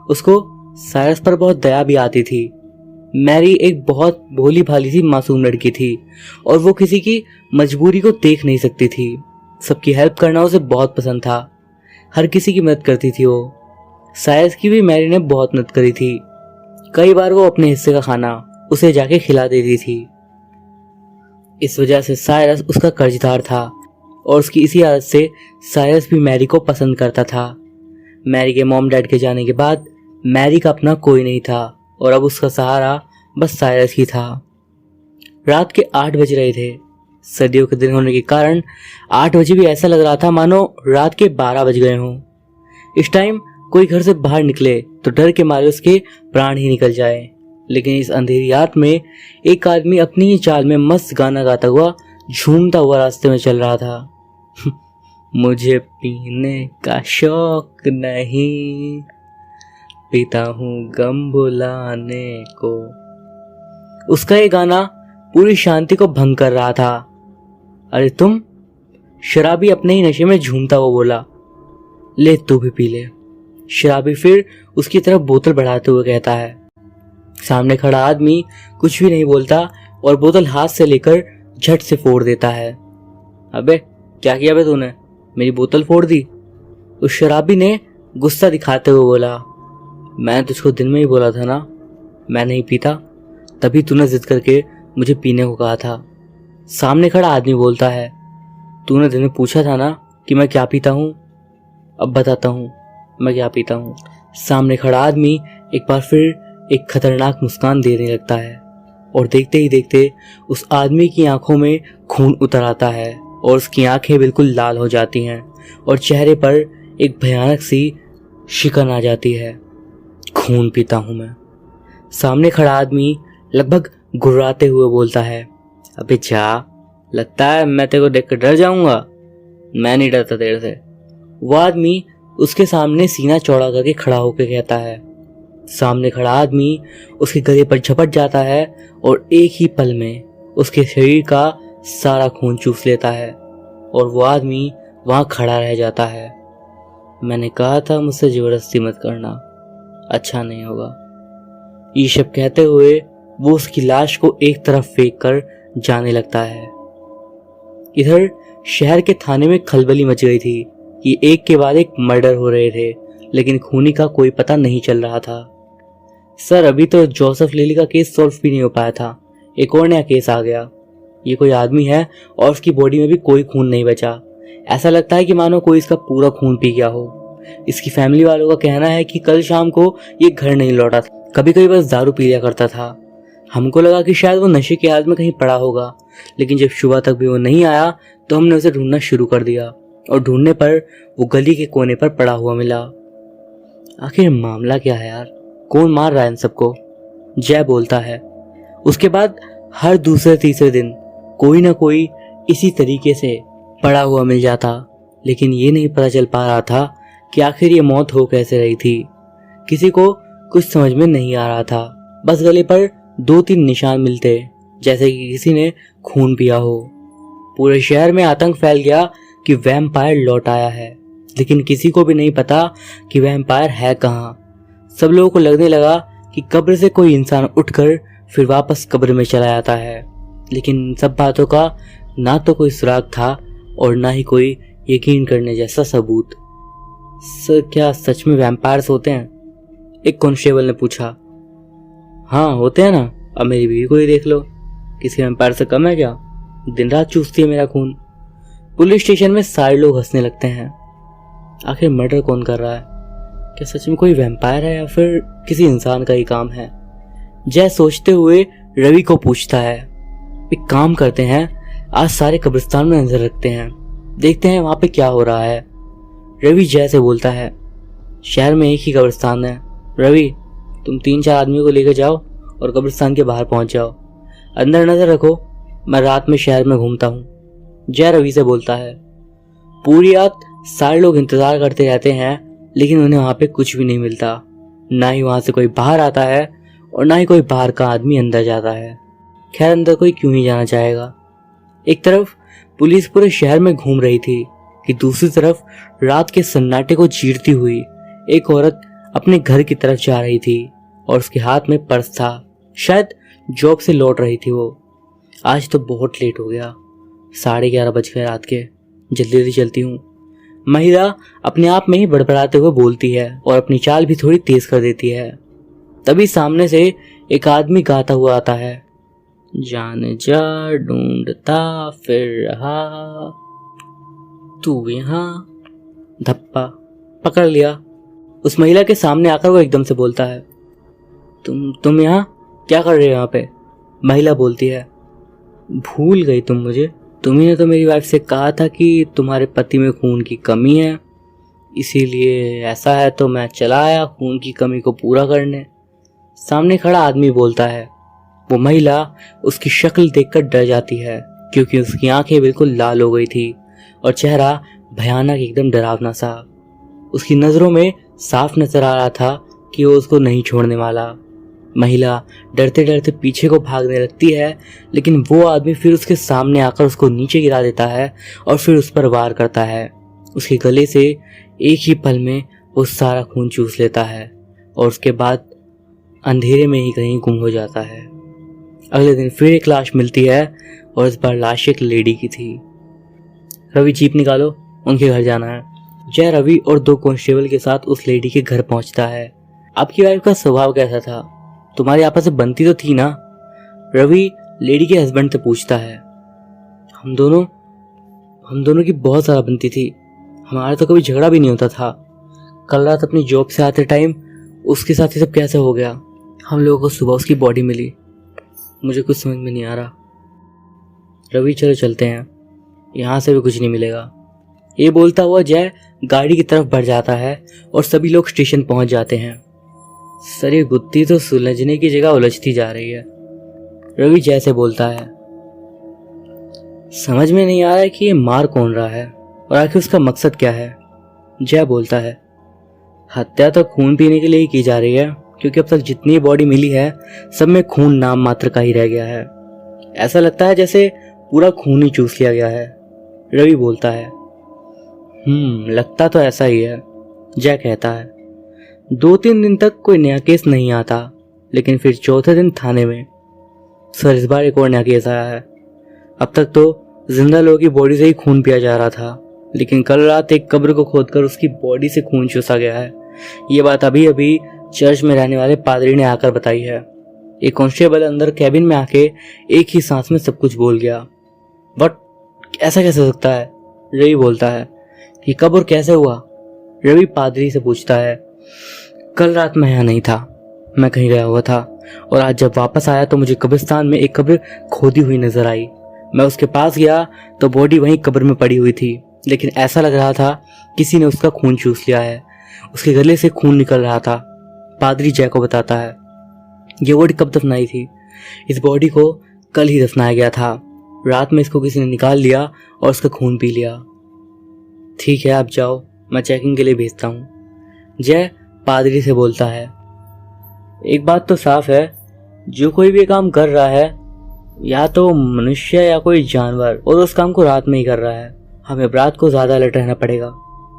उसको साइरस पर बहुत दया भी आती थी। मैरी एक बहुत भोली भाली सी मासूम लड़की थी और वो किसी की मजबूरी को देख नहीं सकती थी। सबकी हेल्प करना उसे बहुत पसंद था। हर किसी की मदद करती थी वो। साइरस की भी मैरी ने बहुत मदद करी थी। कई बार वो अपने हिस्से का खाना उसे जाके खिला देती थी। इस वजह से साइरस उसका कर्जदार था और उसकी इसी आदत से साइरस भी मैरी को पसंद करता था। मैरी के मॉम डैड के जाने के बाद मैरी का अपना कोई नहीं था और अब उसका सहारा बस साइरस ही था। रात के 8 बज रहे थे। सर्दियों के दिन होने के कारण 8 बजे भी ऐसा लग रहा था मानो रात के 12 बज गए हों। इस टाइम कोई घर से बाहर निकले तो डर के मारे उसके प्राण ही निकल जाए। लेकिन इस अंधेरी रात में एक आदमी अपनी ही चाल में मस्त गाना गाता हुआ झूमता हुआ रास्ते में चल रहा था। मुझे पीने का शौक नहीं, पीता हूँ गम भुलाने को। उसका ये गाना पूरी शांति को भंग कर रहा था। अरे तुम, शराबी अपने ही नशे में झूमता हुआ बोला। ले तू भी पी ले। शराबी फिर उसकी तरफ बोतल बढ़ाते हुए कहता है। सामने खड़ा आदमी कुछ भी नहीं बोलता और बोतल हाथ से लेकर झट से फोड़ देता है। अबे क्या किया बे तूने, मेरी बोतल फोड़ दी? उस शराबी ने गुस्सा दिखाते हुए बोला। मैंने तुझको दिन में ही बोला था ना मैं नहीं पीता, तभी तूने जिद करके मुझे पीने को कहा था। सामने खड़ा आदमी बोलता है, तूने दिन में पूछा था ना कि मैं क्या पीता हूँ, अब बताता हूँ मैं क्या पीता हूँ। सामने खड़ा आदमी एक बार फिर एक खतरनाक मुस्कान देने लगता है और देखते ही देखते उस आदमी की आंखों में खून उतर आता है और उसकी आंखें बिल्कुल लाल हो जाती हैं और चेहरे पर एक भयानक सी शिकन आ जाती है। खून पीता हूँ मैं। सामने खड़ा आदमी लगभग गुर्राते हुए बोलता है, अबे जा, लगता है मैं तेरे को देख कर डर जाऊंगा। मैं नहीं डरता तेरे से। वो आदमी उसके सामने सीना चौड़ा करके खड़ा होकर कहता है। सामने खड़ा आदमी उसके गले पर झपट जाता है और एक ही पल में उसके शरीर का सारा खून चूस लेता है और वो आदमी वहां खड़ा रह जाता है। मैंने कहा था मुझसे जबरदस्ती मत करना, अच्छा नहीं होगा। ये सब कहते हुए वो उसकी लाश को एक तरफ फेंक कर जाने लगता है। इधर शहर के थाने में खलबली मच गई थी कि एक के बाद एक मर्डर हो रहे थे, लेकिन खूनी का कोई पता नहीं चल रहा था। सर, अभी तो जोसेफ लिली का केस सॉल्व भी नहीं हो पाया था, एक और नया केस आ गया। ये कोई आदमी है और उसकी बॉडी में भी कोई खून नहीं बचा। ऐसा लगता है कि मानो कोई इसका पूरा खून पी गया हो। इसकी फैमिली वालों का कहना है कि कल शाम को ये घर नहीं लौटा था, कभी कभी बस दारू पी लिया करता था। हमको लगा कि शायद वो नशे की हालत में कहीं पड़ा होगा, लेकिन जब सुबह तक भी वो नहीं आया तो हमने उसे ढूंढना शुरू कर दिया और ढूंढने पर वो गली के कोने पर पड़ा हुआ मिला। आखिर मामला क्या है यार, कौन मार रहा है इन सबको? जय बोलता है। उसके बाद हर दूसरे तीसरे दिन कोई ना कोई इसी तरीके से पड़ा हुआ मिल जाता, लेकिन ये नहीं पता चल पा रहा था कि आखिर ये मौत हो कैसे रही थी। किसी को कुछ समझ में नहीं आ रहा था। बस गले पर 2-3 निशान मिलते, जैसे कि किसी ने खून पिया हो। पूरे शहर में आतंक फैल गया कि वैम्पायर लौट आया है, लेकिन किसी को भी नहीं पता कि वैम्पायर है कहाँ। सब लोगों को लगने लगा कि कब्र से कोई इंसान उठकर फिर वापस कब्र में चला जाता है, लेकिन इन सब बातों का ना तो कोई सुराग था और ना ही कोई यकीन करने जैसा सबूत। सर, क्या सच में वैम्पायर्स होते हैं? एक कांस्टेबल ने पूछा। हाँ होते हैं ना, अब मेरी बीवी को ही देख लो, किसी वैम्पायर से कम है क्या? दिन रात चूसती है मेरा खून। पुलिस स्टेशन में सारे लोग हंसने लगते हैं। आखिर मर्डर कौन कर रहा है? क्या सच में कोई वैम्पायर है या फिर किसी इंसान का ही काम है? जय सोचते हुए रवि को पूछता है। एक काम करते हैं, आज सारे कब्रिस्तान में नजर रखते हैं, देखते हैं वहां पे क्या हो रहा है। रवि जय से बोलता है। शहर में एक ही कब्रिस्तान है रवि, तुम 3-4 आदमियों को लेकर जाओ और कब्रिस्तान के बाहर पहुंच जाओ। अंदर नजर रखो, मैं रात में शहर में घूमता हूँ। जय रवि से बोलता है। पूरी रात सारे लोग इंतजार करते रहते हैं, लेकिन उन्हें वहां पे कुछ भी नहीं मिलता। ना ही वहां से कोई बाहर आता है और ना ही कोई बाहर का आदमी अंदर जाता है। खैर, अंदर कोई क्यों ही जाना चाहेगा। एक तरफ पुलिस पूरे शहर में घूम रही थी कि दूसरी तरफ रात के सन्नाटे को चीरती हुई एक औरत अपने घर की तरफ जा रही थी और उसके हाथ में पर्स था। शायद जॉब से लौट रही थी वो। आज तो बहुत लेट हो गया, 11:30 बज गए रात के, जल्दी जल्दी चलती हूँ। महिला अपने आप में ही बड़बड़ाते हुए बोलती है और अपनी चाल भी थोड़ी तेज कर देती है। तभी सामने से एक आदमी गाता हुआ आता है। जाने जा ढूंढता फिर रहा तू यहाँ, धप्पा पकड़ लिया। उस महिला के सामने आकर वो एकदम से बोलता है, तुम यहाँ क्या कर रहे हो यहाँ पे? महिला बोलती है, भूल गई तुम मुझे? तुम्ही ने तो मेरी वाइफ से कहा था कि तुम्हारे पति में खून की कमी है, इसीलिए ऐसा है तो मैं चला आया खून की कमी को पूरा करने। सामने खड़ा आदमी बोलता है। वो महिला उसकी शक्ल देखकर डर जाती है, क्योंकि उसकी आंखें बिल्कुल लाल हो गई थी और चेहरा भयानक, एकदम डरावना सा। उसकी नजरों में साफ नजर आ रहा था कि वो उसको नहीं छोड़ने वाला। महिला डरते डरते पीछे को भागने लगती है, लेकिन वो आदमी फिर उसके सामने आकर उसको नीचे गिरा देता है और फिर उस पर वार करता है। उसके गले से एक ही पल में वो सारा खून चूस लेता है और उसके बाद अंधेरे में ही कहीं गुम हो जाता है। अगले दिन फिर एक लाश मिलती है और इस बार लाश एक लेडी की थी। रवि, जीप निकालो, उनके घर जाना है। जय रवि और 2 कांस्टेबल के साथ उस लेडी के घर पहुंचता है। आपकी वाइफ का स्वभाव कैसा था? तुम्हारी आपस में बनती तो थी ना? रवि लेडी के हस्बैंड से पूछता है। हम दोनों की बहुत ज़्यादा बनती थी। हमारा तो कभी झगड़ा भी नहीं होता था। कल रात अपनी जॉब से आते टाइम उसके साथ ये सब कैसे हो गया? हम लोगों को सुबह उसकी बॉडी मिली। मुझे कुछ समझ में नहीं आ रहा। रवि चलो चलते हैं, यहाँ से भी कुछ नहीं मिलेगा। ये बोलता हुआ जय गाड़ी की तरफ बढ़ जाता है और सभी लोग स्टेशन पहुंच जाते हैं। सर ये गुत्थी तो सुलझने की जगह उलझती जा रही है। रवि जय से बोलता है, समझ में नहीं आ रहा है कि ये मार कौन रहा है और आखिर उसका मकसद क्या है। जय बोलता है, हत्या तो खून पीने के लिए ही की जा रही है, क्योंकि अब तक जितनी बॉडी मिली है सब में खून नाम मात्र का ही रह गया है। ऐसा लगता है जैसे पूरा खून ही चूस लिया गया है। रवि बोलता है, लगता तो ऐसा ही है। जय कहता है, 2-3 दिन तक कोई नया केस नहीं आता, लेकिन फिर चौथे दिन थाने में सर इस बार एक और नया केस आया है। अब तक तो जिंदा लोगों की बॉडी से ही खून पिया जा रहा था, लेकिन कल रात एक कब्र को खोदकर उसकी बॉडी से खून चूसा गया है। ये बात अभी अभी चर्च में रहने वाले पादरी ने आकर बताई है। एक कांस्टेबल अंदर कैबिन में आके एक ही सांस में सब कुछ बोल गया। बट ऐसा कैसे हो सकता है? रवि बोलता है, ये कब और कैसे हुआ? रवि पादरी से पूछता है, कल रात मैं यहाँ नहीं था, मैं कहीं गया हुआ था और आज जब वापस आया तो मुझे कब्रिस्तान में एक कब्र खोदी हुई नजर आई। मैं उसके पास गया तो बॉडी वहीं कब्र में पड़ी हुई थी, लेकिन ऐसा लग रहा था किसी ने उसका खून चूस लिया है। उसके गले से खून निकल रहा था। पादरी जय को बताता है, ये बॉडी कब दफनाई थी? इस बॉडी को कल ही दफनाया गया था। रात में इसको किसी ने निकाल लिया और उसका खून पी लिया। ठीक है आप जाओ, मैं चेकिंग के लिए भेजता हूँ। जय पादरी से बोलता है, एक बात तो साफ है, जो कोई भी काम कर रहा है या तो मनुष्य या कोई जानवर, और उस काम को रात में ही कर रहा है। हमें रात को ज्यादा अलर्ट रहना पड़ेगा।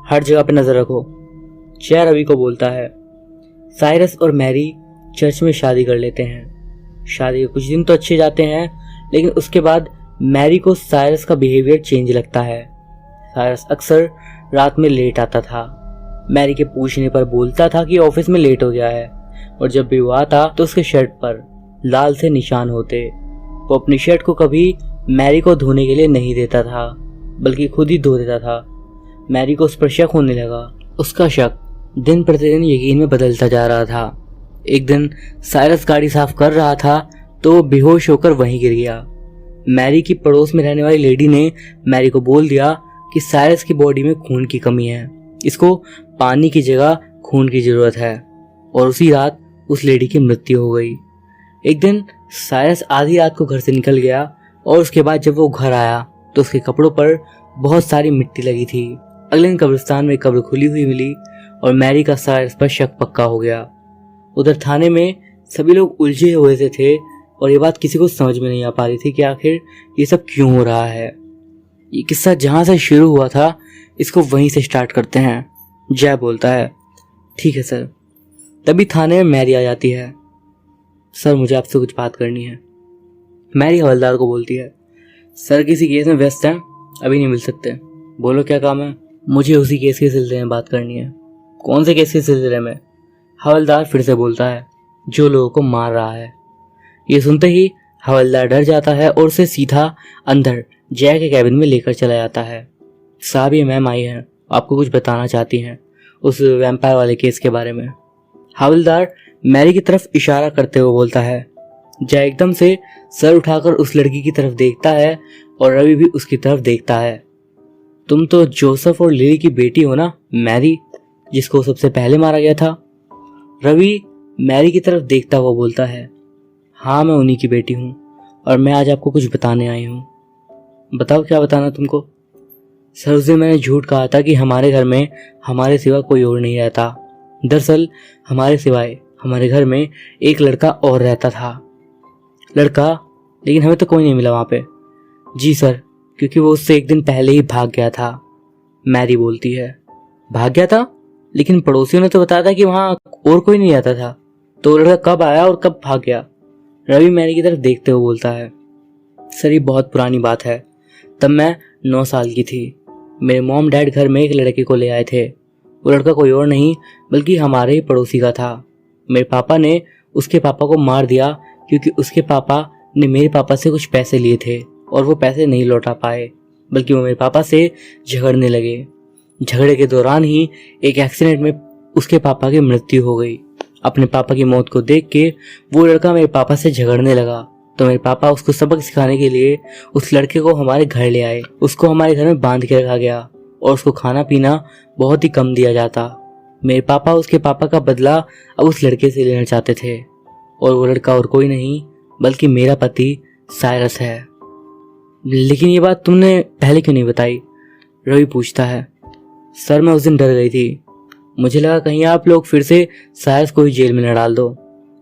हर जगह पे नजर रखो। जय रवि को बोलता है, साइरस और मैरी चर्च में शादी कर लेते हैं। शादी के कुछ दिन तो अच्छे जाते हैं, लेकिन उसके बाद मैरी को साइरस का बिहेवियर चेंज लगता है। साइरस अक्सर रात में लेट आता था। मैरी के पूछने पर बोलता था कि ऑफिस में लेट हो गया है, और जब भी वो आता तो उसके शर्ट पर लाल से निशान होते। वो अपनी शर्ट को कभी मैरी को धोने के लिए नहीं देता था, बल्कि खुद ही धो देता था। मैरी को उस पर शक होने लगा। उसका शक दिन प्रतिदिन यकीन में बदलता जा रहा था। एक दिन साइरस गाड़ी साफ कर रहा था तो वो बेहोश होकर वहीं गिर गया। मैरी की पड़ोस में रहने वाली लेडी ने मैरी को बोल दिया कि साइरस की बॉडी में खून की कमी है, इसको पानी की जगह खून की जरूरत है, और उसी रात उस लेडी की मृत्यु हो गई। एक दिन साइरस आधी रात को घर से निकल गया, और उसके बाद जब वो घर आया तो उसके कपड़ों पर बहुत सारी मिट्टी लगी थी। अगले दिन कब्रिस्तान में कब्र खुली हुई मिली और मैरी का साइरस पर शक पक्का हो गया। उधर थाने में सभी लोग उलझे हुए से थे और ये बात किसी को समझ में नहीं आ पा रही थी कि आखिर ये सब क्यों हो रहा है। ये किस्सा जहां से शुरू हुआ था इसको वहीं से स्टार्ट करते हैं। जय बोलता है, ठीक है सर। तभी थाने में मैरी आ जाती है। सर मुझे आपसे कुछ बात करनी है। मैरी हवलदार को बोलती है, सर किसी केस में व्यस्त हैं, अभी नहीं मिल सकते। बोलो क्या काम है। मुझे उसी केस के सिलसिले में बात करनी है। कौन से केस के सिलसिले में? हवलदार फिर से बोलता है, जो लोगों को मार रहा है। ये सुनते ही हवलदार डर जाता है और उसे सीधा अंदर जय के कैबिन में लेकर चला जाता है। साहब ये मैम आई हैं, आपको कुछ बताना चाहती हैं उस वैम्पायर वाले केस के बारे में। हवलदार मैरी की तरफ इशारा करते हुए बोलता है। जय एकदम से सर उठाकर उस लड़की की तरफ देखता है और रवि भी उसकी तरफ देखता है। तुम तो जोसेफ और लिली की बेटी हो ना, मैरी, जिसको सबसे पहले मारा गया था? रवि मैरी की तरफ देखता हुआ बोलता है, हाँ मैं उन्हीं की बेटी हूँ और मैं आज आपको कुछ बताने आई हूँ। बताओ क्या बताना तुमको। सर उस दिन मैंने झूठ कहा था कि हमारे घर में हमारे सिवा कोई और नहीं रहता। दरअसल हमारे सिवाय हमारे घर में एक लड़का और रहता था। लड़का? लेकिन हमें तो कोई नहीं मिला वहाँ पे। जी सर, क्योंकि वो उससे एक दिन पहले ही भाग गया था। मैरी बोलती है, भाग गया था? लेकिन पड़ोसियों ने तो बताया था कि वहाँ और कोई नहीं रहता था। तो वो लड़का कब आया और कब भाग गया? रवि मैरी की तरफ देखते हुए बोलता है, सर ये बहुत पुरानी बात है। तब मैं 9 साल की थी। मेरे मॉम डैड घर में एक लड़के को ले आए थे। वो लड़का कोई और नहीं बल्कि हमारे ही पड़ोसी का था। मेरे पापा ने उसके पापा को मार दिया क्योंकि उसके पापा ने मेरे पापा से कुछ पैसे लिए थे और वो पैसे नहीं लौटा पाए, बल्कि वो मेरे पापा से झगड़ने लगे। झगड़े के दौरान ही एक एक्सीडेंट में उसके पापा की मृत्यु हो गई। अपने पापा की मौत को देख के वो लड़का मेरे पापा से झगड़ने लगा, तो मेरे पापा उसको सबक सिखाने के लिए उस लड़के को हमारे घर ले आए। उसको हमारे घर में बांध के रखा गया और उसको खाना पीना बहुत ही कम दिया जाता। मेरे पापा उसके पापा का बदला अब उस लड़के से लेना चाहते थे, और वो लड़का और कोई नहीं बल्कि मेरा पति साइरस है। लेकिन ये बात तुमने पहले क्यों नहीं बताई? रवि पूछता है। सर, मैं उस दिन डर गई थी। मुझे लगा कहीं आप लोग फिर से साइरस को ही जेल में न डाल दो।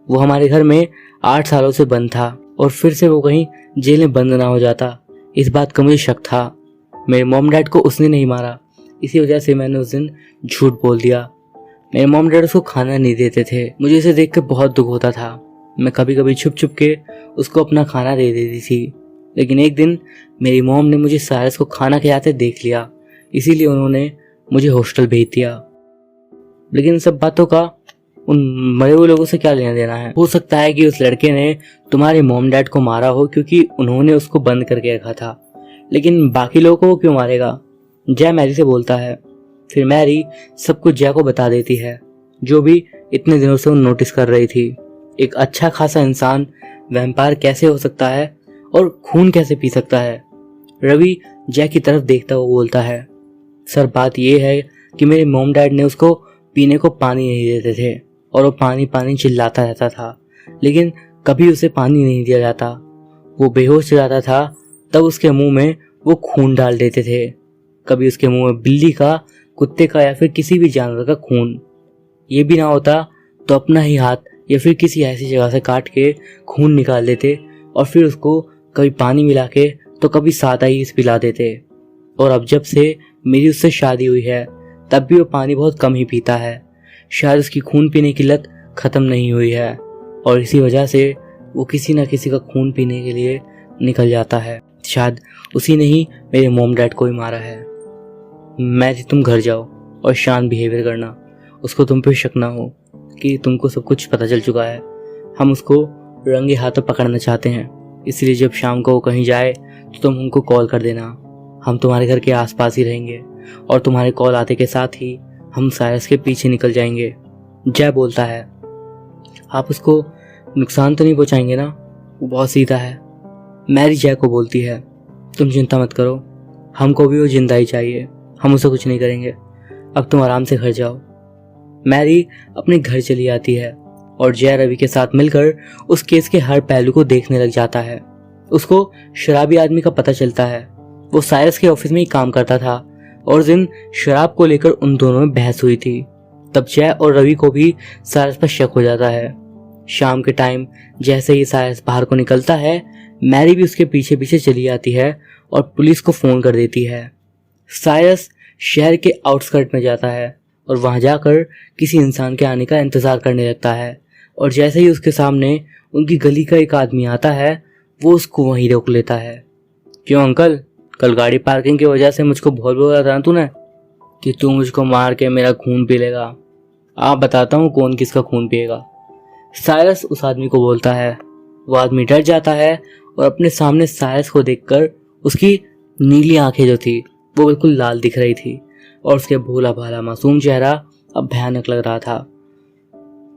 वो हमारे घर में 8 सालों से बंद था और फिर से वो कहीं जेल में बंद ना हो जाता, इस बात का मुझे शक था। मेरे मॉम डैड को उसने नहीं मारा, इसी वजह से मैंने उस दिन झूठ बोल दिया। मेरे मॉम डैड उसको खाना नहीं देते थे। मुझे इसे देख कर बहुत दुख होता था। मैं कभी कभी छुप छुप के उसको अपना खाना दे देती थी, लेकिन एक दिन मेरी मॉम ने मुझे साइरस को खाना खिलाते देख लिया, इसीलिए उन्होंने मुझे हॉस्टल भेज दिया। लेकिन सब बातों का उन मरे हुए लोगों से क्या लेना देना है? हो सकता है कि उस लड़के ने तुम्हारे मॉम डैड को मारा हो क्योंकि उन्होंने उसको बंद करके रखा था, लेकिन बाकी लोगों को वो क्यों मारेगा? जय मैरी से बोलता है। फिर मैरी सब कुछ जय को बता देती है, जो भी इतने दिनों से वो नोटिस कर रही थी। एक अच्छा खासा इंसान वैम्पायर कैसे हो सकता है और खून कैसे पी सकता है? रवि जय की तरफ देखता हुआ बोलता है, सर बात यह है कि मेरे मॉम डैड ने उसको पीने को पानी नहीं देते थे और वो पानी पानी चिल्लाता रहता था, लेकिन कभी उसे पानी नहीं दिया जाता। वो बेहोश हो जाता था, तब उसके मुंह में वो खून डाल देते थे। कभी उसके मुंह में बिल्ली का, कुत्ते का या फिर किसी भी जानवर का खून। ये भी ना होता तो अपना ही हाथ या फिर किसी ऐसी जगह से काट के खून निकाल देते और फिर उसको कभी पानी मिला के तो कभी सादा ही पिला देते। और अब जब से मेरी उससे शादी हुई है तब भी वो पानी बहुत कम ही पीता है। शायद उसकी खून पीने की लत खत्म नहीं हुई है और इसी वजह से वो किसी न किसी का खून पीने के लिए निकल जाता है। शायद उसी ने ही मेरे मॉम डैड को ही मारा है। मैरी, तुम घर जाओ और शांत बिहेवियर करना। उसको तुम पे शक ना हो कि तुमको सब कुछ पता चल चुका है। हम उसको रंगे हाथों पकड़ना चाहते हैं, इसलिए जब शाम को वो कहीं जाए तो तुम हमको कॉल कर देना। हम तुम्हारे घर के आसपास ही रहेंगे और तुम्हारे कॉल आते के साथ ही हम साइरस के पीछे निकल जाएंगे। जय बोलता है, आप उसको नुकसान तो नहीं पहुंचाएंगे ना? वो बहुत सीधा है। मैरी जय को बोलती है, तुम चिंता मत करो, हमको भी वो जिंदा ही चाहिए, हम उसे कुछ नहीं करेंगे। अब तुम आराम से घर जाओ। मैरी अपने घर चली आती है और जय रवि के साथ मिलकर उस केस के हर पहलू को देखने लग जाता है। उसको शराबी आदमी का पता चलता है। वो साइरस के ऑफिस में ही काम करता था और उस दिन शराब को लेकर उन दोनों में बहस हुई थी। तब जय और रवि को भी साइरस पर शक हो जाता है। शाम के टाइम जैसे ही साइरस बाहर को निकलता है, मैरी भी उसके पीछे पीछे चली आती है और पुलिस को फोन कर देती है। साइरस शहर के आउटस्कर्ट में जाता है और वहां जाकर किसी इंसान के आने का इंतजार करने लगता है, और जैसे ही उसके सामने उनकी गली का एक आदमी आता है, वो उसको वहीं रोक लेता है। क्यों अंकल, कल गाड़ी पार्किंग की वजह से मुझको बहुत बोला था तूने कि तू मुझको मार के मेरा खून पी लेगा। आप बताता हूँ कौन किसका खून पिएगा। साइरस उस आदमी को बोलता है। वो आदमी डर जाता है और अपने सामने साइरस को देखकर उसकी नीली आंखें जो थी वो बिल्कुल लाल दिख रही थी और उसके भोला भाला मासूम चेहरा अब भयानक लग रहा था।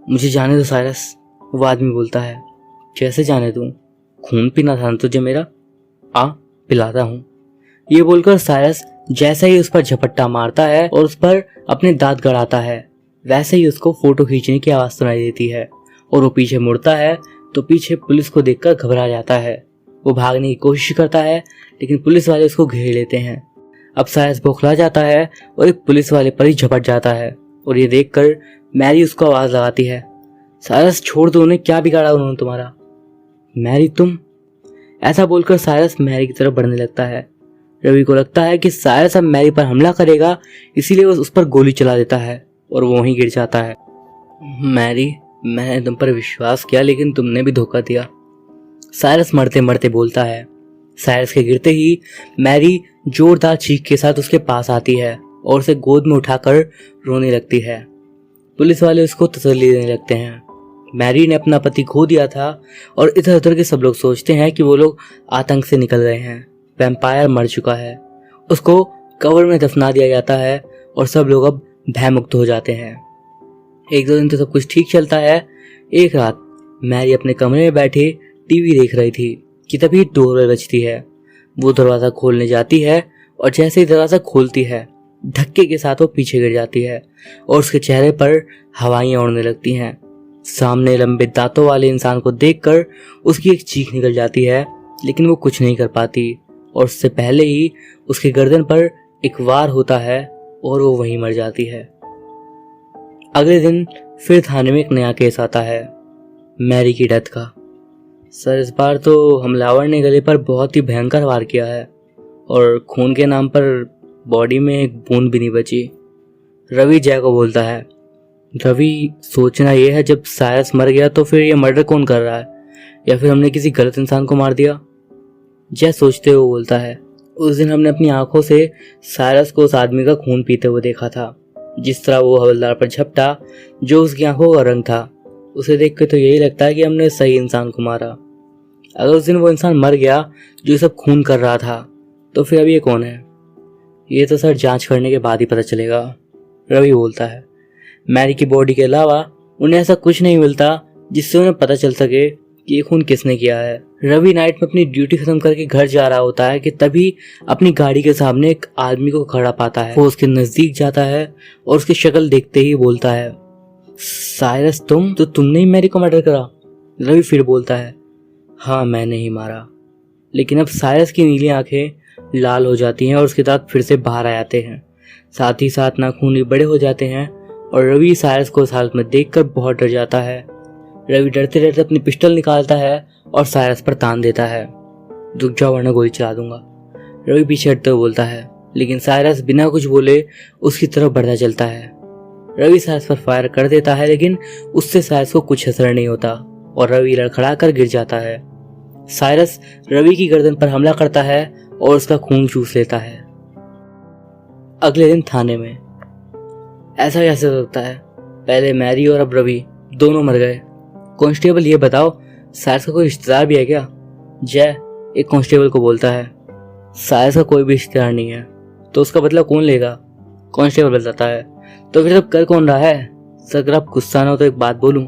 मुझे जाने दो साइरस, वो आदमी बोलता है। कैसे जाने दूं? खून पीना था तुझे मेरा, आ पिलाता हूँ। ये बोलकर साइरस जैसे ही उस पर झपट्टा मारता है और उस पर अपने दांत गड़ाता है, वैसे ही उसको फोटो खींचने की आवाज सुनाई देती है और वो पीछे मुड़ता है तो पीछे पुलिस को देखकर घबरा जाता है। वो भागने की कोशिश करता है लेकिन पुलिस वाले उसको घेर लेते हैं। अब साइरस बौखला जाता है और एक पुलिस वाले पर ही झपट जाता है और ये देखकर मैरी उसको आवाज लगाती है, साइरस छोड़ दो उन्हें, क्या बिगाड़ा उन्होंने तुम्हारा? मैरी तुम, ऐसा बोलकर साइरस मैरी की तरफ बढ़ने लगता है। रवि को लगता है कि साइरस अब मैरी पर हमला करेगा, इसीलिए वो उस पर गोली चला देता है और वो वहीं गिर जाता है। मैरी, मैंने तुम पर विश्वास किया लेकिन तुमने भी धोखा दिया, साइरस मरते मरते बोलता है। साइरस के गिरते ही मैरी जोरदार चीख के साथ उसके पास आती है और उसे गोद में उठाकर रोने लगती है। पुलिस वाले उसको तसल्ली देने लगते हैं मैरी ने अपना पति खो दिया था और इधर उधर के सब लोग सोचते हैं कि वो लोग आतंक से निकल गए हैं। वैम्पायर मर चुका है, उसको कब्र में दफना दिया जाता है और सब लोग अब भयमुक्त हो जाते हैं। एक दो दिन तो सब कुछ ठीक चलता है। एक रात मैरी अपने कमरे में बैठे टीवी देख रही थी कि तभी डोरबेल बजती है। वो दरवाज़ा खोलने जाती है और जैसे ही दरवाज़ा खोलती है धक्के के साथ वो पीछे गिर जाती है और उसके चेहरे पर हवाइयाँ उड़ने लगती हैं। सामने लंबे दांतों वाले इंसान को देखकर उसकी एक चीख निकल जाती है, लेकिन वो कुछ नहीं कर पाती और उससे पहले ही उसके गर्दन पर एक वार होता है और वो वहीं मर जाती है। अगले दिन फिर थाने में एक नया केस आता है, मैरी की डेथ का। सर, इस बार तो हमलावर ने गले पर बहुत ही भयंकर वार किया है और खून के नाम पर बॉडी में एक बूंद भी नहीं बची। रवि जय को बोलता है। रवि, सोचना यह है जब सायरस मर गया तो फिर ये मर्डर कौन कर रहा है, या फिर हमने किसी गलत इंसान को मार दिया। जय सोचते हुए बोलता है, उस दिन हमने अपनी आंखों से सायरस को उस आदमी का खून पीते हुए देखा था। जिस तरह वो हवलदार पर झपटा, जो उसकी आंखों का रंग था, उसे देख के तो यही लगता है कि हमने सही इंसान को मारा। अगर उस दिन वो इंसान मर गया जो सब खून कर रहा था, तो फिर अब ये कौन है? ये तो सर जांच करने के बाद ही पता चलेगा, रवि बोलता है। मैरी की बॉडी के अलावा उन्हें ऐसा कुछ नहीं मिलता जिससे उन्हें पता चल सके कि ये खून किसने किया है। रवि नाइट में अपनी ड्यूटी खत्म करके घर जा रहा होता है कि तभी अपनी गाड़ी के सामने एक आदमी को खड़ा पाता है। वो उसके नजदीक जाता है और उसकी शक्ल देखते ही बोलता है, साइरस, तुमने ही मैरी को मर्डर करा? रवि फिर बोलता है, हाँ, मैंने ही मारा। लेकिन अब साइरस की नीली आंखें लाल हो जाती हैं और उसके दांत फिर से बाहर आ जाते हैं। साथ ही साथ नाखून भी बड़े हो जाते हैं और रवि साइरस को उस हालत में देखकर बहुत डर जाता है। रवि डरते डरते अपनी पिस्टल निकालता है और साइरस पर तान देता है, रुक जाओ वरना गोली चला दूंगा। रवि पीछे हटते हुए बोलता है, लेकिन साइरस बिना कुछ बोले उसकी तरफ बढ़ता चलता है। रवि साइरस पर फायर कर देता है, लेकिन उससे साइरस को कुछ असर नहीं होता और रवि लड़खड़ा कर गिर जाता है। साइरस रवि की गर्दन पर हमला करता है और उसका खून चूस लेता है। अगले दिन थाने में, ऐसा कैसे हो सकता है? पहले मैरी और अब रवि दोनों मर गए। कांस्टेबल, ये बताओ, साइरस का कोई रिश्तेदार भी है क्या? जय एक कांस्टेबल को बोलता है, साइरस का कोई भी रिश्तेदार नहीं है। तो उसका बदला कौन लेगा? कांस्टेबल बताता है, तो फिर अब कर कौन रहा है? सर, अगर आप गुस्सा ना हो तो एक बात बोलूं?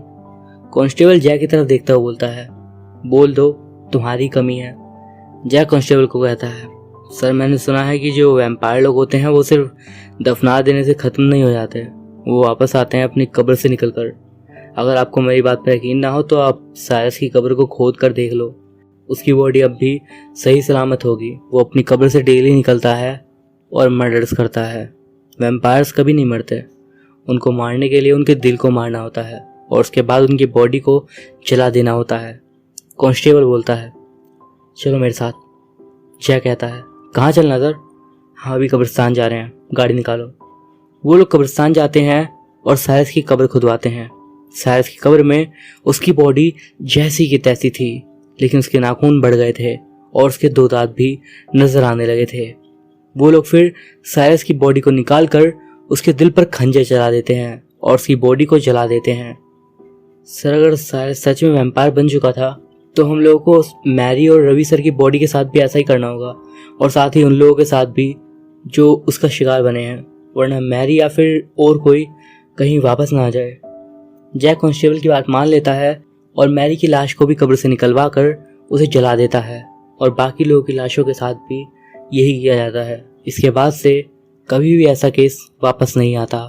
कांस्टेबल जय की तरफ देखता हुआ बोलता है, बोल दो, तुम्हारी कमी है। जय कांस्टेबल को कहता है, सर, मैंने सुना है कि जो वैम्पायर लोग होते हैं वो सिर्फ दफना देने से खत्म नहीं हो जाते, वो वापस आते हैं अपनी कब्र से निकलकर। अगर आपको मेरी बात पर यकीन ना हो तो आप साइरस की कब्र को खोद कर देख लो, उसकी बॉडी अब भी सही सलामत होगी। वो अपनी कब्र से डेली निकलता है और मर्डर्स करता है। वैम्पायर्स कभी नहीं मरते, उनको मारने के लिए उनके दिल को मारना होता है और उसके बाद उनकी बॉडी को जला देना होता है। कांस्टेबल बोलता है, चलो मेरे साथ। जय कहता है, कहाँ चलना सर? हाँ, अभी कब्रिस्तान जा रहे हैं, गाड़ी निकालो। वो लोग कब्रिस्तान जाते हैं और साइरस की कब्र खुदवाते हैं। साइरस की कब्र में उसकी बॉडी जैसी की तैसी थी, लेकिन उसके नाखून बढ़ गए थे और उसके 2 दांत भी नजर आने लगे थे। वो लोग फिर साइरस की बॉडी को निकाल कर उसके दिल पर खंजर चला देते हैं और उसकी बॉडी को जला देते हैं। सर, अगर साइरस सच में वैम्पायर बन चुका था तो हम लोगों को मैरी और रवि सर की बॉडी के साथ भी ऐसा ही करना होगा, और साथ ही उन लोगों के साथ भी जो उसका शिकार बने हैं, वरना मैरी या फिर और कोई कहीं वापस ना आ जाए। जय कांस्टेबल की बात मान लेता है और मैरी की लाश को भी कब्र से निकलवा कर उसे जला देता है और बाकी लोगों की लाशों के साथ भी यही किया जाता है। इसके बाद से कभी भी ऐसा केस वापस नहीं आता।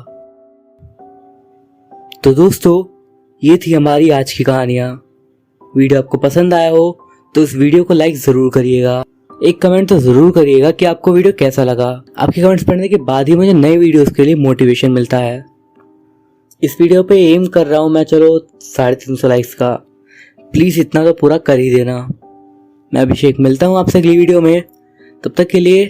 तो दोस्तों, ये थी हमारी आज की कहानियाँ। वीडियो आपको पसंद आया हो तो इस वीडियो को लाइक ज़रूर करिएगा, एक कमेंट तो ज़रूर करिएगा कि आपको वीडियो कैसा लगा। आपके कमेंट्स पढ़ने के बाद ही मुझे नए वीडियोस के लिए मोटिवेशन मिलता है। इस वीडियो पे एम कर रहा हूँ मैं, चलो 350 लाइक्स का, प्लीज़ इतना तो पूरा कर ही देना। मैं अभिषेक, मिलता हूँ आपसे अगली वीडियो में, तब तक के लिए